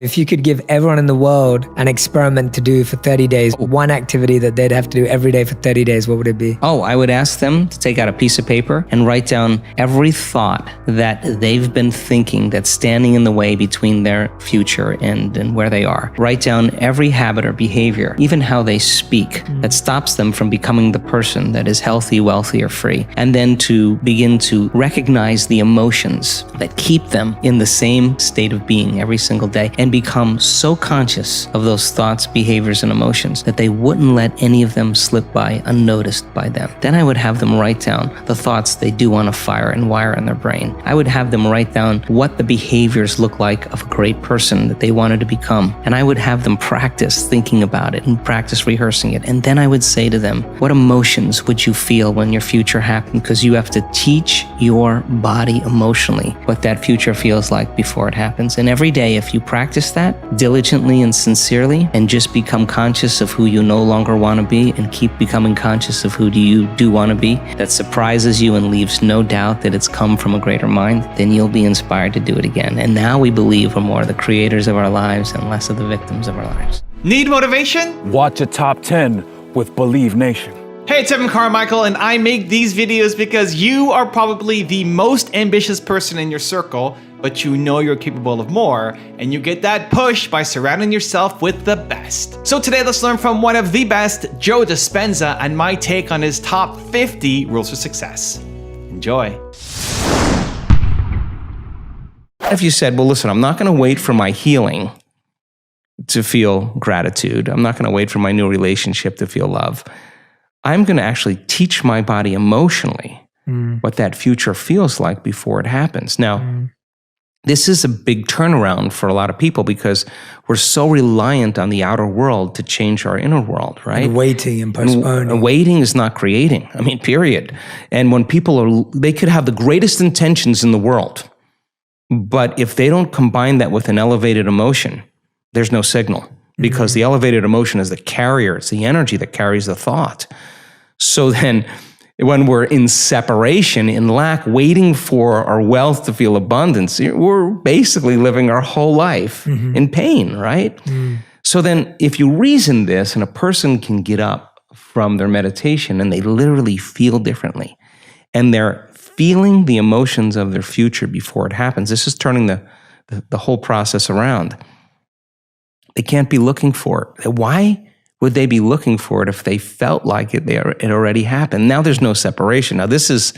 If you could give everyone in the world an experiment to do for 30 days, one activity that they'd have to do every day for 30 days, what would it be? I would ask them to take out a piece of paper and write down every thought that they've been thinking that's standing in the way between their future and where they are. Write down every habit or behavior, even how they speak, that stops them from becoming the person that is healthy, wealthy, or free. And then to begin to recognize the emotions that keep them in the same state of being every single day, and become so conscious of those thoughts, behaviors, and emotions that they wouldn't let any of them slip by unnoticed by them. Then I would have them write down the thoughts they do want to fire and wire in their brain. I would have them write down what the behaviors look like of a great person that they wanted to become. And I would have them practice thinking about it and practice rehearsing it. And then I would say to them, what emotions would you feel when your future happened? Because you have to teach your body emotionally what that future feels like before it happens. And every day, if you practice that diligently and sincerely, and just become conscious of who you no longer want to be, and keep becoming conscious of who you do want to be, that surprises you and leaves no doubt that it's come from a greater mind, then you'll be inspired to do it again. And now we believe we're more the creators of our lives and less of the victims of our lives. Need motivation? Watch a top 10 with Believe Nation. Hey, it's Evan Carmichael, and I make these videos because you are probably the most ambitious person in your circle, but you know you're capable of more, and you get that push by surrounding yourself with the best. So today, let's learn from one of the best, Joe Dispenza, and my take on his top 50 rules for success. Enjoy. If you said, well, listen, I'm not going to wait for my healing to feel gratitude. I'm not going to wait for my new relationship to feel love. I'm going to actually teach my body emotionally what that future feels like before it happens. Now, this is a big turnaround for a lot of people because we're so reliant on the outer world to change our inner world, right? And waiting and postponing. And waiting is not creating. I mean, period. And when people they could have the greatest intentions in the world, but if they don't combine that with an elevated emotion, there's no signal. Because the elevated emotion is the carrier, it's the energy that carries the thought. So then, when we're in separation, in lack, waiting for our wealth to feel abundance, we're basically living our whole life in pain, right? So then, if you reason this, and a person can get up from their meditation and they literally feel differently, and they're feeling the emotions of their future before it happens, this is turning the whole process around. They can't be looking for it. Why would they be looking for it if they felt like it already happened? Now there's no separation. Now this is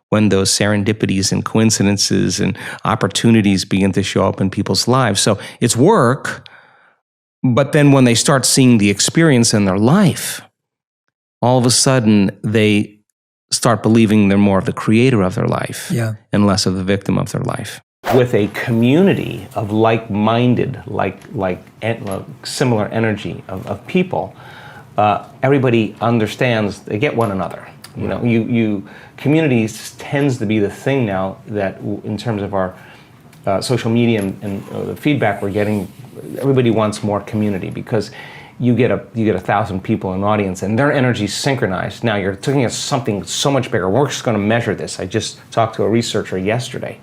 when those serendipities and coincidences and opportunities begin to show up in people's lives. So it's work, but then when they start seeing the experience in their life, all of a sudden they start believing they're more of the creator of their life and less of the victim of their life. With a community of like-minded, similar energy of people, everybody understands, they get one another. You know, communities tends to be the thing now that, in terms of our social media and the feedback we're getting, everybody wants more community because you get 1,000 people in an audience and their energy is synchronized. Now you're looking at something so much bigger. We're just going to measure this. I just talked to a researcher yesterday.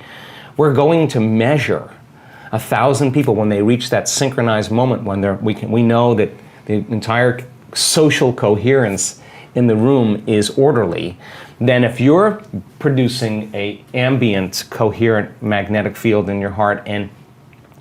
We're going to measure 1,000 people when they reach that synchronized moment when we know that the entire social coherence in the room is orderly. Then if you're producing an ambient, coherent magnetic field in your heart and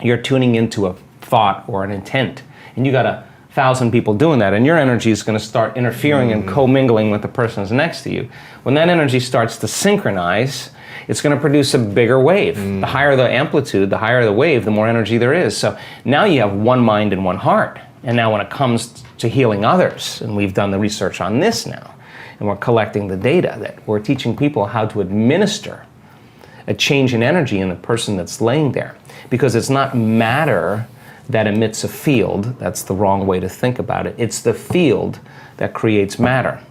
you're tuning into a thought or an intent, and you got 1,000 people doing that, and your energy is going to start interfering and commingling with the person who's next to you. When that energy starts to synchronize, it's going to produce a bigger wave. The higher the amplitude, the higher the wave, the more energy there is. So now you have one mind and one heart. And now when it comes to healing others, and we've done the research on this now, and we're collecting the data, that we're teaching people how to administer a change in energy in the person that's laying there. Because it's not matter that emits a field. That's the wrong way to think about it. It's the field that creates matter.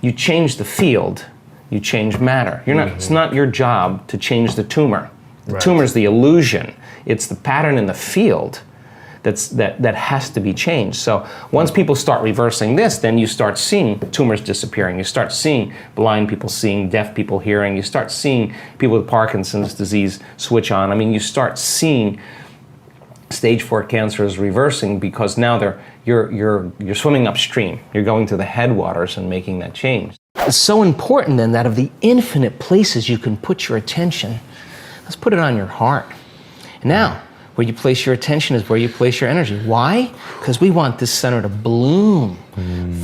You change the field, you change matter. It's not your job to change the tumor. The tumor is the illusion. It's the pattern in the field that has to be changed. So once people start reversing this, then you start seeing tumors disappearing. You start seeing blind people seeing, deaf people hearing. You start seeing people with Parkinson's disease switch on. I mean, you start seeing Stage 4 cancer is reversing because now you're swimming upstream. You're going to the headwaters and making that change. It's so important then that of the infinite places you can put your attention, let's put it on your heart. Now, where you place your attention is where you place your energy. Why? Because we want this center to bloom.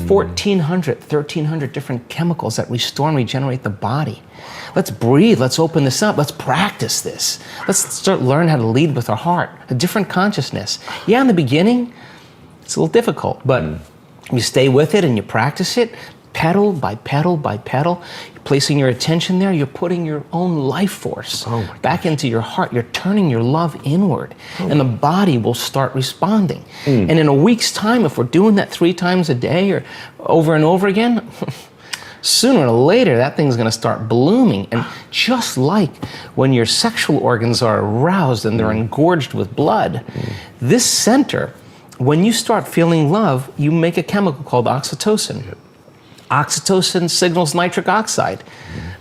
1,400, 1,300 different chemicals that restore and regenerate the body. Let's breathe, let's open this up, let's practice this. Let's start learn how to lead with our heart, a different consciousness. Yeah, in the beginning, it's a little difficult, but you stay with it and you practice it, pedal by pedal by pedal. You're placing your attention there, you're putting your own life force back into your heart. You're turning your love inward, and the body will start responding. And in a week's time, if we're doing that 3 times a day or over and over again, sooner or later, that thing's going to start blooming. And just like when your sexual organs are aroused and they're engorged with blood, this center, when you start feeling love, you make a chemical called oxytocin. Oxytocin signals nitric oxide.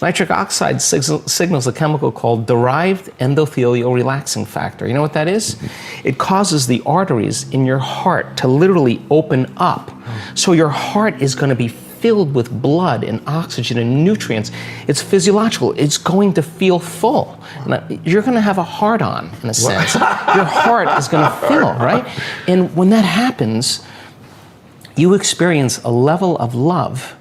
Nitric oxide signals a chemical called derived endothelial relaxing factor. You know what that is? It causes the arteries in your heart to literally open up. So your heart is going to be filled with blood and oxygen and nutrients. It's physiological. It's going to feel full. You're going to have a heart-on, in a sense. Your heart is going to fill, right? And when that happens, you experience a level of love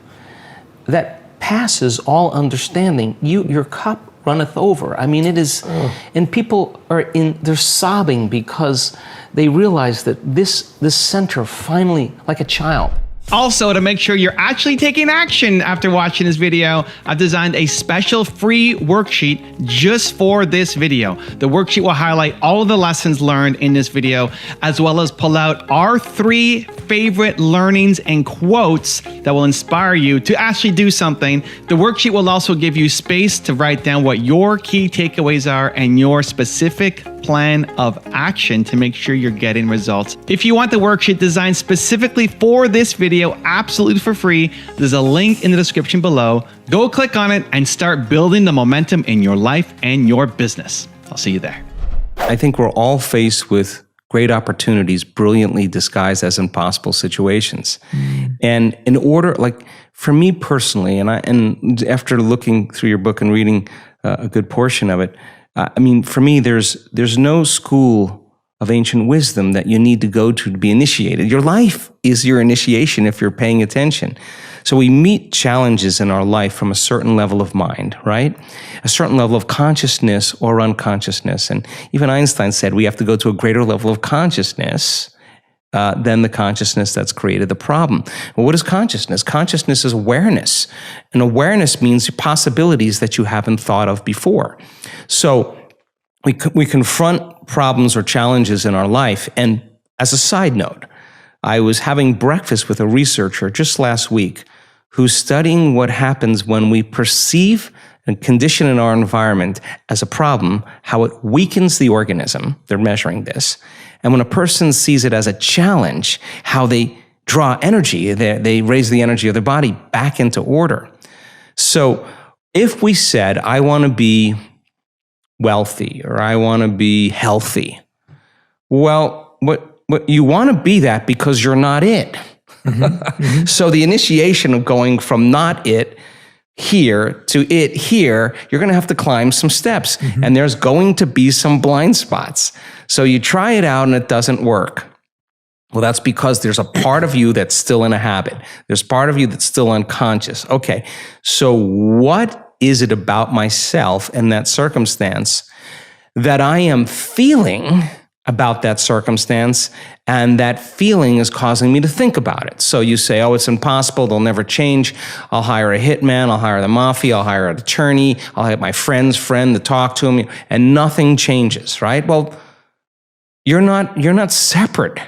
that passes all understanding. Your cup runneth over. I mean, it is, and people they're sobbing because they realize that this center finally, like a child. Also, to make sure you're actually taking action after watching this video, I've designed a special free worksheet just for this video. The worksheet will highlight all of the lessons learned in this video, as well as pull out our 3 favorite learnings and quotes that will inspire you to actually do something. The worksheet will also give you space to write down what your key takeaways are and your specific plan of action to make sure you're getting results. If you want the worksheet designed specifically for this video, absolutely for free, there's a link in the description below. Go click on it and start building the momentum in your life and your business. I'll see you there. I think we're all faced with great opportunities brilliantly disguised as impossible situations. And in order, like for me personally, and after looking through your book and reading a good portion of it, I mean, for me, there's no school of ancient wisdom that you need to go to be initiated. Your life is your initiation if you're paying attention. So we meet challenges in our life from a certain level of mind, right? A certain level of consciousness or unconsciousness. And even Einstein said we have to go to a greater level of consciousness than the consciousness that's created the problem. Well, what is consciousness? Consciousness is awareness. And awareness means possibilities that you haven't thought of before. So we confront problems or challenges in our life. And as a side note, I was having breakfast with a researcher just last week who's studying what happens when we perceive and condition in our environment as a problem, how it weakens the organism. They're measuring this. And when a person sees it as a challenge, how they draw energy, they raise the energy of their body back into order. So if we said, I want to be wealthy or I want to be healthy, well, what you want to be that because you're not it. So the initiation of going from not it here to it here, you're going to have to climb some steps, and there's going to be some blind spots. So you try it out and it doesn't work. Well, that's because there's a part of you that's still in a habit. There's part of you that's still unconscious. Okay, so what is it about myself in that circumstance that I am feeling about that circumstance, and that feeling is causing me to think about it? So you say, oh, it's impossible, they'll never change. I'll hire a hitman, I'll hire the mafia, I'll hire an attorney, I'll have my friend's friend to talk to him, and nothing changes, right? Well, you're not separate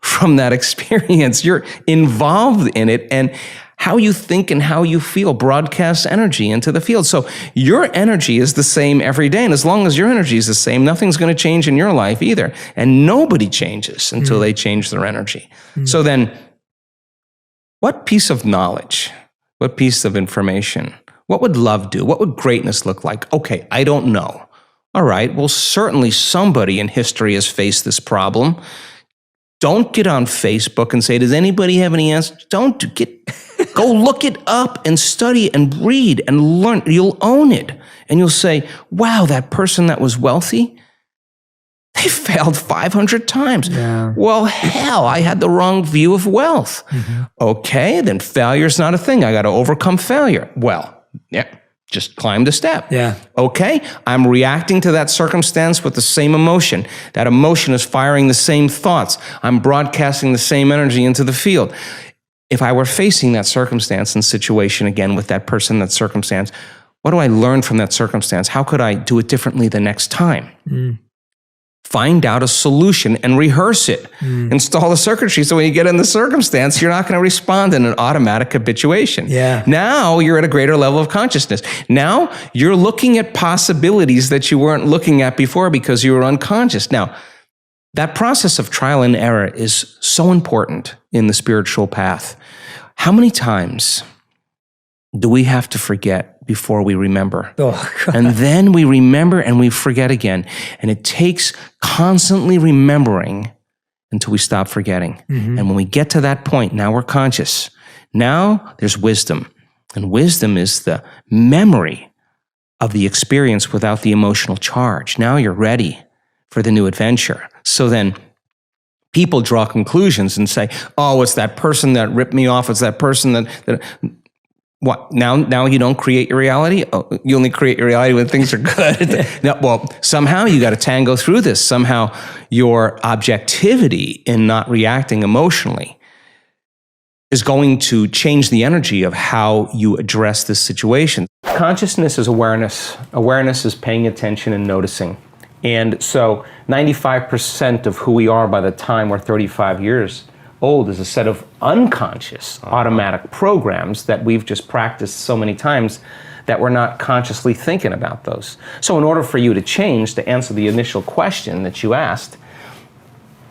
from that experience. You're involved in it, and how you think and how you feel broadcasts energy into the field. So your energy is the same every day. And as long as your energy is the same, nothing's going to change in your life either. And nobody changes until they change their energy. So then, what piece of knowledge, what piece of information, what would love do? What would greatness look like? Okay, I don't know. All right, well, certainly somebody in history has faced this problem. Don't get on Facebook and say, does anybody have any answers? Go look it up and study and read and learn. You'll own it. And you'll say, wow, that person that was wealthy, they failed 500 times. Yeah. Well, hell, I had the wrong view of wealth. Okay, then failure's not a thing. I got to overcome failure. Well, yeah, just climb the step. Yeah. Okay, I'm reacting to that circumstance with the same emotion. That emotion is firing the same thoughts. I'm broadcasting the same energy into the field. If I were facing that circumstance and situation again with that person, that circumstance, what do I learn from that circumstance? How could I do it differently the next time? Find out a solution and rehearse it. Install the circuitry so when you get in the circumstance, you're not going to respond in an automatic habituation. Yeah. Now you're at a greater level of consciousness. Now you're looking at possibilities that you weren't looking at before because you were unconscious. Now, that process of trial and error is so important in the spiritual path. How many times do we have to forget before we remember? Oh, God. And then we remember and we forget again. And it takes constantly remembering until we stop forgetting. And when we get to that point, now we're conscious. Now there's wisdom. And wisdom is the memory of the experience without the emotional charge. Now you're ready for the new adventure. So then people draw conclusions and say, oh, it's that person that ripped me off. It's that person that what? Now you don't create your reality? Oh, you only create your reality when things are good. No, well, somehow you got to tango through this. Somehow your objectivity in not reacting emotionally is going to change the energy of how you address this situation. Consciousness is awareness. Awareness is paying attention and noticing. And so 95% of who we are by the time we're 35 years old is a set of unconscious automatic programs that we've just practiced so many times that we're not consciously thinking about those. So in order for you to change, to answer the initial question that you asked,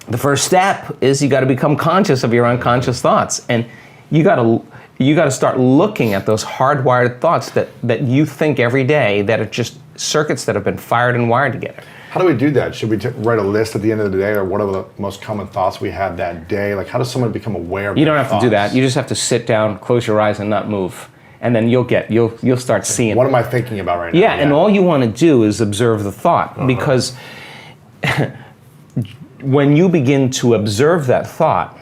the first step is you got to become conscious of your unconscious thoughts. And you got to start looking at those hardwired thoughts that you think every day that are just circuits that have been fired and wired together. How do we do that? Should we write a list at the end of the day, or what are the most common thoughts we had that day? Like, how does someone become aware of You don't have thoughts? to do that. You just have to sit down, close your eyes, and not move. And then you'll start seeing. What am I thinking about right now? Yeah, and all you want to do is observe the thought, because when you begin to observe that thought,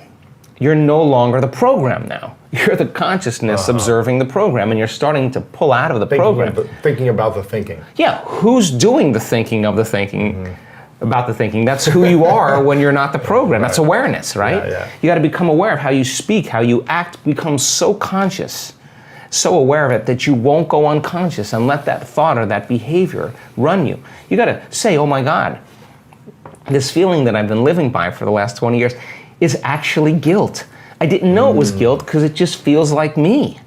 you're no longer the program now. You're the consciousness observing the program, and you're starting to pull out of the program. Thinking about the thinking. Yeah, who's doing the thinking of the thinking about the thinking? That's who you are when you're not the program. That's awareness, right? Yeah. You got to become aware of how you speak, how you act, become so conscious, so aware of it that you won't go unconscious and let that thought or that behavior run you. You got to say, oh my God, this feeling that I've been living by for the last 20 years is actually guilt. I didn't know it was guilt because it just feels like me.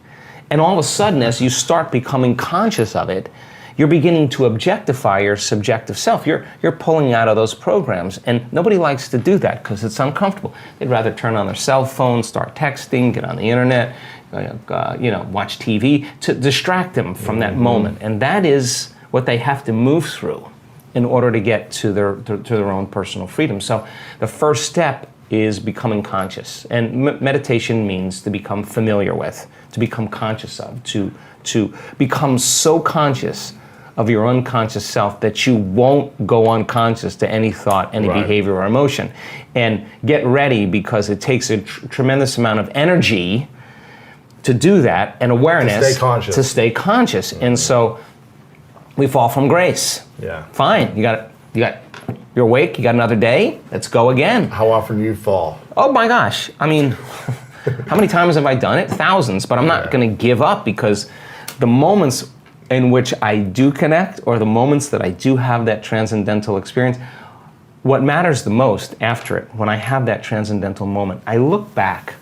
And all of a sudden, as you start becoming conscious of it, you're beginning to objectify your subjective self. You're pulling out of those programs, and nobody likes to do that because it's uncomfortable. They'd rather turn on their cell phone, start texting, get on the internet, watch TV to distract them from that moment. And that is what they have to move through in order to get to their own personal freedom. So the first step is becoming conscious. And meditation means to become familiar with, to become conscious of, to become so conscious of your unconscious self that you won't go unconscious to any thought, any behavior or emotion. And get ready, because it takes a tremendous amount of energy to do that, and awareness to stay conscious. And so we fall from grace. Yeah. Fine, you're awake, you got another day, let's go again. How often do you fall? Oh my gosh, I mean, how many times have I done it? Thousands, but I'm not going to give up, because the moments in which I do connect, or the moments that I do have that transcendental experience, what matters the most after it, when I have that transcendental moment, I look back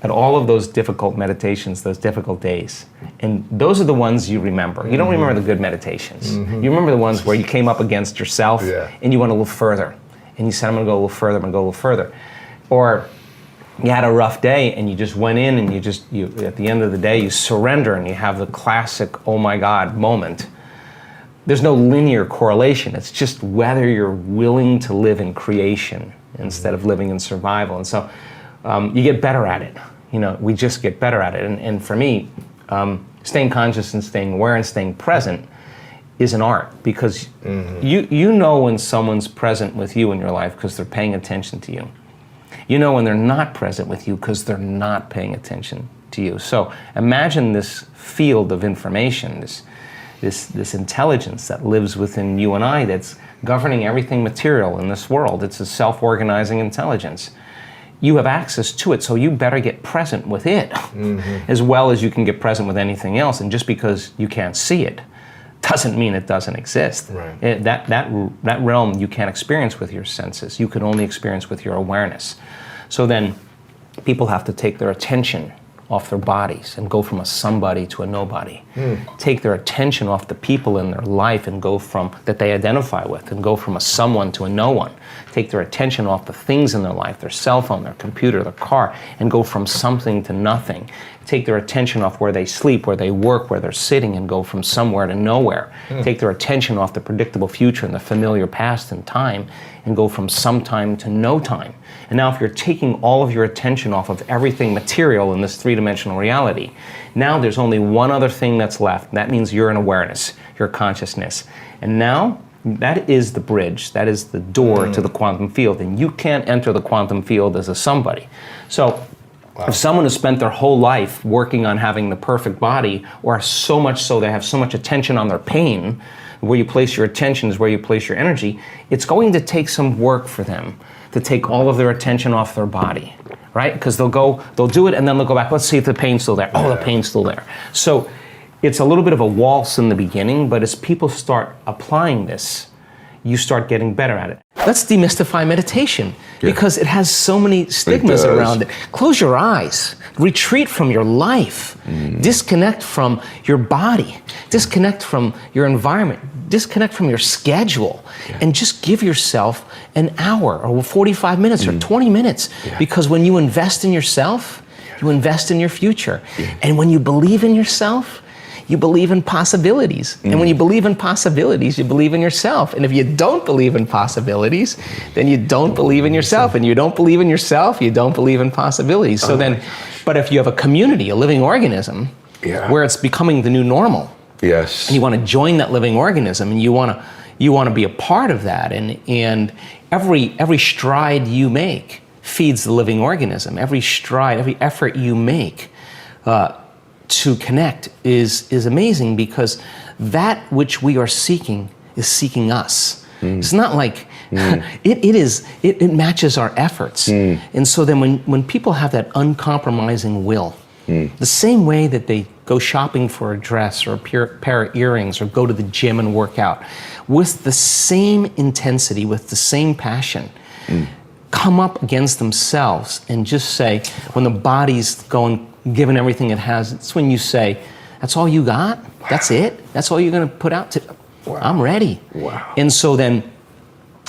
at all of those difficult meditations, those difficult days. And those are the ones you remember. You don't remember the good meditations. You remember the ones where you came up against yourself and you went a little further. And you said, I'm gonna go a little further, I'm gonna go a little further. Or you had a rough day and you just went in and you at the end of the day, you surrender and you have the classic, oh my God moment. there's no linear correlation. It's just whether you're willing to live in creation instead of living in survival. And so you get better at it. We just get better at it. And for me, staying conscious and staying aware and staying present is an art, because you know when someone's present with you in your life because they're paying attention to you. You know when they're not present with you because they're not paying attention to you. So imagine this field of information, this intelligence that lives within you and I, that's governing everything material in this world. It's a self-organizing intelligence. You have access to it, so you better get present with it as well as you can get present with anything else. And just because you can't see it doesn't mean it doesn't exist. Right. That realm you can't experience with your senses. You can only experience with your awareness. So then people have to take their attention off their bodies and go from a somebody to a nobody. Take their attention off the people in their life and go from that they identify with and go from a someone to a no one. Take their attention off the things in their life, their cell phone, their computer, their car, and go from something to nothing. Take their attention off where they sleep, where they work, where they're sitting, and go from somewhere to nowhere. Take their attention off the predictable future and the familiar past and time, and go from some time to no time. And now if you're taking all of your attention off of everything material in this three-dimensional reality, now there's only one other thing that's left. And that means you're an awareness, your consciousness. And now that is the bridge, that is the door to the quantum field. And you can't enter the quantum field as a somebody. So if someone has spent their whole life working on having the perfect body, or so much so they have so much attention on their pain, where you place your attention is where you place your energy, it's going to take some work for them to take all of their attention off their body, right? Because they'll do it and then they'll go back, let's see if the pain's still there. Oh, the pain's still there. So it's a little bit of a waltz in the beginning, but as people start applying this, you start getting better at it. Let's demystify meditation, because it has so many stigmas around it. Close your eyes, retreat from your life, disconnect from your body, disconnect from your environment, disconnect from your schedule, and just give yourself an hour or 45 minutes or 20 minutes. Because when you invest in yourself, you invest in your future. And when you believe in yourself, you believe in possibilities. And when you believe in possibilities, you believe in yourself. And if you don't believe in possibilities, then you don't believe in yourself. And you don't believe in yourself, you don't believe in possibilities. So but if you have a community, a living organism, where it's becoming the new normal, and you want to join that living organism, and you want to be a part of that, and every stride you make feeds the living organism. Every stride, every effort you make to connect is amazing, because that which we are seeking is seeking us. It's not like it matches our efforts. And so then when people have that uncompromising will, the same way that they go shopping for a dress or a pair of earrings or go to the gym and work out, with the same intensity, with the same passion, come up against themselves and just say, when the body's given everything it has, it's when you say, that's all you got? That's it? That's all you're going to put out? I'm ready. And so then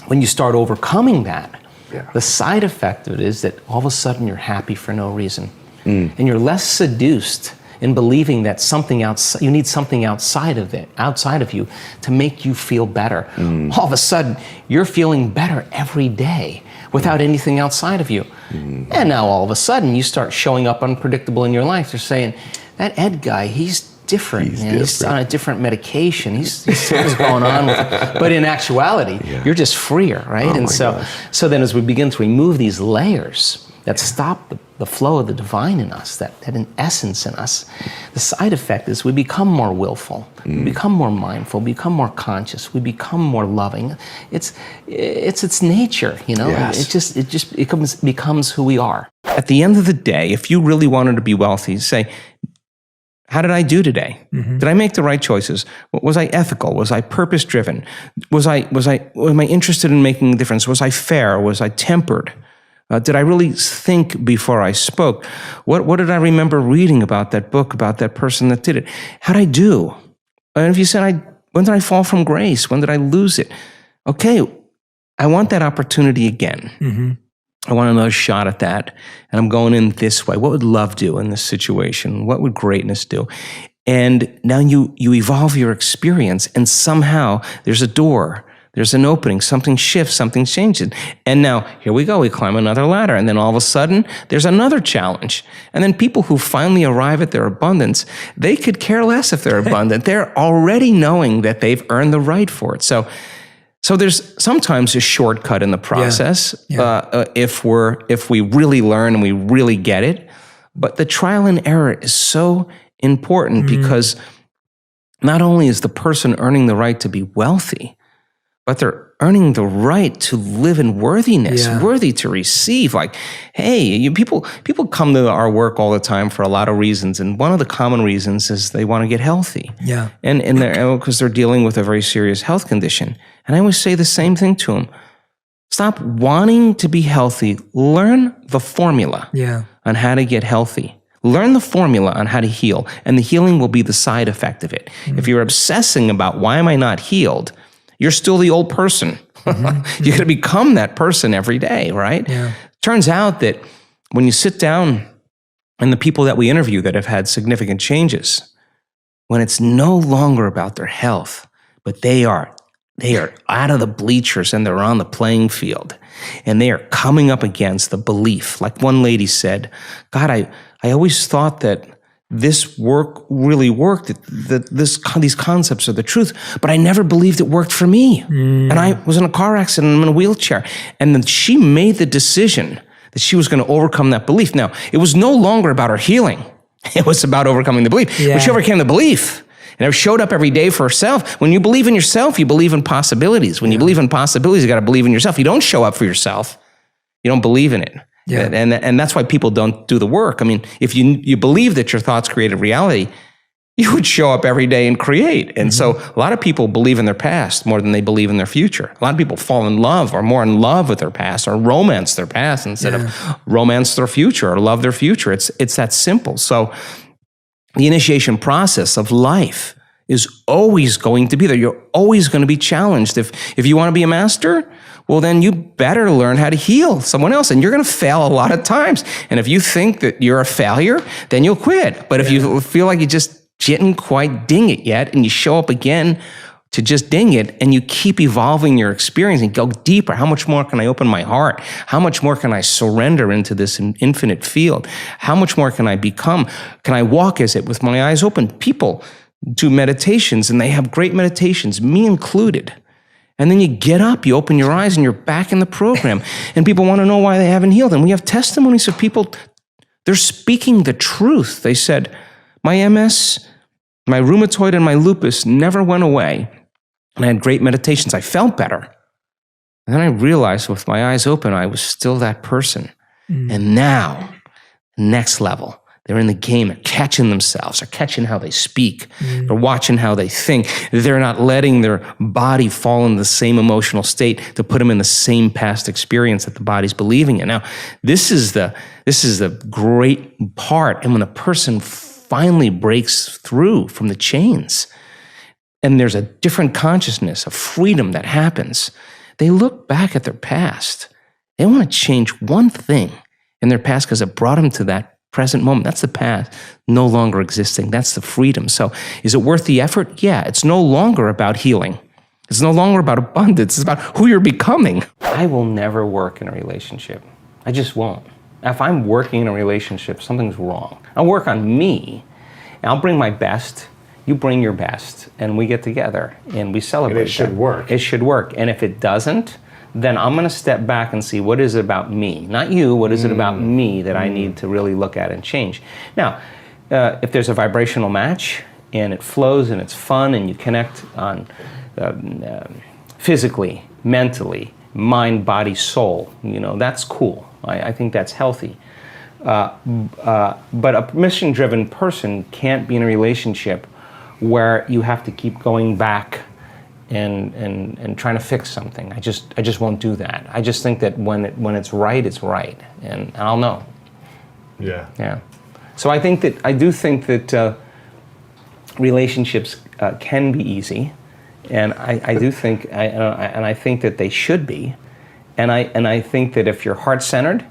when you start overcoming that, the side effect of it is that all of a sudden you're happy for no reason. And you're less seduced in believing that you need something outside of you to make you feel better. All of a sudden, you're feeling better every day without anything outside of you. And now all of a sudden, you start showing up unpredictable in your life. They're saying, that Ed guy, he's different. He's on a different medication. Something's going on with him. But in actuality, you're just freer, right? So then as we begin to remove these layers that stop the flow of the divine in us, that in essence in us, the side effect is we become more willful, we become more mindful, we become more conscious, we become more loving. It's its nature, it becomes who we are. At the end of the day, if you really wanted to be wealthy, say, how did I do today? Did I make the right choices? Was I ethical? Was I purpose-driven? Was I interested in making a difference? Was I fair? Was I tempered? Did I really think before I spoke? What did I remember reading about that book, about that person that did it? How'd I do? And if you said, when did I fall from grace? When did I lose it? Okay, I want that opportunity again. I want another shot at that. And I'm going in this way. What would love do in this situation? What would greatness do? And now you evolve your experience, and somehow there's a door, there's an opening, something shifts, something changes. And now here we go, we climb another ladder, and then all of a sudden there's another challenge. And then people who finally arrive at their abundance, they could care less if they're abundant. They're already knowing that they've earned the right for it. So there's sometimes a shortcut in the process if we really learn and we really get it. But the trial and error is so important because not only is the person earning the right to be wealthy, but they're earning the right to live in worthiness, worthy to receive. Like, hey, people come to our work all the time for a lot of reasons, and one of the common reasons is they want to get healthy. Yeah, and because they're dealing with a very serious health condition. And I always say the same thing to them: stop wanting to be healthy. Learn the formula on how to get healthy. Learn the formula on how to heal, and the healing will be the side effect of it. If you're obsessing about why am I not healed, you're still the old person. You're going to become that person every day, right? Yeah. Turns out that when you sit down and the people that we interview that have had significant changes, when it's no longer about their health, but they are out of the bleachers and they're on the playing field, and they are coming up against the belief. Like one lady said, God, I always thought that this work really worked, that these concepts are the truth, but I never believed it worked for me. And I was in a car accident, I'm in a wheelchair. And then she made the decision that she was going to overcome that belief. Now, it was no longer about her healing. It was about overcoming the belief. But she overcame the belief and it showed up every day for herself. When you believe in yourself, you believe in possibilities. When you believe in possibilities, you got to believe in yourself. You don't show up for yourself. You don't believe in it. Yeah. And that's why people don't do the work. I mean, if you believe that your thoughts create a reality, you would show up every day and create. And so a lot of people believe in their past more than they believe in their future. A lot of people fall in love or more in love with their past or romance their past instead of romance their future or love their future. It's that simple. So the initiation process of life is always going to be there. You're always going to be challenged. If you want to be a master, well, then you better learn how to heal someone else. And you're going to fail a lot of times. And if you think that you're a failure, then you'll quit. But if you feel like you just didn't quite ding it yet, and you show up again to just ding it, and you keep evolving your experience and go deeper, how much more can I open my heart? How much more can I surrender into this infinite field? How much more can I become? Can I walk as it with my eyes open? People do meditations, and they have great meditations, me included. And then you get up, you open your eyes, and you're back in the program. And people want to know why they haven't healed. And we have testimonies of people, they're speaking the truth. They said, my MS, my rheumatoid, and my lupus never went away. And I had great meditations. I felt better. And then I realized with my eyes open, I was still that person. And now, next level. They're in the game, they're catching themselves, they're catching how they speak, they're watching how they think. They're not letting their body fall in the same emotional state to put them in the same past experience that the body's believing in. Now, this is the great part. And when a person finally breaks through from the chains, and there's a different consciousness, a freedom that happens, they look back at their past. They want to change one thing in their past because it brought them to that present moment. That's the past no longer existing. That's the freedom. So is it worth the effort? Yeah, it's no longer about healing. It's no longer about abundance. It's about who you're becoming. I will never work in a relationship. I just won't. If I'm working in a relationship, something's wrong. I'll work on me. And I'll bring my best. You bring your best. And we get together and we celebrate. And it should work. It should work. And if it doesn't, then I'm going to step back and see what is it about me, not you, what is it about me that I need to really look at and change. Now, if there's a vibrational match and it flows and it's fun and you connect on physically, mentally, mind, body, soul, that's cool. I think that's healthy. But a mission-driven person can't be in a relationship where you have to keep going back and trying to fix something. I just won't do that. I just think that when it's right, and I'll know. Yeah. So I do think that relationships can be easy, and I do think and I think that they should be, and I think that if you're heart-centered,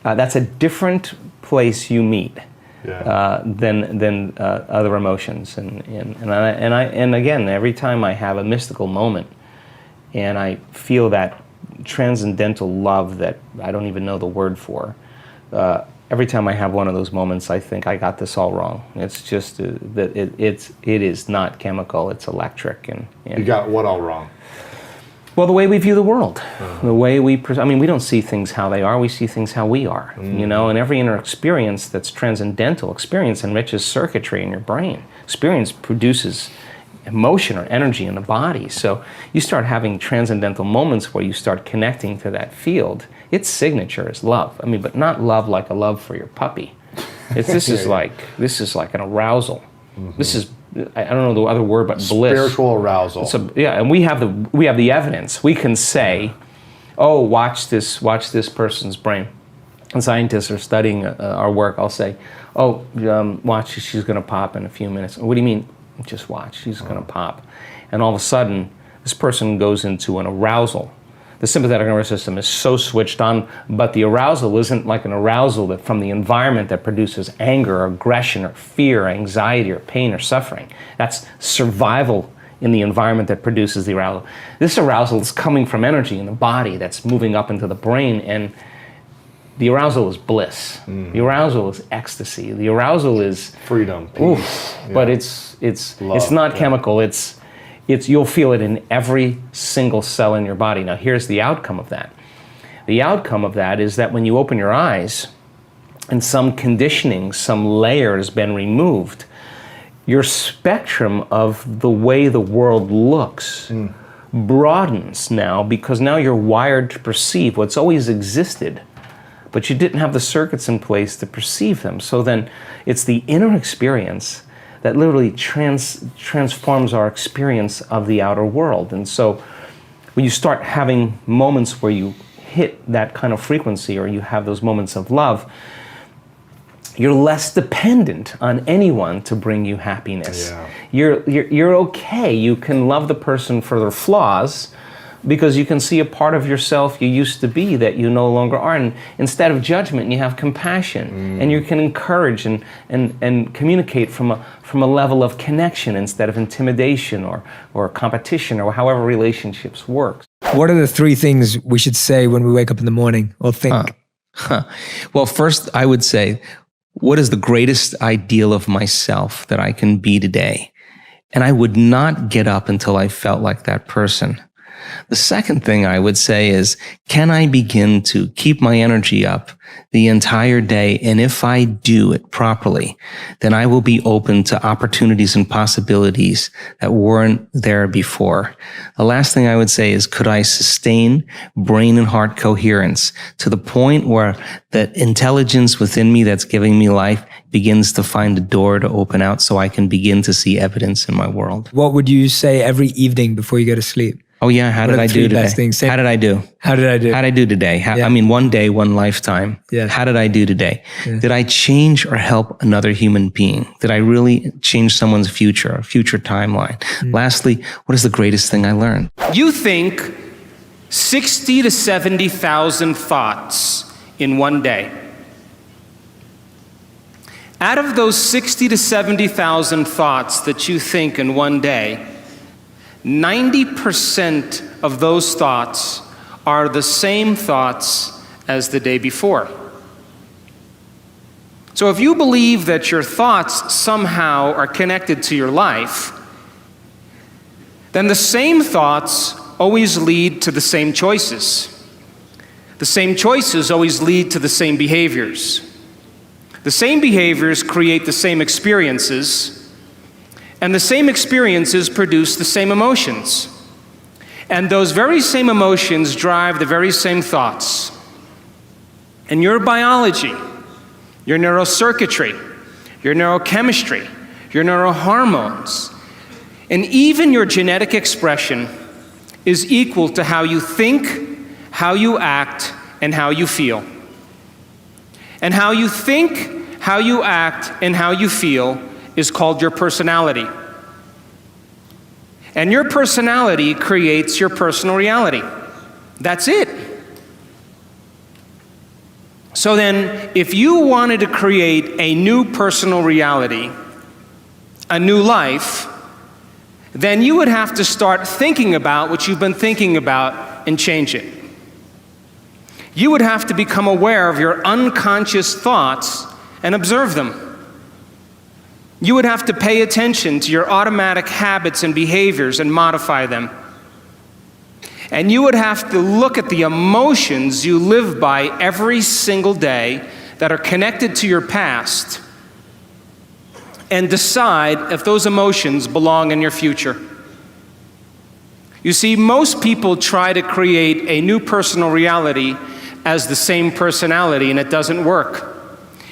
that's a different place you meet. than other emotions. And again, every time I have a mystical moment and I feel that transcendental love that I don't even know the word for, every time I have one of those moments, I think I got this all wrong. It's just that it is not chemical; it's electric. And you got what all wrong? Well, the way we view the world, the way we don't see things how they are, we see things how we are, you know, and every inner experience that's transcendental, experience enriches circuitry in your brain. Experience produces emotion or energy in the body. So you start having transcendental moments where you start connecting to that field. Its signature is love. I mean, but not love like a love for your puppy. This is like an arousal. This is, I don't know the other word, but bliss. Spiritual arousal. And we have the evidence. We can say, oh, watch this person's brain. And scientists are studying our work. I'll say, oh, watch, she's going to pop in a few minutes. What do you mean? Just watch, she's going to pop. And all of a sudden, this person goes into an arousal. The sympathetic nervous system is so switched on, but the arousal isn't like an arousal that from the environment that produces anger or aggression or fear, or anxiety or pain or suffering. That's survival in the environment that produces the arousal. This arousal is coming from energy in the body that's moving up into the brain, and the arousal is bliss. The arousal is ecstasy. The arousal is freedom, peace. But it's not chemical. It's you'll feel it in every single cell in your body. Now here's the outcome of that. The outcome of that is that when you open your eyes and some conditioning, some layer has been removed, your spectrum of the way the world looks broadens now, because now you're wired to perceive what's always existed, but you didn't have the circuits in place to perceive them. So then it's the inner experience that literally transforms our experience of the outer world. And so when you start having moments where you hit that kind of frequency, or you have those moments of love, you're less dependent on anyone to bring you happiness. You're okay. You can love the person for their flaws, because you can see a part of yourself you used to be that you no longer are. And instead of judgment, you have compassion. And you can encourage and communicate from a level of connection instead of intimidation or competition, or however relationships work. What are the 3 things we should say when we wake up in the morning or think? Well, first I would say, what is the greatest ideal of myself that I can be today? And I would not get up until I felt like that person. The second thing I would say is, can I begin to keep my energy up the entire day? And if I do it properly, then I will be open to opportunities and possibilities that weren't there before. The last thing I would say is, could I sustain brain and heart coherence to the point where that intelligence within me that's giving me life begins to find a door to open out so I can begin to see evidence in my world? What would you say every evening before you go to sleep? Oh yeah, how did I do today? How did I do? How did I do? How did I do today? I mean, one day, one lifetime. Yeah. How did I do today? Yeah. Did I change or help another human being? Did I really change someone's future, a future timeline? Lastly, what is the greatest thing I learned? You think 60 to 70,000 thoughts in one day. Out of those 60 to 70,000 thoughts that you think in one day, 90% of those thoughts are the same thoughts as the day before. So if you believe that your thoughts somehow are connected to your life, then the same thoughts always lead to the same choices. The same choices always lead to the same behaviors. The same behaviors create the same experiences, and the same experiences produce the same emotions. And those very same emotions drive the very same thoughts. And your biology, your neurocircuitry, your neurochemistry, your neurohormones, and even your genetic expression is equal to how you think, how you act, and how you feel. And how you think, how you act, and how you feel is called your personality. And your personality creates your personal reality. That's it. So then, if you wanted to create a new personal reality, a new life, then you would have to start thinking about what you've been thinking about and change it. You would have to become aware of your unconscious thoughts and observe them. You would have to pay attention to your automatic habits and behaviors and modify them. And you would have to look at the emotions you live by every single day that are connected to your past and decide if those emotions belong in your future. You see, most people try to create a new personal reality as the same personality, and it doesn't work.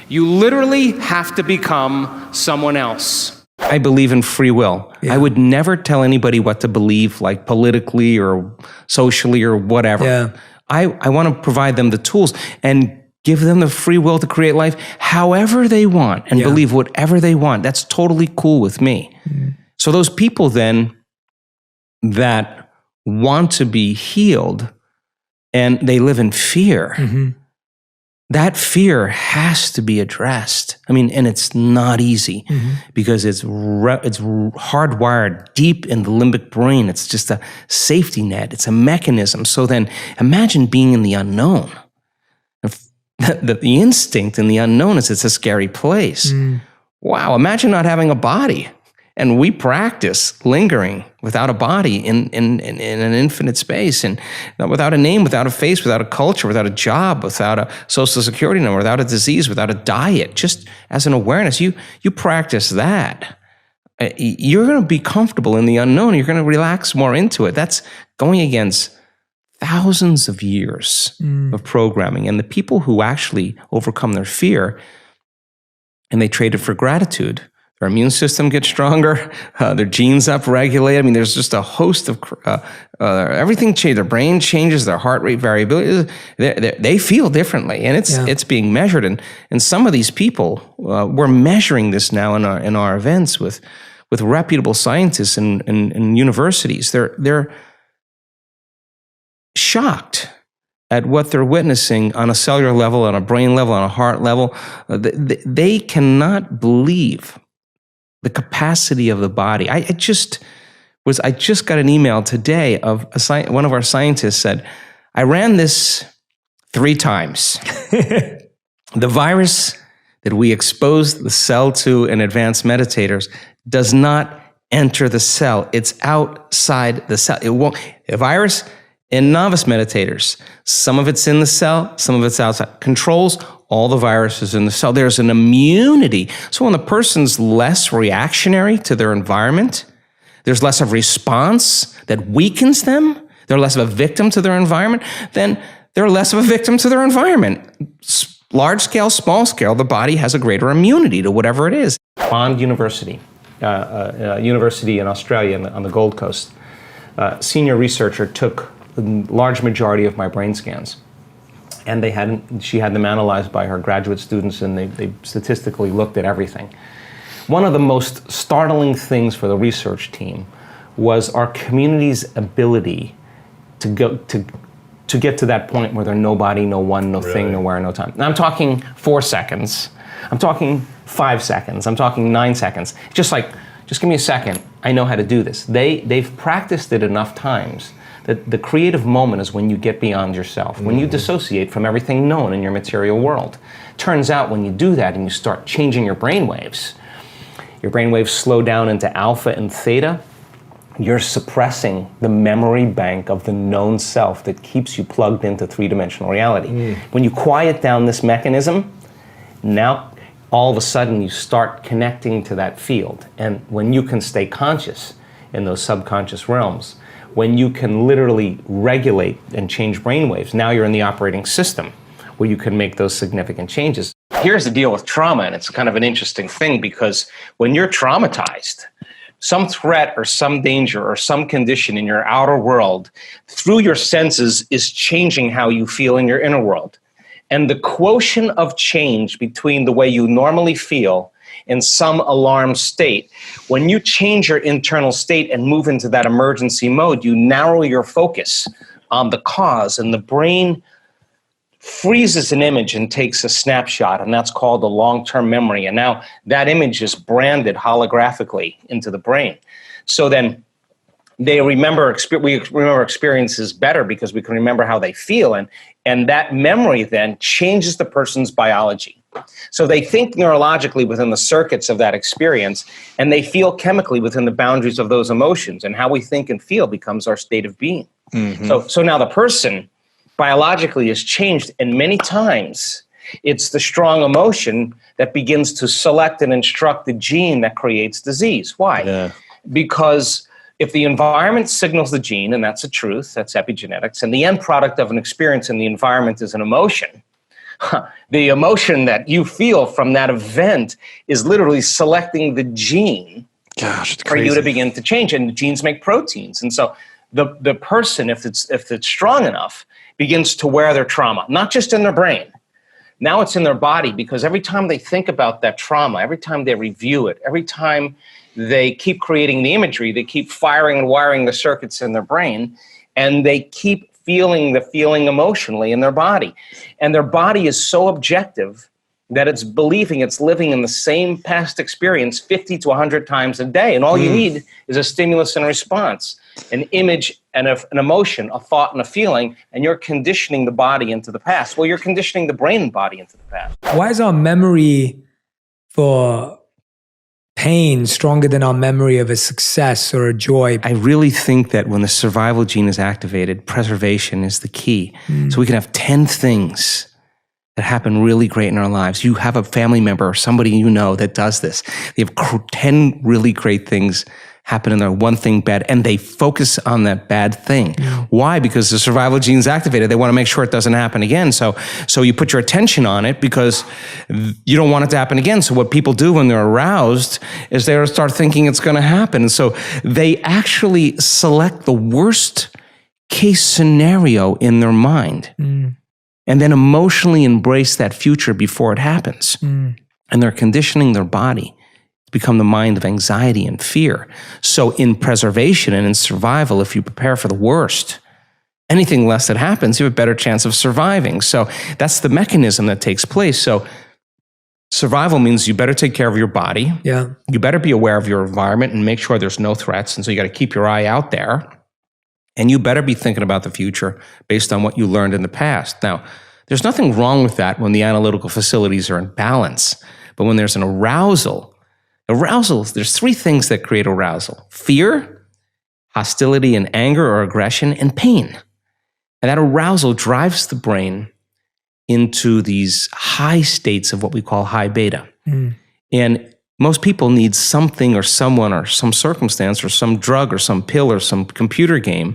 You literally have to become someone else. I believe in free will. Yeah. I would never tell anybody what to believe, like politically or socially or whatever. Yeah. I want to provide them the tools and give them the free will to create life however they want and believe whatever they want. That's totally cool with me. So those people then that want to be healed and they live in fear, that fear has to be addressed. I mean, and it's not easy because it's hardwired deep in the limbic brain. It's just a safety net. It's a mechanism. So then imagine being in the unknown. The instinct in the unknown is it's a scary place. Wow, imagine not having a body. And we practice lingering without a body in an infinite space, and without a name, without a face, without a culture, without a job, without a social security number, without a disease, without a diet, just as an awareness. You practice that. You're going to be comfortable in the unknown. You're going to relax more into it. That's going against thousands of years of programming. And the people who actually overcome their fear and they trade it for gratitude, their immune system gets stronger, their genes upregulate. I mean, there's just a host of everything changes. Their brain changes, their heart rate variability. They feel differently, and it's being measured. And some of these people, we're measuring this now in our events with reputable scientists and universities. They're shocked at what they're witnessing on a cellular level, on a brain level, on a heart level. They cannot believe the capacity of the body. I just got an email today of one of our scientists said, I ran this 3 times. The virus that we exposed the cell to in advanced meditators does not enter the cell. It's outside the cell. It won't. A virus in novice meditators, some of it's in the cell, some of it's outside. Controls all the viruses in the cell. There's an immunity. So when the person's less reactionary to their environment, there's less of response that weakens them, they're less of a victim to their environment, then they're less of a victim to their environment. Large scale, small scale, the body has a greater immunity to whatever it is. Bond University, university in Australia on the Gold Coast, senior researcher took the large majority of my brain scans. And she had them analyzed by her graduate students, and they statistically looked at everything. One of the most startling things for the research team was our community's ability to get to that point where there's no body, no one, no thing, nowhere, no time. Now I'm talking 4 seconds. I'm talking 5 seconds. I'm talking 9 seconds. Just give me a second. I know how to do this. They've practiced it enough times. The creative moment is when you get beyond yourself, when you dissociate from everything known in your material world. Turns out when you do that and you start changing your brainwaves slow down into alpha and theta, you're suppressing the memory bank of the known self that keeps you plugged into 3-dimensional reality. When you quiet down this mechanism, now all of a sudden you start connecting to that field. And when you can stay conscious in those subconscious realms, when you can literally regulate and change brainwaves, now you're in the operating system where you can make those significant changes. Here's the deal with trauma, and it's kind of an interesting thing because when you're traumatized, some threat or some danger or some condition in your outer world, through your senses, is changing how you feel in your inner world. And the quotient of change between the way you normally feel in some alarm state, when you change your internal state and move into that emergency mode, you narrow your focus on the cause, and the brain freezes an image and takes a snapshot, and that's called a long-term memory. And now that image is branded holographically into the brain. So then we remember experiences better because we can remember how they feel, and that memory then changes the person's biology. So they think neurologically within the circuits of that experience, and they feel chemically within the boundaries of those emotions, and how we think and feel becomes our state of being. So now the person biologically is changed, and many times it's the strong emotion that begins to select and instruct the gene that creates disease. Why? Yeah. Because if the environment signals the gene, and that's a truth, that's epigenetics, and the end product of an experience in the environment is an emotion, the emotion that you feel from that event is literally selecting the gene for you to begin to change. And the genes make proteins. And so the person, if it's strong enough, begins to wear their trauma, not just in their brain. Now it's in their body, because every time they think about that trauma, every time they review it, every time they keep creating the imagery, they keep firing and wiring the circuits in their brain, and they keep feeling the feeling emotionally in their body. And their body is so objective that it's believing it's living in the same past experience 50 to 100 times a day. And all you need is a stimulus and a response, an image and an emotion, a thought and a feeling, and you're conditioning the body into the past. Well, you're conditioning the brain and body into the past. Why is our memory for pain stronger than our memory of a success or a joy? I really think that when the survival gene is activated, preservation is the key. So we can have 10 things that happen really great in our lives. You have a family member or somebody you know that does this. They have 10 really great things happen in there, one thing bad, and they focus on that bad thing. Why? Because the survival gene is activated. They want to make sure it doesn't happen again. So you put your attention on it because you don't want it to happen again. So what people do when they're aroused is they start thinking it's going to happen. And so they actually select the worst case scenario in their mind and then emotionally embrace that future before it happens. And they're conditioning their body become the mind of anxiety and fear. So in preservation and in survival, if you prepare for the worst, anything less that happens, you have a better chance of surviving. So that's the mechanism that takes place. So survival means you better take care of your body. Yeah. You better be aware of your environment and make sure there's no threats. And so you got to keep your eye out there. And you better be thinking about the future based on what you learned in the past. Now, there's nothing wrong with that when the analytical facilities are in balance. But when there's an arousal, there's 3 things that create arousal: fear, hostility and anger or aggression, and pain. And that arousal drives the brain into these high states of what we call high beta. And most people need something or someone or some circumstance or some drug or some pill or some computer game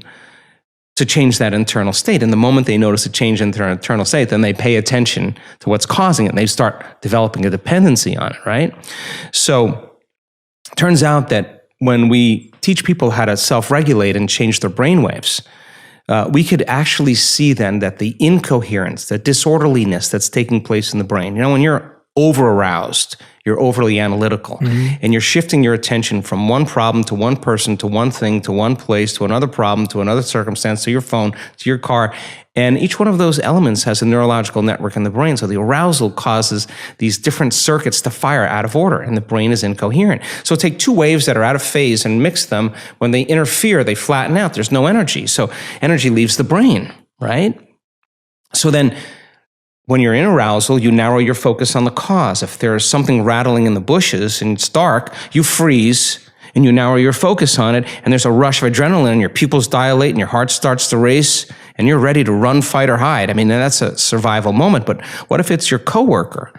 to change that internal state. And the moment they notice a change in their internal state, then they pay attention to what's causing it. And they start developing a dependency on it, right? So it turns out that when we teach people how to self-regulate and change their brainwaves, we could actually see then that the incoherence, the disorderliness that's taking place in the brain, when you're over-aroused, you're overly analytical, and you're shifting your attention from one problem to one person to one thing to one place to another problem to another circumstance to your phone to your car. And each one of those elements has a neurological network in the brain. So the arousal causes these different circuits to fire out of order, and the brain is incoherent. So take 2 waves that are out of phase and mix them. When they interfere, they flatten out. There's no energy. So energy leaves the brain, right? So then when you're in arousal, you narrow your focus on the cause. If there's something rattling in the bushes and it's dark, you freeze and you narrow your focus on it, and there's a rush of adrenaline and your pupils dilate and your heart starts to race and you're ready to run, fight, or hide. I mean, that's a survival moment. But what if it's your coworker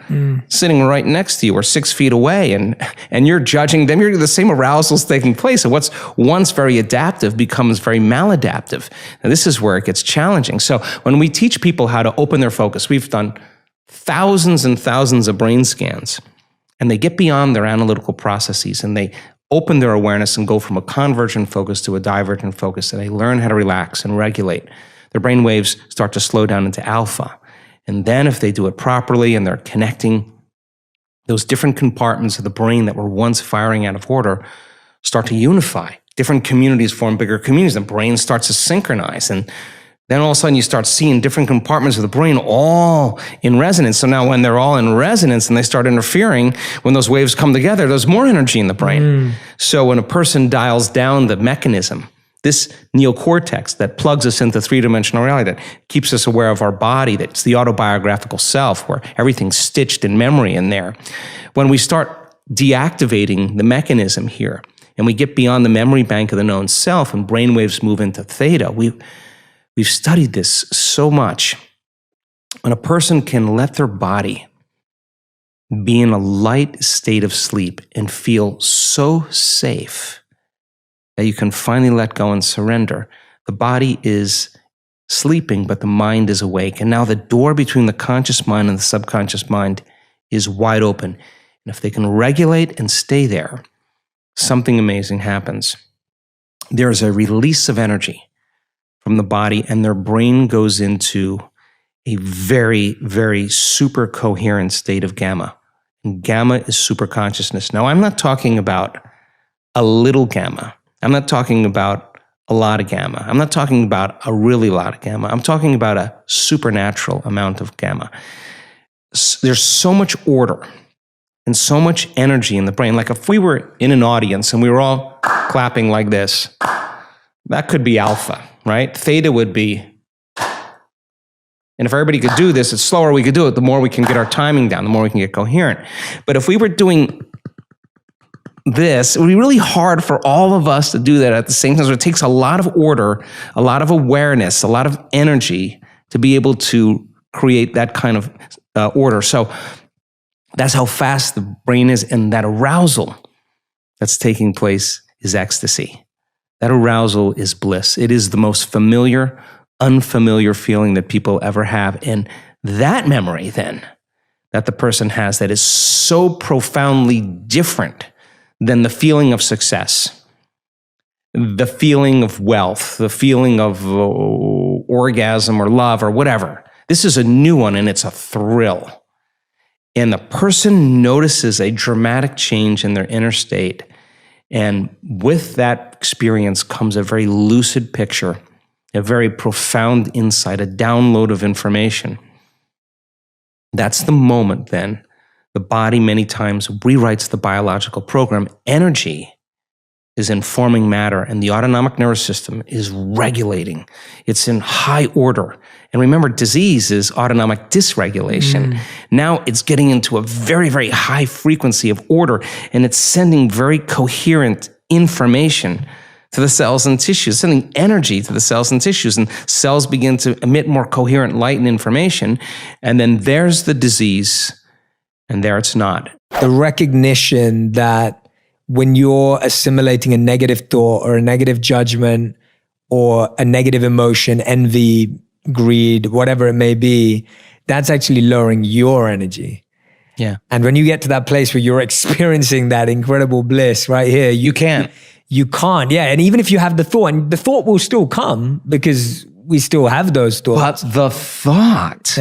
sitting right next to you or 6 feet away and you're judging them? You're the same arousal's taking place. And what's once very adaptive becomes very maladaptive. And this is where it gets challenging. So when we teach people how to open their focus, we've done thousands and thousands of brain scans, and they get beyond their analytical processes and they open their awareness and go from a convergent focus to a divergent focus, and they learn how to relax and regulate. Their brain waves start to slow down into alpha. And then if they do it properly and they're connecting, those different compartments of the brain that were once firing out of order start to unify. Different communities form bigger communities. The brain starts to synchronize, and Then all of a sudden you start seeing different compartments of the brain all in resonance. So now when they're all in resonance and they start interfering, when those waves come together, there's more energy in the brain. So when a person dials down the mechanism, this neocortex that plugs us into three-dimensional reality, that keeps us aware of our body, that's the autobiographical self, where everything's stitched in memory in there. When we start deactivating the mechanism here, and we get beyond the memory bank of the known self, and brainwaves move into theta, we've studied this so much. When a person can let their body be in a light state of sleep and feel so safe that you can finally let go and surrender, the body is sleeping, but the mind is awake. And now the door between the conscious mind and the subconscious mind is wide open. And if they can regulate and stay there, something amazing happens. There's a release of energy from the body, and their brain goes into a very, very super coherent state of gamma. And gamma is super consciousness. Now, I'm not talking about a little gamma. I'm not talking about a lot of gamma. I'm not talking about a really lot of gamma. I'm talking about a supernatural amount of gamma. There's so much order and so much energy in the brain. Like if we were in an audience and we were all clapping like this, that could be alpha, right? Theta would be, and if everybody could do this, the slower we could do it, the more we can get our timing down, the more we can get coherent. But if we were doing this, it would be really hard for all of us to do that at the same time. So it takes a lot of order, a lot of awareness, a lot of energy to be able to create that kind of order. So that's how fast the brain is, and that arousal that's taking place is ecstasy. That arousal is bliss. It is the most familiar, unfamiliar feeling that people ever have. And that memory then that the person has that is so profoundly different than the feeling of success, the feeling of wealth, the feeling of orgasm or love or whatever. This is a new one, and it's a thrill. And the person notices a dramatic change in their inner state. And with that experience comes a very lucid picture, a very profound insight, a download of information. That's the moment then the body many times rewrites the biological program. Energy is informing matter, and the autonomic nervous system is regulating. It's in high order. And remember, disease is autonomic dysregulation. Now it's getting into a very, very high frequency of order, and it's sending very coherent information to the cells and tissues, sending energy to the cells and tissues, and cells begin to emit more coherent light and information, and then there's the disease, and there it's not. The recognition that when you're assimilating a negative thought or a negative judgment or a negative emotion, envy, greed, whatever it may be, that's actually lowering your energy. Yeah. And when you get to that place where you're experiencing that incredible bliss right here, you can't. Yeah. And even if you have the thought, and the thought will still come because we still have those thoughts. But the thought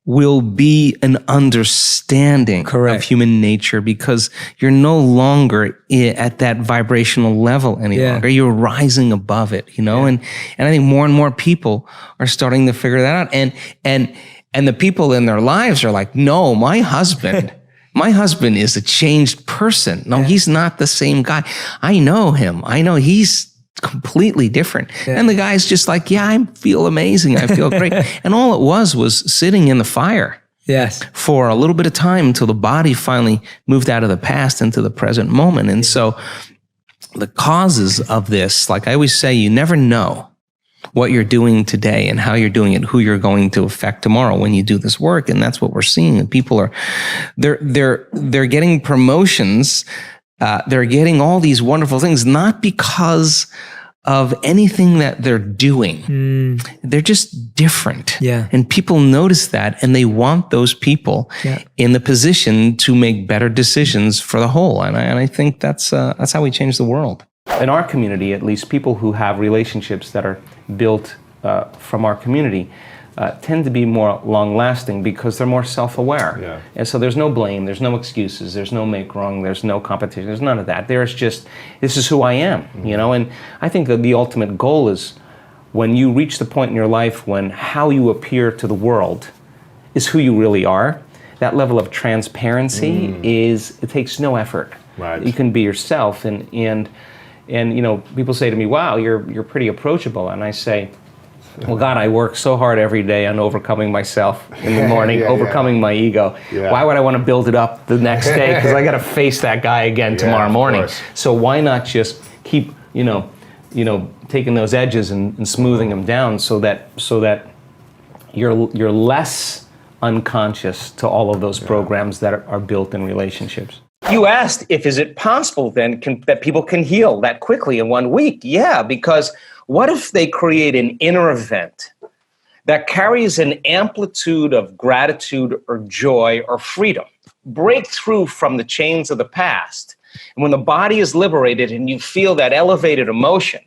will be an understanding of human nature, because you're no longer at that vibrational level any longer. You're rising above it, and I think more and more people are starting to figure that out. And the people in their lives are like, no, my husband is a changed person. No, he's not the same guy. I know him. I know he's completely different. And the guy's just like, I feel amazing. I feel great. And all it was sitting in the fire for a little bit of time until the body finally moved out of the past into the present moment. And so the causes of this, like I always say, you never know what you're doing today and how you're doing it, who you're going to affect tomorrow when you do this work. And that's what we're seeing. And people are, they're getting promotions. They're getting all these wonderful things, not because of anything that they're doing. They're just different. And people notice that, and they want those people in the position to make better decisions for the whole. And I think that's how we change the world. In our community, at least, people who have relationships that are built from our community tend to be more long-lasting because they're more self-aware. And so there's no blame, there's no excuses, there's no make wrong, there's no competition, there's none of that. There's just, this is who I am, And I think that the ultimate goal is when you reach the point in your life when how you appear to the world is who you really are, that level of transparency it takes no effort. Right. You can be yourself, and you know, people say to me, "Wow, you're pretty approachable," and I say, "Well, God, I work so hard every day on overcoming myself in the morning, overcoming my ego. Yeah. Why would I want to build it up the next day? Because I got to face that guy again tomorrow morning. Course. So why not just keep, you know, taking those edges and smoothing them down so that you're less unconscious to all of those programs that are built in relationships." You asked is it possible then that people can heal that quickly in 1 week? Yeah, because what if they create an inner event that carries an amplitude of gratitude or joy or freedom? Break through from the chains of the past. And when the body is liberated and you feel that elevated emotion,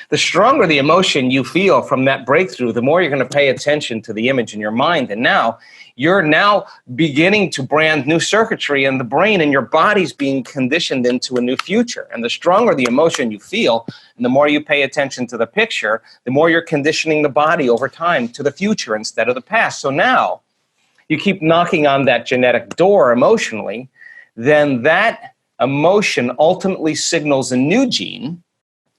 the stronger the emotion you feel from that breakthrough, the more you're going to pay attention to the image in your mind. And now you're beginning to brand new circuitry in the brain, and your body's being conditioned into a new future. And the stronger the emotion you feel, and the more you pay attention to the picture, the more you're conditioning the body over time to the future instead of the past. So now you keep knocking on that genetic door emotionally, then that emotion ultimately signals a new gene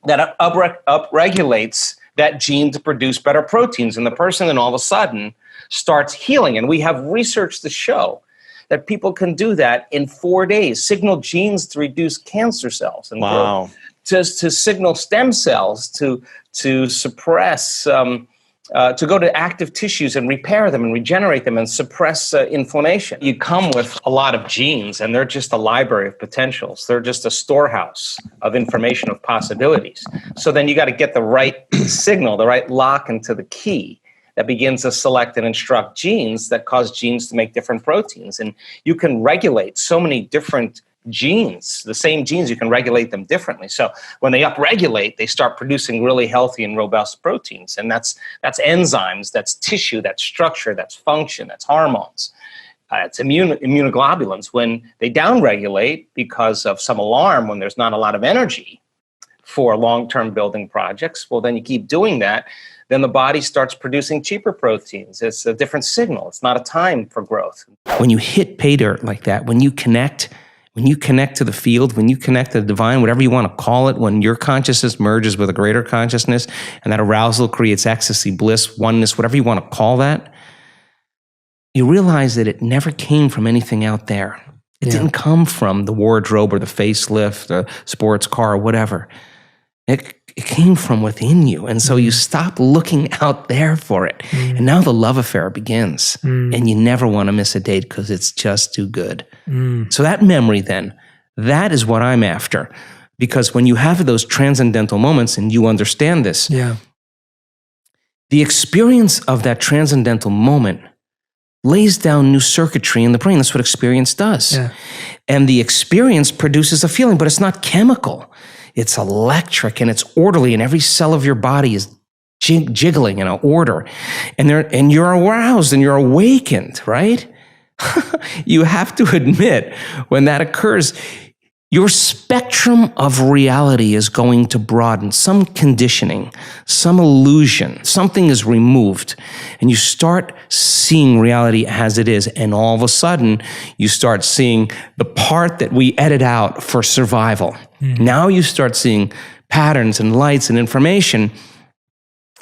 that upregulates that gene to produce better proteins. And the person then all of a sudden starts healing. And we have research to show that people can do that in 4 days, signal genes to reduce cancer cells and growth, to signal stem cells to suppress, to go to active tissues and repair them and regenerate them and suppress inflammation. You come with a lot of genes, and they're just a library of potentials. They're just a storehouse of information, of possibilities. So then you got to get the right signal, the right lock into the key that begins to select and instruct genes that cause genes to make different proteins. And you can regulate so many different genes, the same genes, you can regulate them differently. So when they upregulate, they start producing really healthy and robust proteins. And that's enzymes, that's tissue, that's structure, that's function, that's hormones. It's immunoglobulins. When they downregulate because of some alarm, when there's not a lot of energy for long-term building projects, well, then you keep doing that. Then the body starts producing cheaper proteins. It's a different signal. It's not a time for growth. When you hit pay dirt like that, when you connect to the field, when you connect to the divine, whatever you want to call it, when your consciousness merges with a greater consciousness and that arousal creates ecstasy, bliss, oneness, whatever you want to call that, you realize that it never came from anything out there. It didn't come from the wardrobe or the facelift, the sports car, or whatever. It came from within you. And so you stop looking out there for it. And now the love affair begins. And you never want to miss a date because it's just too good. So that memory then, that is what I'm after. Because when you have those transcendental moments and you understand this, the experience of that transcendental moment lays down new circuitry in the brain. That's what experience does. And the experience produces a feeling, but it's not chemical. It's electric and it's orderly, and every cell of your body is jiggling in an order. And you're aroused and you're awakened, right? You have to admit, when that occurs, your spectrum of reality is going to broaden. Some conditioning, some illusion, something is removed, and you start seeing reality as it is. And all of a sudden, you start seeing the part that we edit out for survival. Now you start seeing patterns and lights and information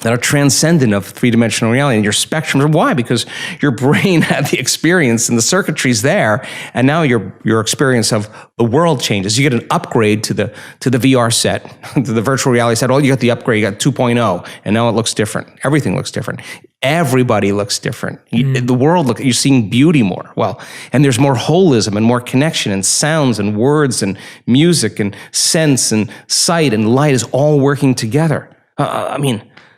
that are transcendent of three-dimensional reality. And your spectrum, why? Because your brain had the experience and the circuitry's there, and now your experience of the world changes. You get an upgrade to the VR set, to the virtual reality set. Oh, you got the upgrade, you got 2.0, and now it looks different. Everything looks different. Everybody looks different. The world, you're seeing beauty more. Well, and there's more holism and more connection, and sounds and words and music and sense and sight and light is all working together.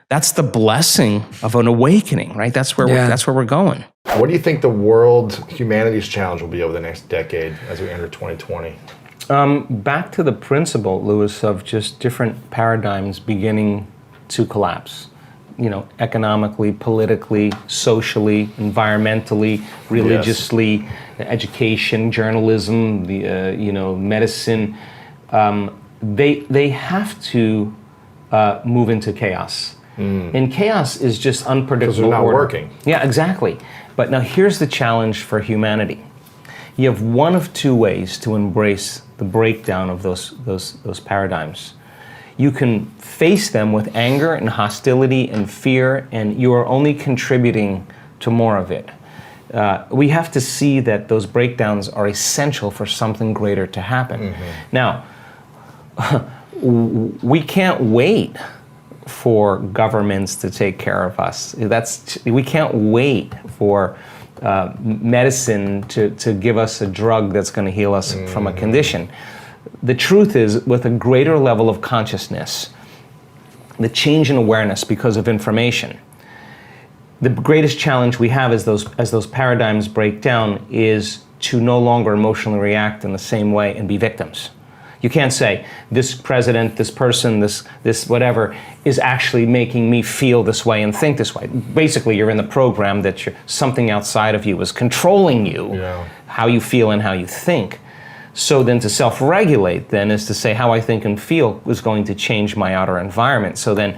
That's the blessing of an awakening, right? That's where we're going. What do you think the world, humanity's challenge will be over the next decade as we enter 2020? Back to the principle, Lewis, of just different paradigms beginning to collapse. Economically, politically, socially, environmentally, religiously, education, journalism, medicine. They have to move into chaos. And chaos is just unpredictable. Because they're not order. working. Yeah, exactly. But now here's the challenge for humanity. You have one of two ways to embrace the breakdown of those paradigms. You can face them with anger and hostility and fear, and you are only contributing to more of it. We have to see that those breakdowns are essential for something greater to happen. Now, we can't wait for governments to take care of us. We can't wait for medicine to give us a drug that's going to heal us from a condition. The truth is, with a greater level of consciousness, the change in awareness because of information, the greatest challenge we have as those paradigms break down is to no longer emotionally react in the same way and be victims. You can't say, this president, this person, this whatever, is actually making me feel this way and think this way. Basically, you're in the program that something outside of you is controlling you, how you feel and how you think. So then to self-regulate then is to say how I think and feel is going to change my outer environment. So then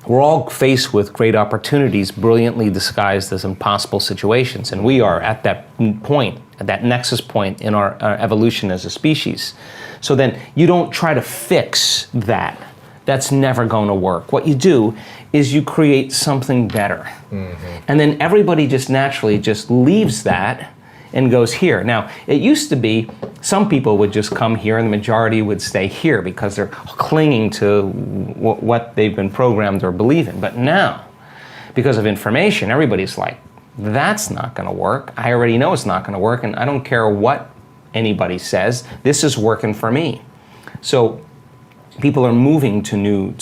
we're all faced with great opportunities brilliantly disguised as impossible situations. And we are at that point, at that nexus point in our evolution as a species. So then you don't try to fix that. That's never going to work. What you do is you create something better. And then everybody just naturally just leaves that and goes here. Now, it used to be some people would just come here and the majority would stay here because they're clinging to what they've been programmed or believe in. But now, because of information, everybody's like, that's not gonna work. I already know it's not gonna work, and I don't care what anybody says, this is working for me. So people are moving to new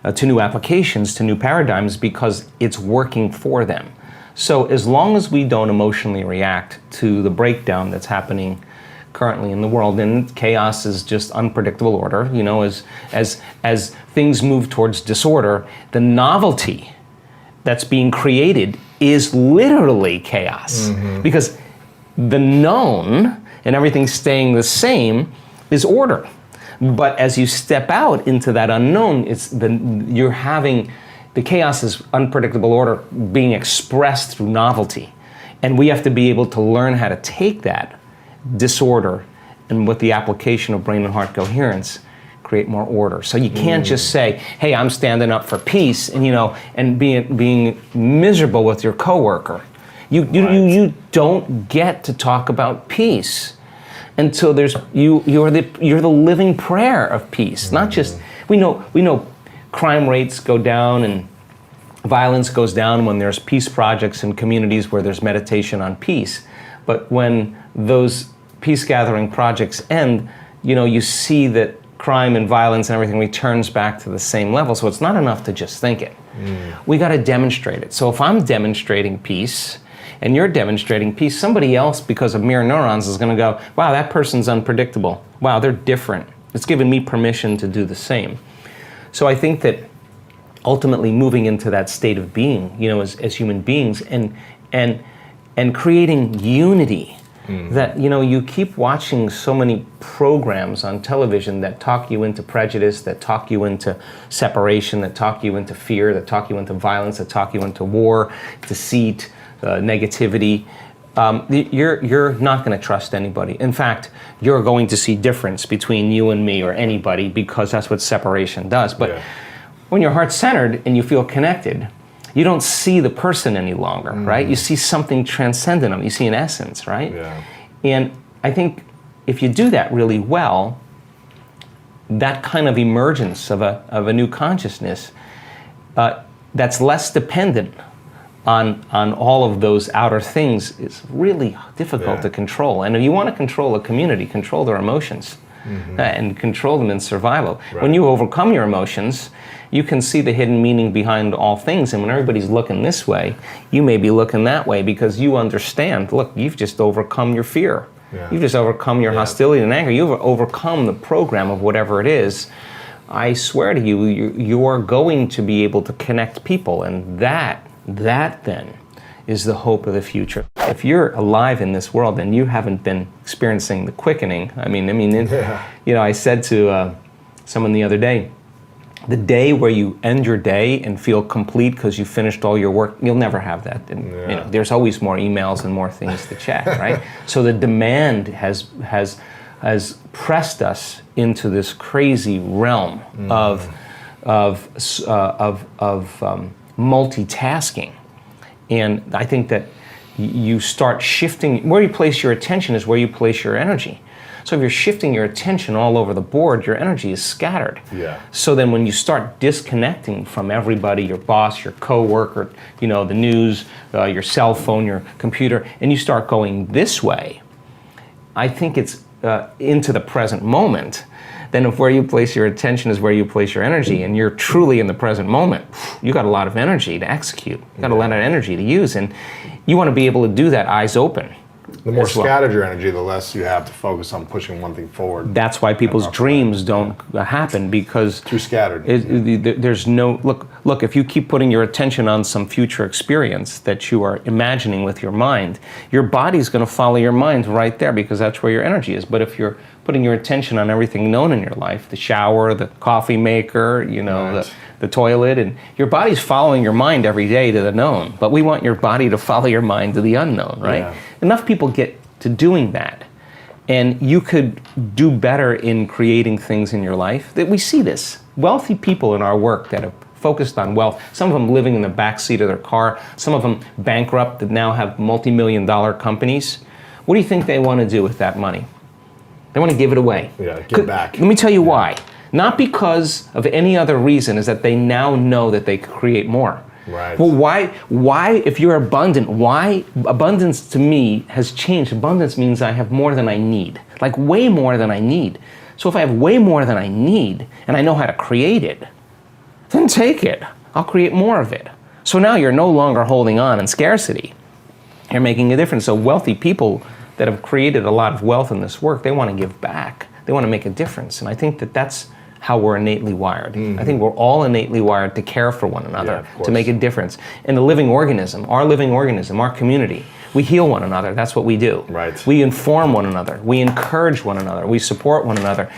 applications, to new paradigms because it's working for them. So as long as we don't emotionally react to the breakdown that's happening currently in the world, and chaos is just unpredictable order, you know, as things move towards disorder, the novelty that's being created is literally chaos. Because the known and everything staying the same is order. But as you step out into that unknown, you're having the chaos is unpredictable order being expressed through novelty. And we have to be able to learn how to take that disorder and with the application of brain and heart coherence, create more order. So you can't just say, hey, I'm standing up for peace and being miserable with your coworker. You don't get to talk about peace until you're the living prayer of peace. Not just, we know crime rates go down and violence goes down when there's peace projects in communities where there's meditation on peace. But when those peace gathering projects end, you see that crime and violence and everything returns back to the same level. So it's not enough to just think it. We got to demonstrate it. So if I'm demonstrating peace and you're demonstrating peace, somebody else, because of mirror neurons, is going to go, wow, that person's unpredictable. Wow, they're different. It's given me permission to do the same. So I think that ultimately moving into that state of being, as human beings, and creating unity. That you keep watching so many programs on television that talk you into prejudice, that talk you into separation, that talk you into fear, that talk you into violence, that talk you into war, deceit, negativity. You're not going to trust anybody. In fact, you're going to see difference between you and me or anybody because that's what separation does. But when you're heart-centered and you feel connected, you don't see the person any longer, right? You see something transcendent. You see an essence, right? Yeah. And I think if you do that really well, that kind of emergence of a new consciousness that's less dependent on all of those outer things is really difficult to control. And if you want to control a community, control their emotions and control them in survival. Right. When you overcome your emotions, you can see the hidden meaning behind all things. And when everybody's looking this way, you may be looking that way because you understand, look, you've just overcome your fear. Yeah. You've just overcome your hostility and anger. You've overcome the program of whatever it is. I swear to you, you are going to be able to connect people. And that then is the hope of the future. If you're alive in this world and you haven't been experiencing the quickening, I said to someone the other day, the day where you end your day and feel complete because you finished all your work, you'll never have that. And, you know, there's always more emails and more things to check, right? So the demand has pressed us into this crazy realm of multitasking. And I think that you start shifting, where you place your attention is where you place your energy. So if you're shifting your attention all over the board, your energy is scattered. Yeah. So then when you start disconnecting from everybody, your boss, your coworker, you know, the news, your cell phone, your computer, and you start going this way, I think it's into the present moment. Then if where you place your attention is where you place your energy, and you're truly in the present moment, you got a lot of energy to execute. You got a lot of energy to use, and you want to be able to do that eyes open. The more scattered your energy, the less you have to focus on pushing one thing forward. That's why people's dreams don't happen, because too scattered. There's no look. If you keep putting your attention on some future experience that you are imagining with your mind, your body's going to follow your mind right there, because that's where your energy is. But if you're putting your attention on everything known in your life, the shower, the coffee maker, you know, the toilet, and your body's following your mind every day to the known. But we want your body to follow your mind to the unknown, right? Yeah. Enough people get to doing that. And you could do better in creating things in your life. That we see this. Wealthy people in our work that have focused on wealth, some of them living in the backseat of their car, some of them bankrupt that now have multi-million-dollar companies. What do you think they want to do with that money? They want to give it away. Yeah, give back. Let me tell you why. Not because of any other reason, is that they now know that they could create more. Right. Well, why, if you're abundant, why abundance to me has changed? Abundance means I have more than I need, like way more than I need. So if I have way more than I need and I know how to create it, then take it. I'll create more of it. So now you're no longer holding on in scarcity. You're making a difference. So wealthy people that have created a lot of wealth in this work, they want to give back. They want to make a difference. And I think that that's how we're innately wired. Mm-hmm. I think we're all innately wired to care for one another, to make a difference. And the living organism, our community, we heal one another. That's what we do. Right. We inform one another. We encourage one another. We support one another.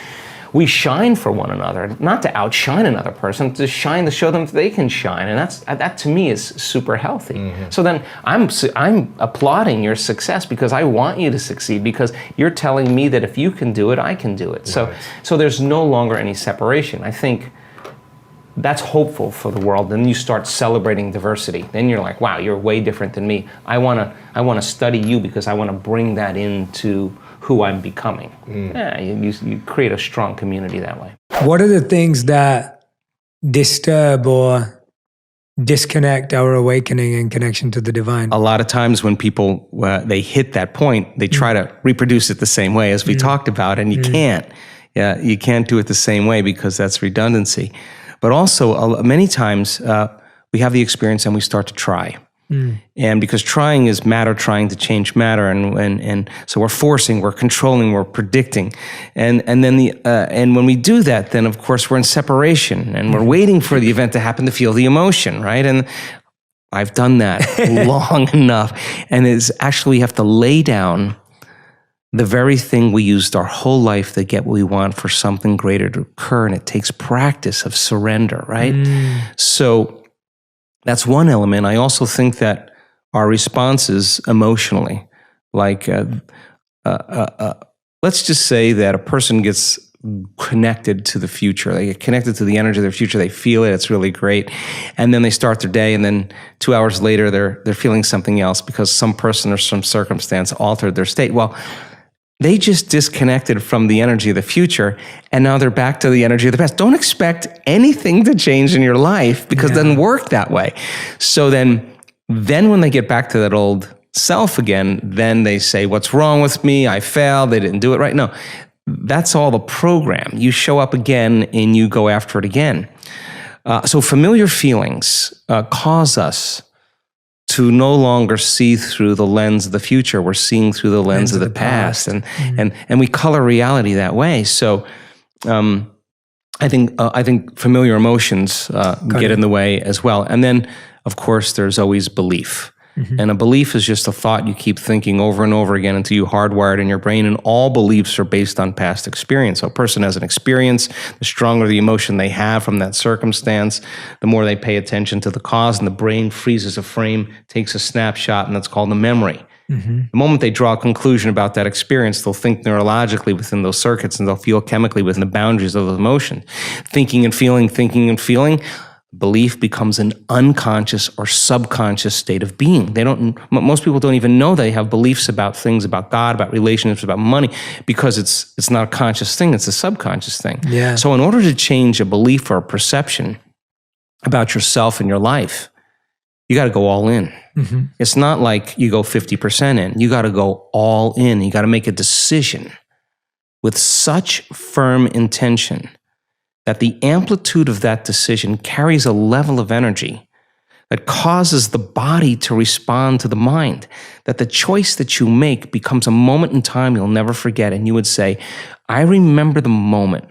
We shine for one another, not to outshine another person, to shine to show them that they can shine. And that to me is super healthy. Mm-hmm. So then I'm applauding your success, because I want you to succeed, because you're telling me that if you can do it, I can do it. Right. So there's no longer any separation. I think that's hopeful for the world. Then you start celebrating diversity. Then you're like, wow, you're way different than me. I want to study you, because I want to bring that into who I'm becoming. Yeah, you create a strong community that way. What are the things that disturb or disconnect our awakening and connection to the divine? A lot of times when people, they hit that point, they try to reproduce it the same way as we talked about, and you can't. Yeah, you can't do it the same way, because that's redundancy. But also, many times, we have the experience and we start to try. And because trying is matter trying to change matter, and so we're forcing, we're controlling, we're predicting, and then and when we do that, then of course we're in separation, and we're waiting for the event to happen to feel the emotion, right? And I've done that long enough, and it's actually we have to lay down the very thing we used our whole life to get what we want for something greater to occur, and it takes practice of surrender, right? So that's one element. I also think that our responses emotionally, like let's just say that a person gets connected to the future. They get connected to the energy of their future. They feel it. It's really great. And then they start their day, and then 2 hours later, they're feeling something else because some person or some circumstance altered their state. Well, they just disconnected from the energy of the future, and now they're back to the energy of the past. Don't expect anything to change in your life, because it doesn't work that way. So then when they get back to that old self again, then they say, what's wrong with me? I failed. They didn't do it right. No, that's all the program. You show up again and you go after it again. So familiar feelings cause us to no longer see through the lens of the future. We're seeing through the lens of the past. And we color reality that way. So I think familiar emotions get in the way as well. And then, of course, there's always belief. And a belief is just a thought you keep thinking over and over again until you hardwire it in your brain. And all beliefs are based on past experience. So a person has an experience, the stronger the emotion they have from that circumstance, the more they pay attention to the cause, and the brain freezes a frame, takes a snapshot, and that's called a memory. The moment they draw a conclusion about that experience, they'll think neurologically within those circuits, and they'll feel chemically within the boundaries of those emotions. Thinking and feeling, belief becomes an unconscious or subconscious state of being. Most people don't even know they have beliefs about things, about God, about relationships, about money, because it's not a conscious thing, it's a subconscious thing. Yeah. So in order to change a belief or a perception about yourself and your life, you got to go all in. It's not like you go 50% in. You got to go all in. You got to make a decision with such firm intention that the amplitude of that decision carries a level of energy that causes the body to respond to the mind, that the choice that you make becomes a moment in time you'll never forget. And you would say, I remember the moment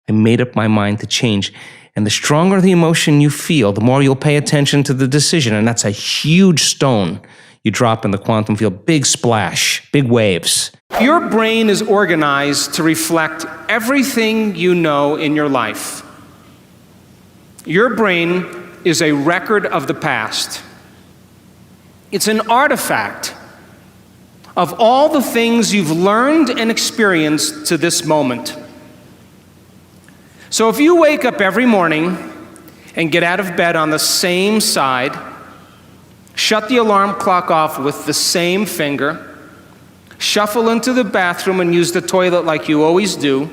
I made up my mind to change. And the stronger the emotion you feel, the more you'll pay attention to the decision. And that's a huge stone you drop in the quantum field. Big splash, big waves. Your brain is organized to reflect everything you know in your life. Your brain is a record of the past. It's an artifact of all the things you've learned and experienced to this moment. So if you wake up every morning and get out of bed on the same side, shut the alarm clock off with the same finger, shuffle into the bathroom and use the toilet like you always do,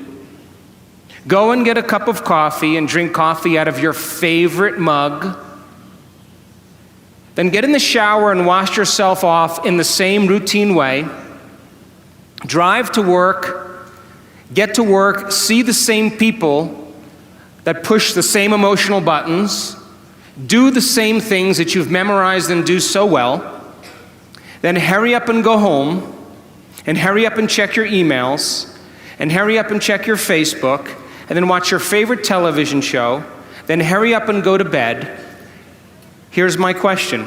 go and get a cup of coffee and drink coffee out of your favorite mug, then get in the shower and wash yourself off in the same routine way, drive to work, get to work, see the same people that push the same emotional buttons, do the same things that you've memorized and do so well, then hurry up and go home, and hurry up and check your emails, and hurry up and check your Facebook, and then watch your favorite television show, then hurry up and go to bed. Here's my question.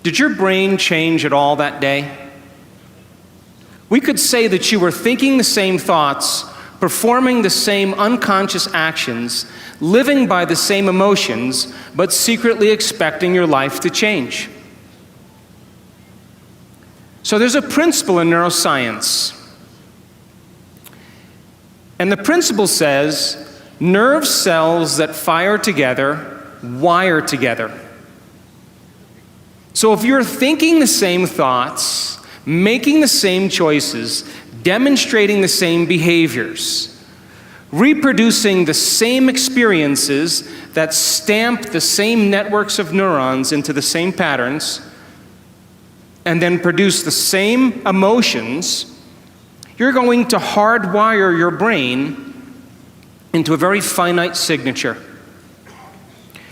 Did your brain change at all that day? We could say that you were thinking the same thoughts, performing the same unconscious actions, living by the same emotions, but secretly expecting your life to change. So there's a principle in neuroscience. And the principle says, nerve cells that fire together wire together. So if you're thinking the same thoughts, making the same choices, demonstrating the same behaviors, reproducing the same experiences that stamp the same networks of neurons into the same patterns, and then produce the same emotions, you're going to hardwire your brain into a very finite signature.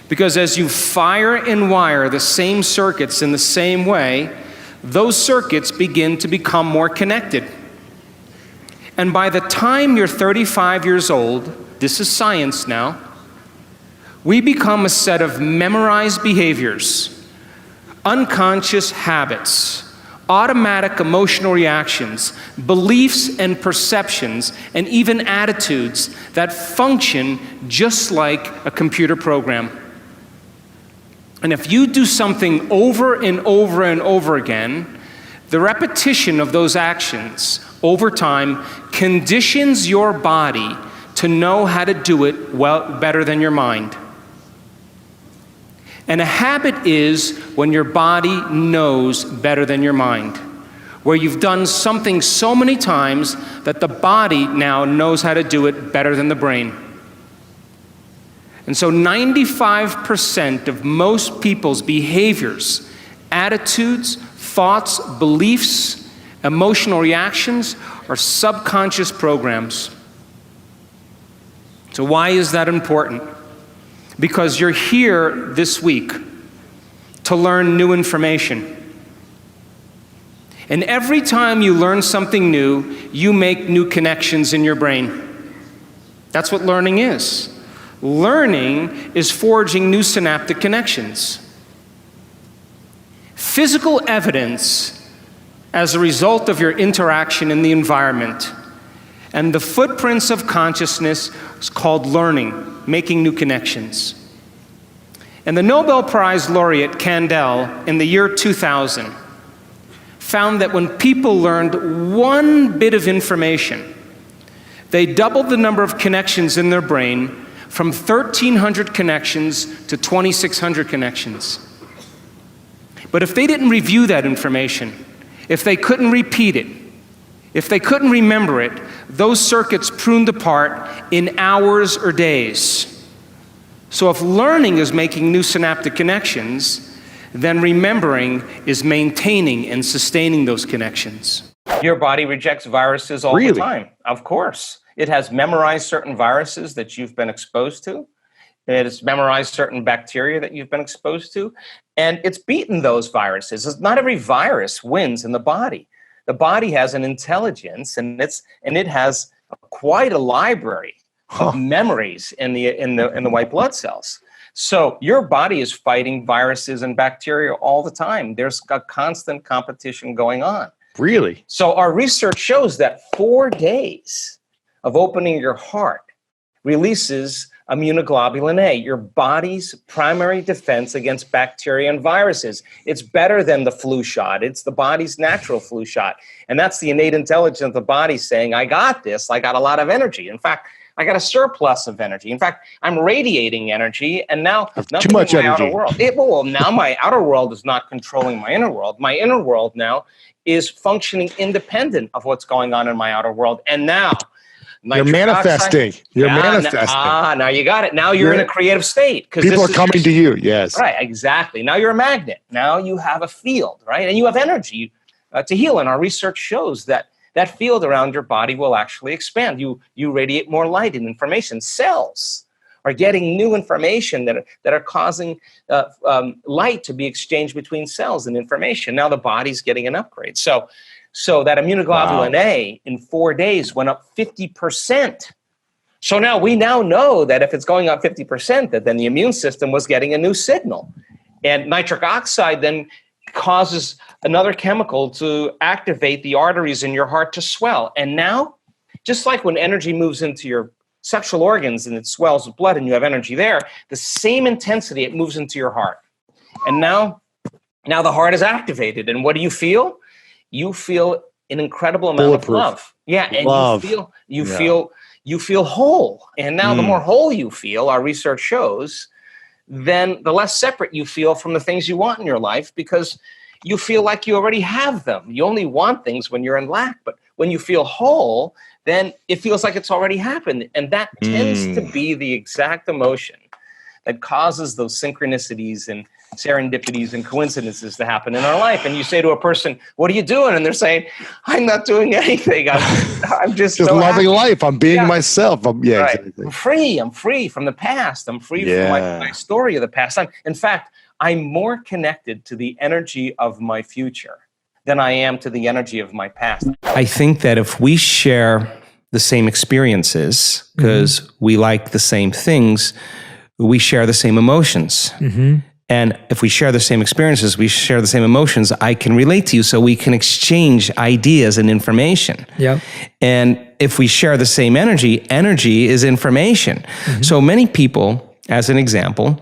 Because as you fire and wire the same circuits in the same way, those circuits begin to become more connected. And by the time you're 35 years old, this is science now, we become a set of memorized behaviors, unconscious habits, automatic emotional reactions, beliefs and perceptions, and even attitudes that function just like a computer program. And if you do something over and over and over again, the repetition of those actions over time conditions your body to know how to do it well, better than your mind. And a habit is when your body knows better than your mind, where you've done something so many times that the body now knows how to do it better than the brain. And so 95% of most people's behaviors, attitudes, thoughts, beliefs, emotional reactions are subconscious programs. So why is that important? Because you're here this week to learn new information. And every time you learn something new, you make new connections in your brain. That's what learning is. Learning is forging new synaptic connections. physical evidence as a result of your interaction in the environment. And the footprints of consciousness is called learning, making new connections. And the Nobel Prize laureate Kandel in the year 2000 found that when people learned one bit of information, they doubled the number of connections in their brain from 1,300 connections to 2,600 connections. But if they didn't review that information, if they couldn't repeat it, if they couldn't remember it, those circuits pruned apart in hours or days. So if learning is making new synaptic connections, then remembering is maintaining and sustaining those connections. Your body rejects viruses all the time. Of course. It has memorized certain viruses that you've been exposed to. It has memorized certain bacteria that you've been exposed to. And it's beaten those viruses. Not every virus wins in the body. The body has an intelligence, and it has quite a library of memories in the white blood cells. So your body is fighting viruses and bacteria all the time. There's a constant competition going on. Really? So our research shows that 4 days of opening your heart releases immunoglobulin A, your body's primary defense against bacteria and viruses. It's better than the flu shot. It's the body's natural flu shot. And that's the innate intelligence of the body saying, I got this. I got a lot of energy. In fact, I got a surplus of energy. In fact, I'm radiating energy, and now too much in my energy. outer world. Now my outer world is not controlling my inner world. My inner world now is functioning independent of what's going on in my outer world. And now you're manifesting. You're manifesting. Now you got it. Now you're in a creative state. People are coming to you, yes. Right, exactly. Now you're a magnet. Now you have a field, right? And you have energy to heal. And our research shows that that field around your body will actually expand. You radiate more light and information. Cells are getting new information that are causing light to be exchanged between cells and information. Now the body's getting an upgrade. So that immunoglobulin A in 4 days went up 50%. So now we know that if it's going up 50%, that then the immune system was getting a new signal. And nitric oxide then causes another chemical to activate the arteries in your heart to swell. And now, just like when energy moves into your sexual organs and it swells with blood and you have energy there, the same intensity, it moves into your heart. And now the heart is activated. And what do you feel? You feel an incredible amount of love. Yeah, and love. you feel whole. And now the more whole you feel, our research shows, then the less separate you feel from the things you want in your life, because you feel like you already have them. You only want things when you're in lack. But when you feel whole, then it feels like it's already happened. And that tends to be the exact emotion that causes those synchronicities and serendipities and coincidences to happen in our life. And you say to a person, what are you doing? And they're saying, I'm not doing anything. I'm just so loving happy. Life. I'm being myself. Exactly. I'm free from the past. I'm free from my story of the past. In fact, I'm more connected to the energy of my future than I am to the energy of my past. I think that if we share the same experiences, because we like the same things, we share the same emotions. And if we share the same experiences, we share the same emotions, I can relate to you, so we can exchange ideas and information. Yeah. And if we share the same energy is information. So many people, as an example,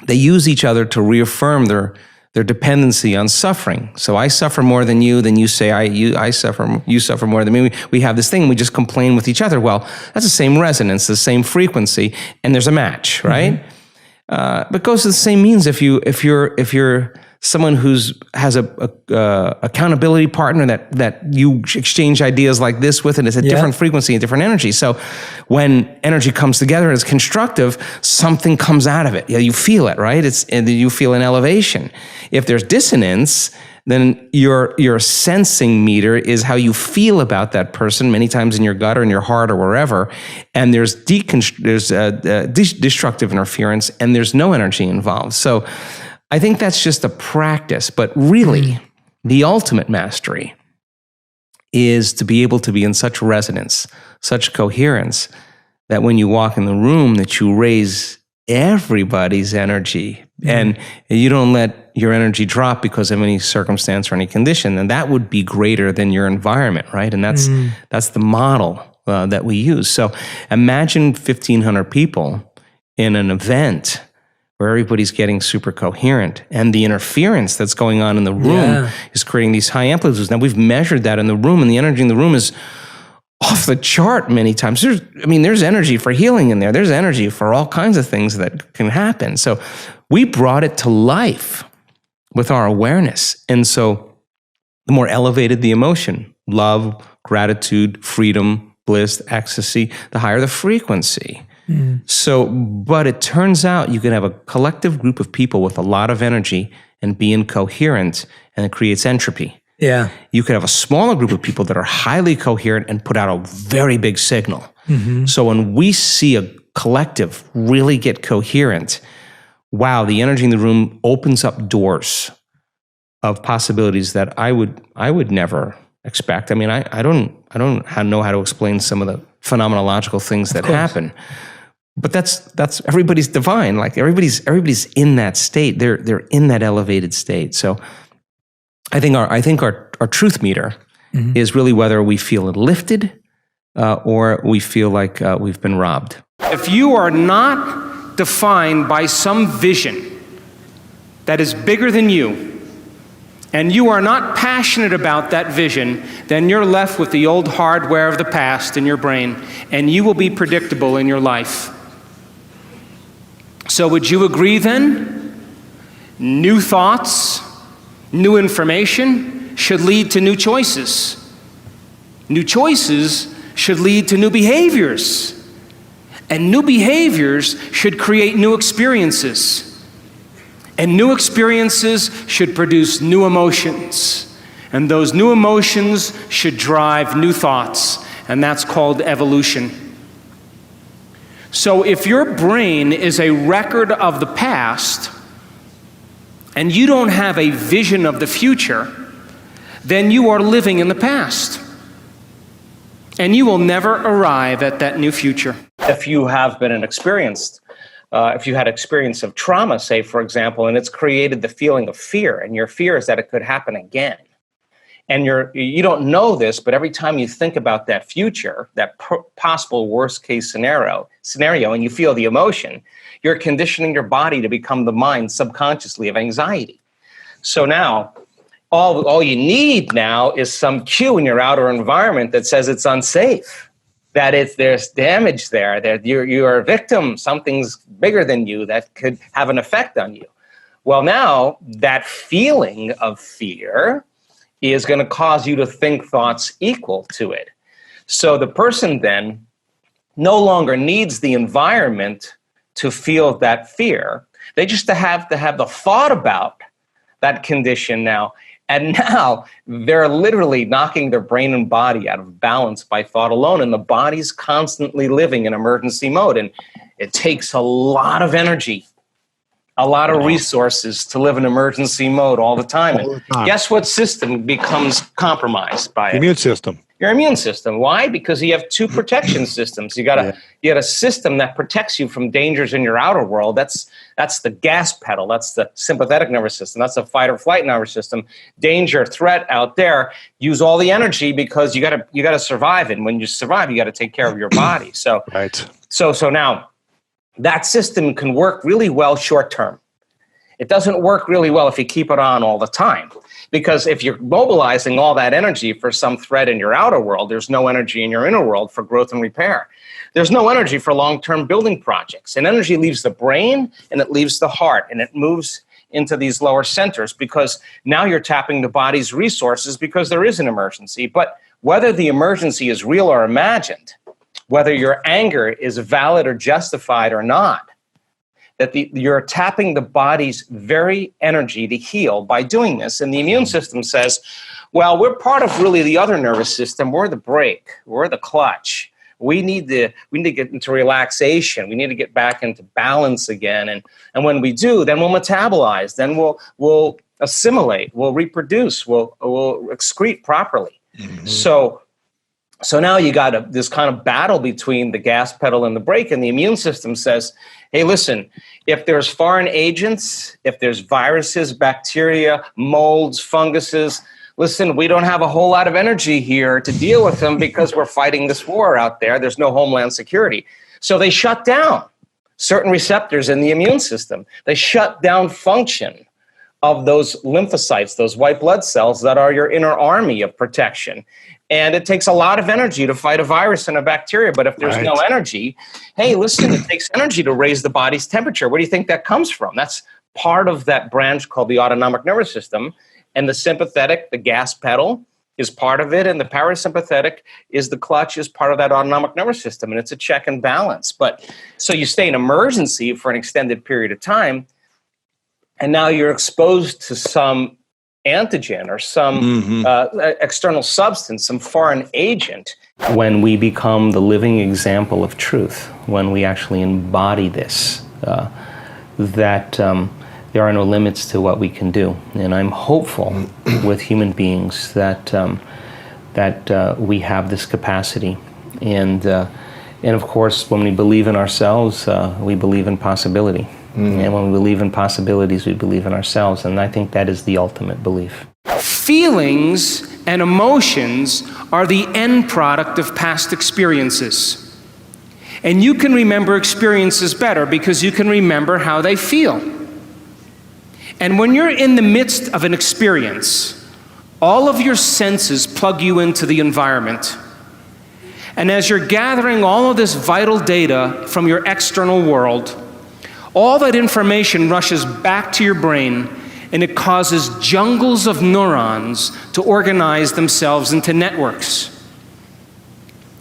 they use each other to reaffirm their dependency on suffering. So I suffer more than you say you suffer more than me. We have this thing, we just complain with each other. Well, that's the same resonance, the same frequency, and there's a match, right? But it goes to the same means if you're someone has a accountability partner that you exchange ideas like this with, and it's a different frequency, a different energy. So when energy comes together and it's constructive, something comes out of it. Yeah, you feel it, right? You feel an elevation. If there's dissonance, then your sensing meter is how you feel about that person, many times in your gut or in your heart or wherever. And there's destructive interference, and there's no energy involved. So I think that's just a practice, but really the ultimate mastery is to be able to be in such resonance, such coherence, that when you walk in the room, that you raise everybody's energy, and you don't let your energy drop because of any circumstance or any condition, then that would be greater than your environment, right? And that's the model that we use. So imagine 1,500 people in an event where everybody's getting super coherent, and the interference that's going on in the room is creating these high amplitudes. Now, we've measured that in the room, and the energy in the room is off the chart many times. There's energy for healing in there. There's energy for all kinds of things that can happen. So we brought it to life with our awareness. And so the more elevated the emotion, love, gratitude, freedom, bliss, ecstasy, the higher the frequency. So, but it turns out you can have a collective group of people with a lot of energy and be incoherent, and it creates entropy. Yeah. You could have a smaller group of people that are highly coherent and put out a very big signal. So when we see a collective really get coherent, wow, the energy in the room opens up doors of possibilities that I would never expect. I mean, I don't know how to explain some of the phenomenological things that happen. But that's everybody's divine. Like everybody's in that state. They're in that elevated state. So I think our truth meter is really whether we feel lifted or we feel like we've been robbed. If you are not defined by some vision that is bigger than you, and you are not passionate about that vision, then you're left with the old hardware of the past in your brain, and you will be predictable in your life. So would you agree then? New thoughts, new information should lead to new choices. New choices should lead to new behaviors. And new behaviors should create new experiences. And new experiences should produce new emotions. And those new emotions should drive new thoughts. And that's called evolution. So if your brain is a record of the past, and you don't have a vision of the future, then you are living in the past. And you will never arrive at that new future. If you have been if you had experience of trauma, say, for example, and it's created the feeling of fear, and your fear is that it could happen again. And you don't know this, but every time you think about that future, that possible worst case scenario, and you feel the emotion, you're conditioning your body to become the mind subconsciously of anxiety. So now, all you need now is some cue in your outer environment that says it's unsafe, that there's damage there, that you're a victim, something's bigger than you that could have an effect on you. Well, now that feeling of fear is going to cause you to think thoughts equal to it. So the person then no longer needs the environment to feel that fear. They just have to have the thought about that condition now. And now they're literally knocking their brain and body out of balance by thought alone. And the body's constantly living in emergency mode. And it takes a lot of energy, a lot of resources to live in emergency mode all the time. And guess what system becomes compromised by it? Immune system. Your immune system. Why? Because you have two protection systems. You got a system that protects you from dangers in your outer world. That's the gas pedal. That's the sympathetic nervous system. That's the fight or flight nervous system. Danger, threat out there. Use all the energy because you got to survive. And when you survive, you got to take care of your body. So So now that system can work really well short term. It doesn't work really well if you keep it on all the time. Because if you're mobilizing all that energy for some threat in your outer world, there's no energy in your inner world for growth and repair. There's no energy for long-term building projects. And energy leaves the brain and it leaves the heart and it moves into these lower centers because now you're tapping the body's resources because there is an emergency. But whether the emergency is real or imagined, whether your anger is valid or justified or not, that you're tapping the body's very energy to heal by doing this. And the immune system says, well, we're part of really the other nervous system. We're the brake. We're the clutch. We need to get into relaxation. We need to get back into balance again. And when we do, then we'll metabolize. Then we'll assimilate. We'll reproduce. We'll excrete properly. So So now you got this kind of battle between the gas pedal and the brake, and the immune system says, hey, listen, if there's foreign agents, if there's viruses, bacteria, molds, funguses, listen, we don't have a whole lot of energy here to deal with them because we're fighting this war out there. There's no homeland security. So they shut down certain receptors in the immune system. They shut down function of those lymphocytes, those white blood cells that are your inner army of protection. And it takes a lot of energy to fight a virus and a bacteria. But if there's no energy, hey, listen, it takes energy to raise the body's temperature. Where do you think that comes from? That's part of that branch called the autonomic nervous system. And the sympathetic, the gas pedal, is part of it. And the parasympathetic is the clutch, is part of that autonomic nervous system. And it's a check and balance. But so you stay in emergency for an extended period of time. And now you're exposed to some antigen or some external substance, some foreign agent. When we become the living example of truth, when we actually embody this, that there are no limits to what we can do. And I'm hopeful with human beings that we have this capacity. And of course, when we believe in ourselves, we believe in possibility. And when we believe in possibilities, we believe in ourselves. And I think that is the ultimate belief. Feelings and emotions are the end product of past experiences. And you can remember experiences better because you can remember how they feel. And when you're in the midst of an experience, all of your senses plug you into the environment. And as you're gathering all of this vital data from your external world, all that information rushes back to your brain, and it causes jungles of neurons to organize themselves into networks.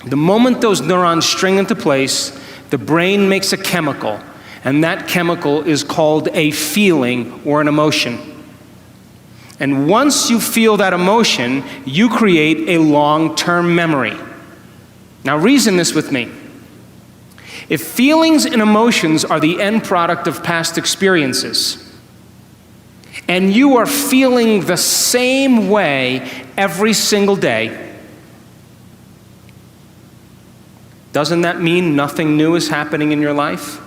The moment those neurons string into place, the brain makes a chemical, and that chemical is called a feeling or an emotion. And once you feel that emotion, you create a long-term memory. Now reason this with me. If feelings and emotions are the end product of past experiences, and you are feeling the same way every single day, doesn't that mean nothing new is happening in your life?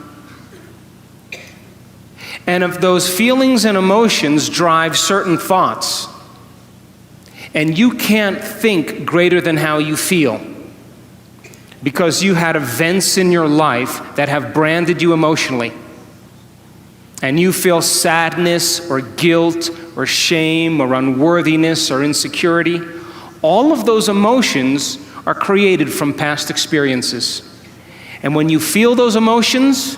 And if those feelings and emotions drive certain thoughts, and you can't think greater than how you feel, because you had events in your life that have branded you emotionally, and you feel sadness or guilt or shame or unworthiness or insecurity, all of those emotions are created from past experiences. And when you feel those emotions,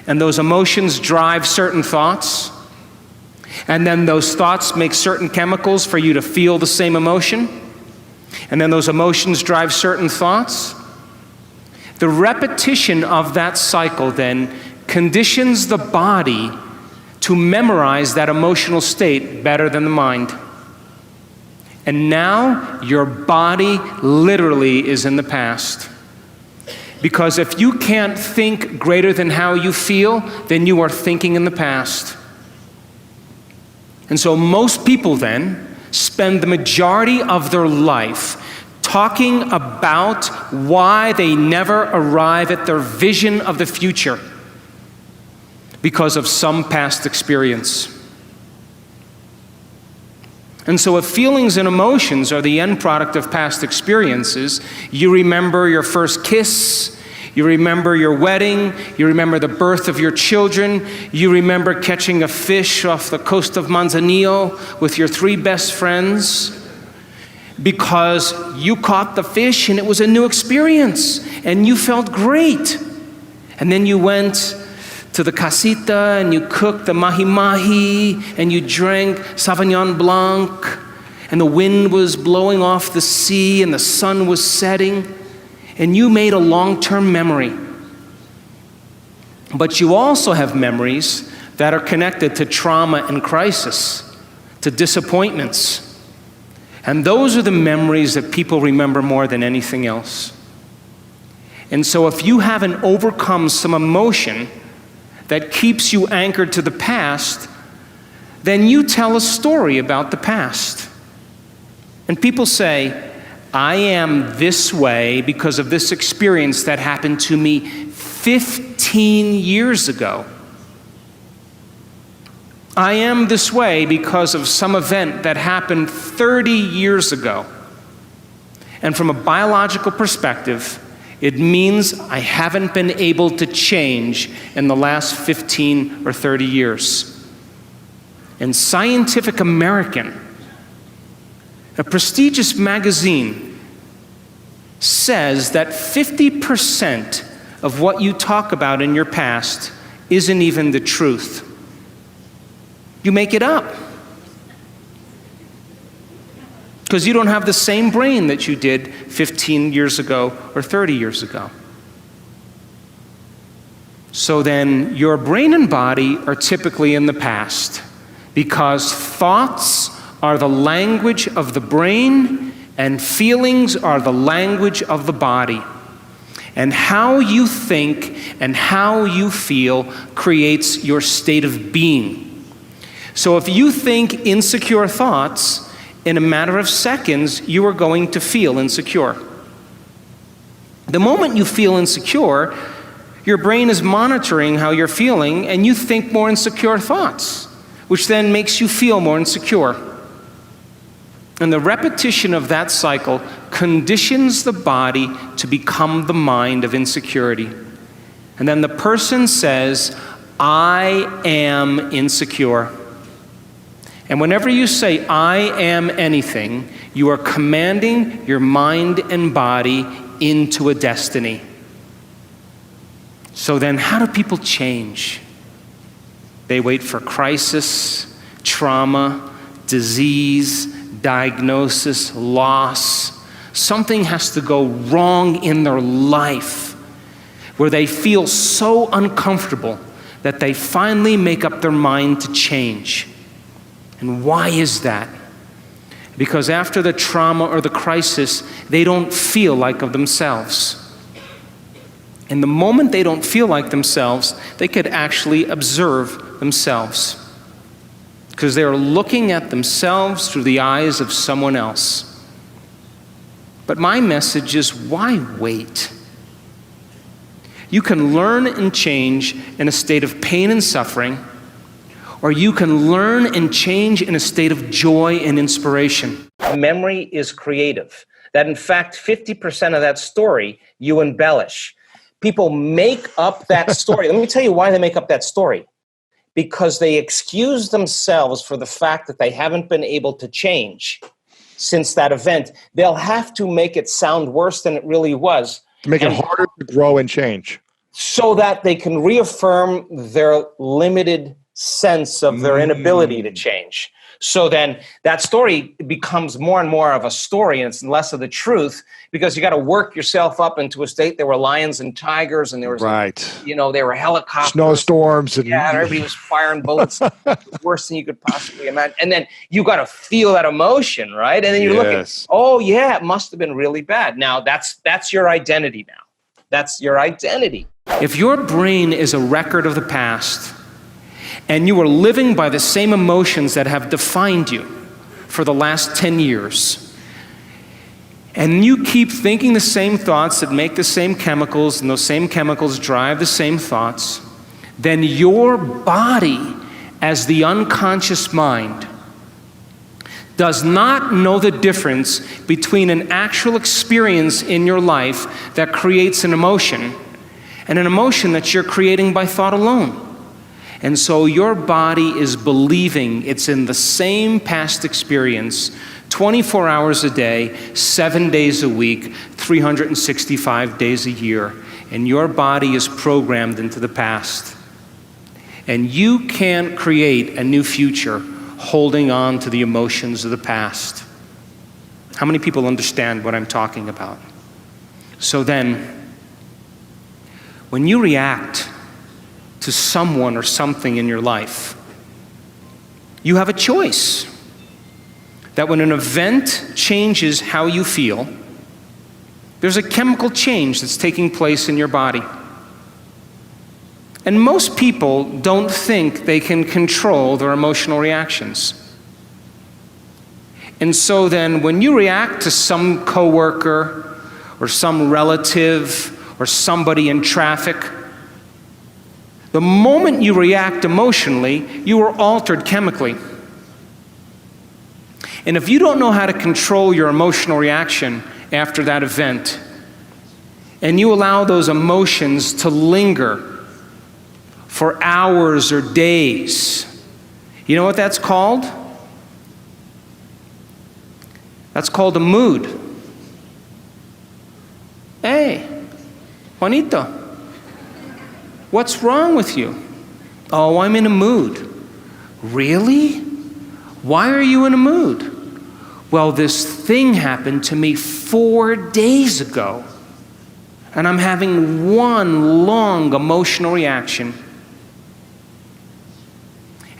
and those emotions drive certain thoughts, and then those thoughts make certain chemicals for you to feel the same emotion, and then those emotions drive certain thoughts, the repetition of that cycle then conditions the body to memorize that emotional state better than the mind. And now your body literally is in the past. Because if you can't think greater than how you feel, then you are thinking in the past. And so most people then spend the majority of their life talking about why they never arrive at their vision of the future because of some past experience. And so if feelings and emotions are the end product of past experiences, you remember your first kiss, you remember your wedding, you remember the birth of your children, you remember catching a fish off the coast of Manzanillo with your 3 best friends, because you caught the fish and it was a new experience and you felt great. And then you went to the casita and you cooked the mahi-mahi and you drank Sauvignon Blanc and the wind was blowing off the sea and the sun was setting and you made a long-term memory. But you also have memories that are connected to trauma and crisis, to disappointments. And those are the memories that people remember more than anything else. And so if you haven't overcome some emotion that keeps you anchored to the past, then you tell a story about the past. And people say, I am this way because of this experience that happened to me 15 years ago. I am this way because of some event that happened 30 years ago. And from a biological perspective, it means I haven't been able to change in the last 15 or 30 years. And Scientific American, a prestigious magazine, says that 50% of what you talk about in your past isn't even the truth. You make it up. Because you don't have the same brain that you did 15 years ago or 30 years ago. So then your brain and body are typically in the past, because thoughts are the language of the brain and feelings are the language of the body. And how you think and how you feel creates your state of being. So if you think insecure thoughts, in a matter of seconds, you are going to feel insecure. The moment you feel insecure, your brain is monitoring how you're feeling, and you think more insecure thoughts, which then makes you feel more insecure. And the repetition of that cycle conditions the body to become the mind of insecurity. And then the person says, I am insecure. And whenever you say, I am anything, you are commanding your mind and body into a destiny. So then how do people change? They wait for crisis, trauma, disease, diagnosis, loss. Something has to go wrong in their life where they feel so uncomfortable that they finally make up their mind to change. And why is that? Because after the trauma or the crisis, they don't feel like of themselves. And the moment they don't feel like themselves, they could actually observe themselves. Because they're looking at themselves through the eyes of someone else. But my message is, why wait? You can learn and change in a state of pain and suffering, or you can learn and change in a state of joy and inspiration. Memory is creative. That in fact, 50% of that story you embellish. People make up that story. Let me tell you why they make up that story. Because they excuse themselves for the fact that they haven't been able to change since that event. They'll have to make it sound worse than it really was. To make it harder to grow and change. So that they can reaffirm their limited sense of their inability to change. So then that story becomes more and more of a story, and it's less of the truth, because you got to work yourself up into a state. There were lions and tigers, and there was, there were helicopters, snowstorms, and everybody was firing bullets. Worse than you could possibly imagine. And then you got to feel that emotion, right? And then you look at, oh yeah, it must have been really bad. Now that's your identity. Now that's your identity. If your brain is a record of the past, and you are living by the same emotions that have defined you for the last 10 years, and you keep thinking the same thoughts that make the same chemicals, and those same chemicals drive the same thoughts, then your body, as the unconscious mind, does not know the difference between an actual experience in your life that creates an emotion and an emotion that you're creating by thought alone. And so your body is believing it's in the same past experience 24 hours a day, 7 days a week, 365 days a year. And your body is programmed into the past. And you can't create a new future holding on to the emotions of the past. How many people understand what I'm talking about? So then, when you react to someone or something in your life, you have a choice. That when an event changes how you feel, there's a chemical change that's taking place in your body. And most people don't think they can control their emotional reactions. And so then when you react to some coworker or some relative or somebody in traffic, the moment you react emotionally, you are altered chemically. And if you don't know how to control your emotional reaction after that event, and you allow those emotions to linger for hours or days, you know what that's called? That's called a mood. Hey, Juanito, what's wrong with you? Oh, I'm in a mood. Really? Why are you in a mood? Well, this thing happened to me 4 days ago, and I'm having one long emotional reaction.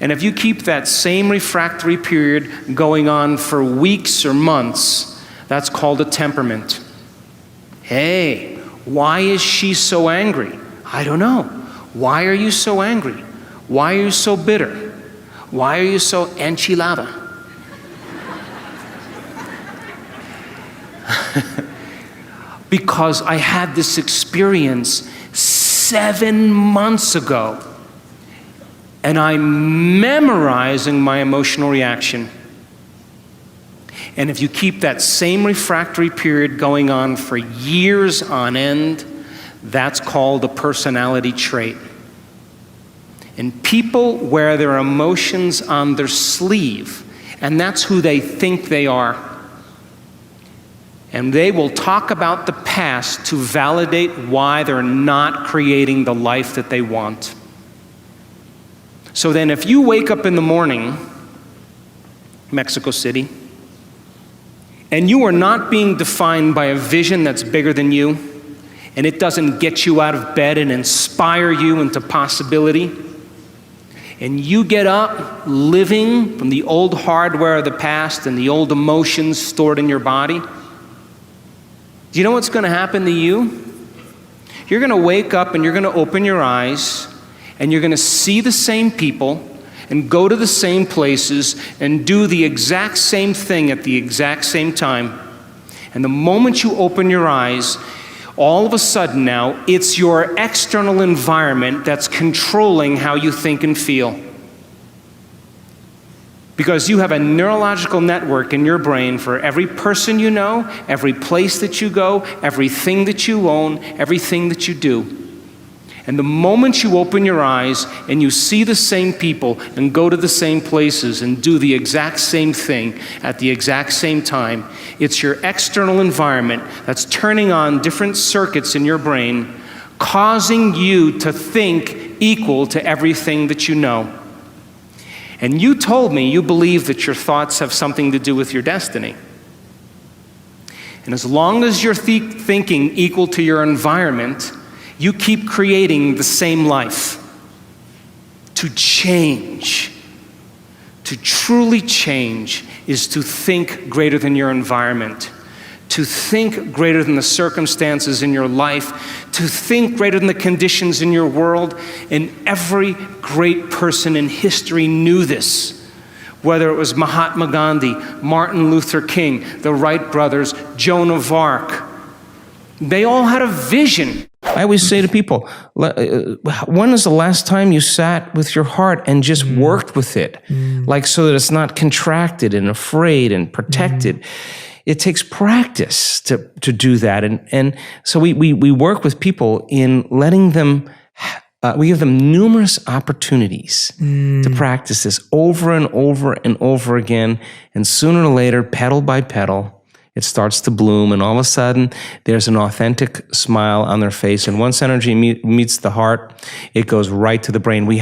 And if you keep that same refractory period going on for weeks or months, that's called a temperament. Hey, why is she so angry? I don't know. Why are you so angry? Why are you so bitter? Why are you so enchilada? Because I had this experience 7 months ago, and I'm memorizing my emotional reaction. And if you keep that same refractory period going on for years on end, that's called a personality trait. And people wear their emotions on their sleeve, and that's who they think they are. And they will talk about the past to validate why they're not creating the life that they want. So then if you wake up in the morning, Mexico City, and you are not being defined by a vision that's bigger than you, and it doesn't get you out of bed and inspire you into possibility, and you get up living from the old hardware of the past and the old emotions stored in your body, do you know what's going to happen to you? You're going to wake up and you're going to open your eyes and you're going to see the same people and go to the same places and do the exact same thing at the exact same time. And the moment you open your eyes, all of a sudden now, it's your external environment that's controlling how you think and feel. Because you have a neurological network in your brain for every person you know, every place that you go, everything that you own, everything that you do. And the moment you open your eyes and you see the same people and go to the same places and do the exact same thing at the exact same time, it's your external environment that's turning on different circuits in your brain, causing you to think equal to everything that you know. And you told me you believe that your thoughts have something to do with your destiny. And as long as you're thinking equal to your environment, you keep creating the same life. To change, to truly change, is to think greater than your environment, to think greater than the circumstances in your life, to think greater than the conditions in your world. And every great person in history knew this. Whether it was Mahatma Gandhi, Martin Luther King, the Wright brothers, Joan of Arc, they all had a vision. I always say to people, when is the last time you sat with your heart and just worked with it? Like so that it's not contracted and afraid and protected. It takes practice to do that. And so we work with people in letting them, we give them numerous opportunities to practice this over and over and over again. And sooner or later, petal by petal, it starts to bloom, and all of a sudden, there's an authentic smile on their face. And once energy meets the heart, it goes right to the brain. We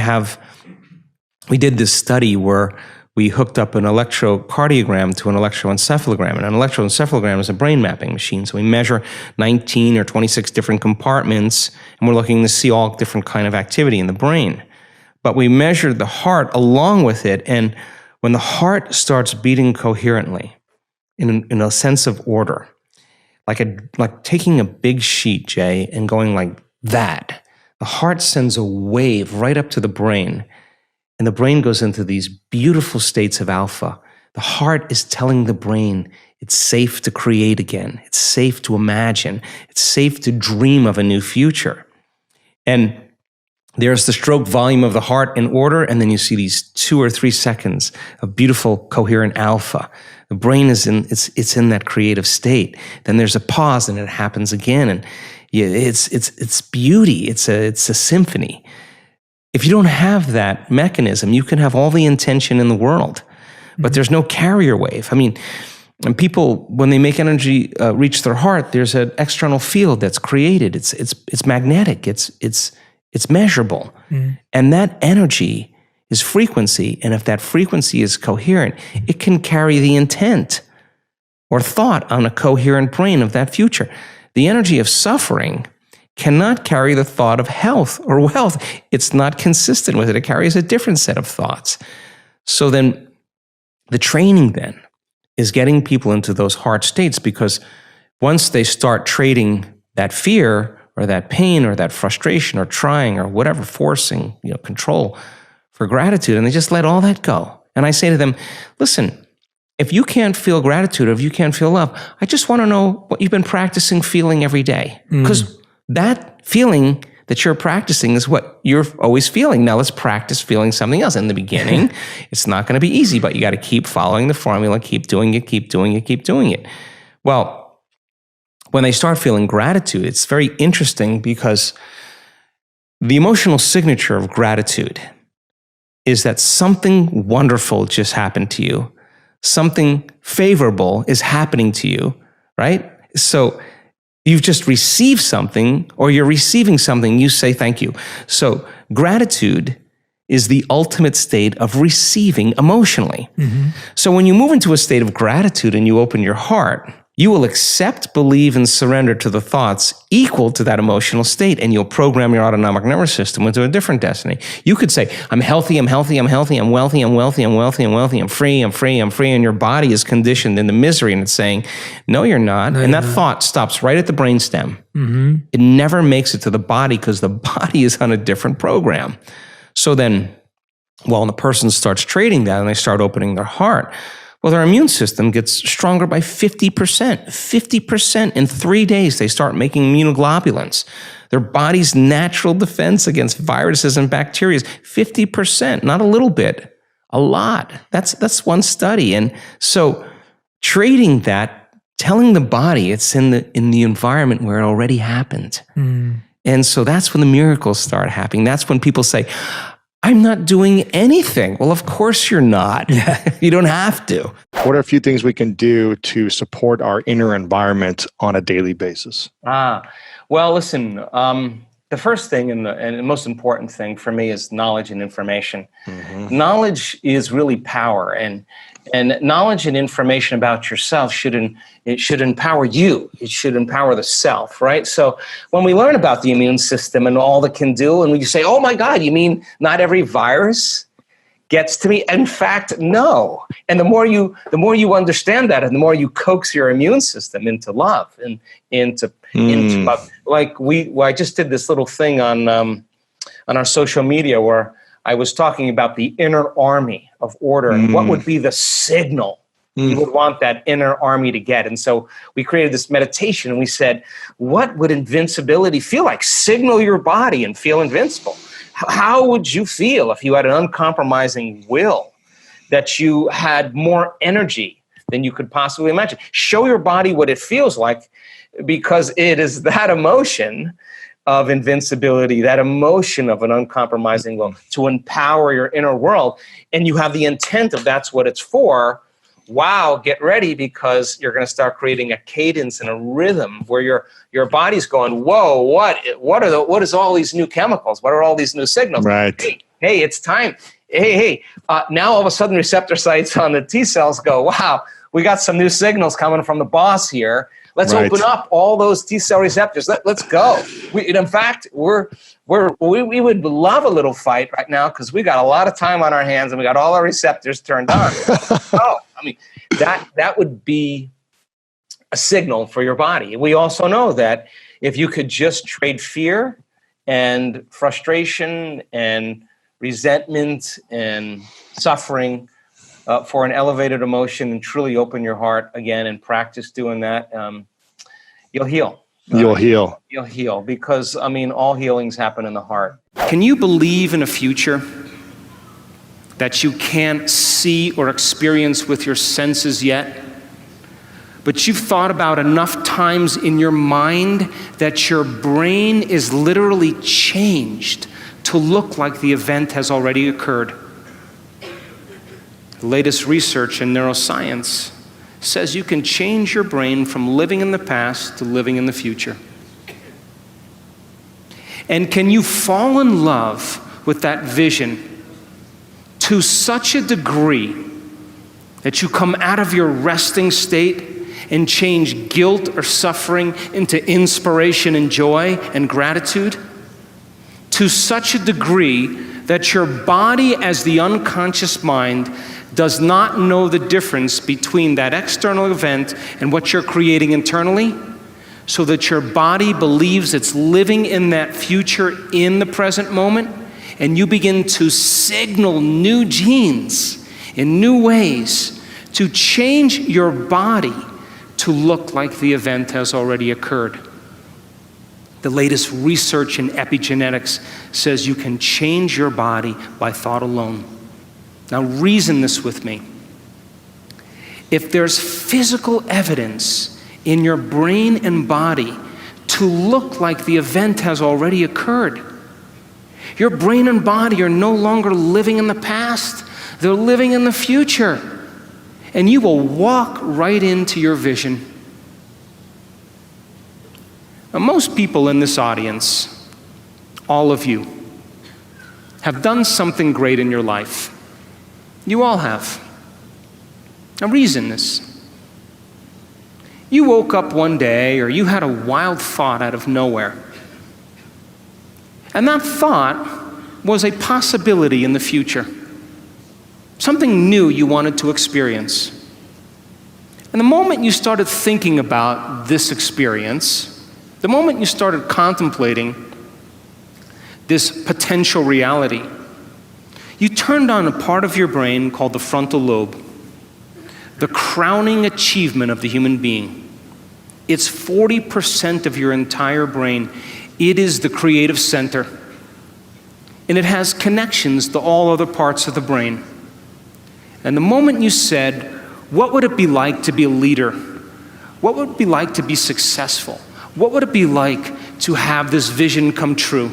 did this study where we hooked up an electrocardiogram to an electroencephalogram. And an electroencephalogram is a brain mapping machine. So we measure 19 or 26 different compartments, and we're looking to see all different kind of activity in the brain. But we measured the heart along with it, and when the heart starts beating coherently, in a sense of order, like taking a big sheet, Jay, and going like that. The heart sends a wave right up to the brain, and the brain goes into these beautiful states of alpha. The heart is telling the brain it's safe to create again. It's safe to imagine. It's safe to dream of a new future. And there's the stroke volume of the heart in order, and then you see these 2 or 3 seconds of beautiful, coherent alpha. The brain is it's in that creative state. Then there's a pause, and it happens again, and it's beauty. It's a symphony. If you don't have that mechanism, you can have all the intention in the world, but there's no carrier wave. I mean, and people, when they make energy reach their heart, there's an external field that's created. It's magnetic. It's measurable. And that energy is frequency. And if that frequency is coherent, it can carry the intent or thought on a coherent brain of that future. The energy of suffering cannot carry the thought of health or wealth. It's not consistent with it. It carries a different set of thoughts. So then the training then is getting people into those heart states, because once they start trading that fear or that pain or that frustration or trying or whatever, forcing, control for gratitude, and they just let all that go. And I say to them, listen, if you can't feel gratitude, or if you can't feel love, I just want to know what you've been practicing feeling every day. Because that feeling that you're practicing is what you're always feeling. Now let's practice feeling something else. In the beginning, it's not going to be easy, but you got to keep following the formula, keep doing it, keep doing it, keep doing it. Well, when they start feeling gratitude, it's very interesting, because the emotional signature of gratitude is that something wonderful just happened to you. Something favorable is happening to you, right? So you've just received something, or you're receiving something, you say thank you. So gratitude is the ultimate state of receiving emotionally. So when you move into a state of gratitude and you open your heart, you will accept, believe, and surrender to the thoughts equal to that emotional state, and you'll program your autonomic nervous system into a different destiny. You could say, I'm healthy, I'm healthy, I'm healthy, I'm wealthy, I'm wealthy, I'm wealthy, I'm wealthy, I'm free, I'm free, I'm free, and your body is conditioned into misery, and it's saying, no, you're not. And that thought stops right at the brainstem. It never makes it to the body, because the body is on a different program. So then, when the person starts trading that and they start opening their heart, well, their immune system gets stronger by 50%. 50% in 3 days, they start making immunoglobulins. Their body's natural defense against viruses and bacteria is 50%, not a little bit, a lot. That's one study. And so trading that, telling the body it's in the environment where it already happened. And so that's when the miracles start happening. That's when people say, I'm not doing anything. Well, of course you're not. You don't have to. What are a few things we can do to support our inner environment on a daily basis? Well, listen, the first thing and the most important thing for me is knowledge and information. Knowledge is really power, and knowledge and information about yourself should empower you. It should empower the self, right? So when we learn about the immune system and all it can do, and we say, oh my God, you mean not every virus gets to me? In fact, no. And the more you understand that, and the more you coax your immune system into love and into love. Like I just did this little thing on our social media where I was talking about the inner army of order and what would be the signal you would want that inner army to get. And so we created this meditation, and we said, what would invincibility feel like? Signal your body and feel invincible. How would you feel if you had an uncompromising will, that you had more energy than you could possibly imagine? Show your body what it feels like, because it is that emotion of invincibility, that emotion of an uncompromising will to empower your inner world. And you have the intent of that's what it's for. Wow, get ready, because you're going to start creating a cadence and a rhythm where your body's going, whoa, what is all these new chemicals? What are all these new signals? Right. Hey, it's time. Hey, now all of a sudden receptor sites on the T cells go, wow, we got some new signals coming from the boss here. Let's open up all those T cell receptors. Let's go. In fact, we would love a little fight right now, because we got a lot of time on our hands and we got all our receptors turned on. That would be a signal for your body. We also know that if you could just trade fear and frustration and resentment and suffering for an elevated emotion and truly open your heart again and practice doing that, you'll heal. You'll heal. You'll heal because, I mean, all healings happen in the heart. Can you believe in a future that you can't see or experience with your senses yet, but you've thought about enough times in your mind that your brain is literally changed to look like the event has already occurred? The latest research in neuroscience says you can change your brain from living in the past to living in the future. And can you fall in love with that vision to such a degree that you come out of your resting state and change guilt or suffering into inspiration and joy and gratitude? To such a degree that your body, as the unconscious mind, does not know the difference between that external event and what you're creating internally, so that your body believes it's living in that future in the present moment, and you begin to signal new genes in new ways to change your body to look like the event has already occurred. The latest research in epigenetics says you can change your body by thought alone. Now reason this with me. If there's physical evidence in your brain and body to look like the event has already occurred, your brain and body are no longer living in the past, they're living in the future. And you will walk right into your vision. Now, most people in this audience, all of you, have done something great in your life. You all have. Now reason this. You woke up one day, or you had a wild thought out of nowhere. And that thought was a possibility in the future. Something new you wanted to experience. And the moment you started thinking about this experience, the moment you started contemplating this potential reality, you turned on a part of your brain called the frontal lobe, the crowning achievement of the human being. It's 40% of your entire brain. It is the creative center. And it has connections to all other parts of the brain. And the moment you said, what would it be like to be a leader? What would it be like to be successful? What would it be like to have this vision come true?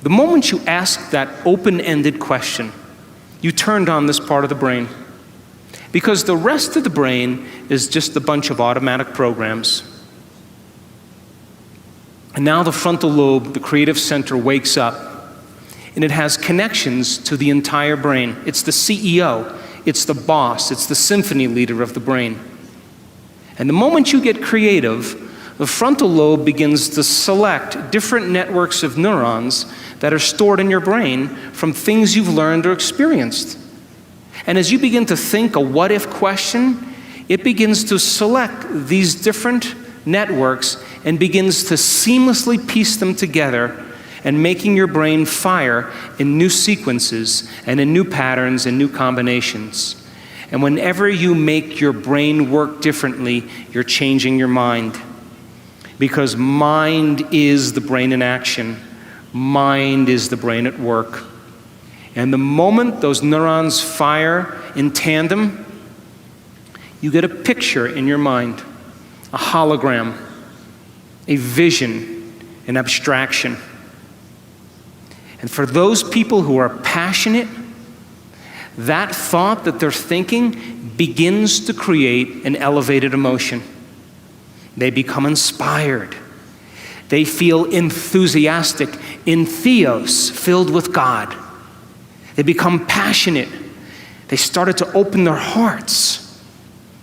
The moment you asked that open-ended question, you turned on this part of the brain. Because the rest of the brain is just a bunch of automatic programs. And now the frontal lobe, the creative center, wakes up. And it has connections to the entire brain. It's the CEO, it's the boss, it's the symphony leader of the brain. And the moment you get creative, the frontal lobe begins to select different networks of neurons that are stored in your brain from things you've learned or experienced. And as you begin to think a what-if question, it begins to select these different networks and begins to seamlessly piece them together and making your brain fire in new sequences and in new patterns and new combinations. And whenever you make your brain work differently, you're changing your mind. Because mind is the brain in action. Mind is the brain at work. And the moment those neurons fire in tandem, you get a picture in your mind, a hologram, a vision, an abstraction. And for those people who are passionate, that thought that they're thinking begins to create an elevated emotion. They become inspired. They feel enthusiastic, entheos, filled with God. They become passionate. They started to open their hearts.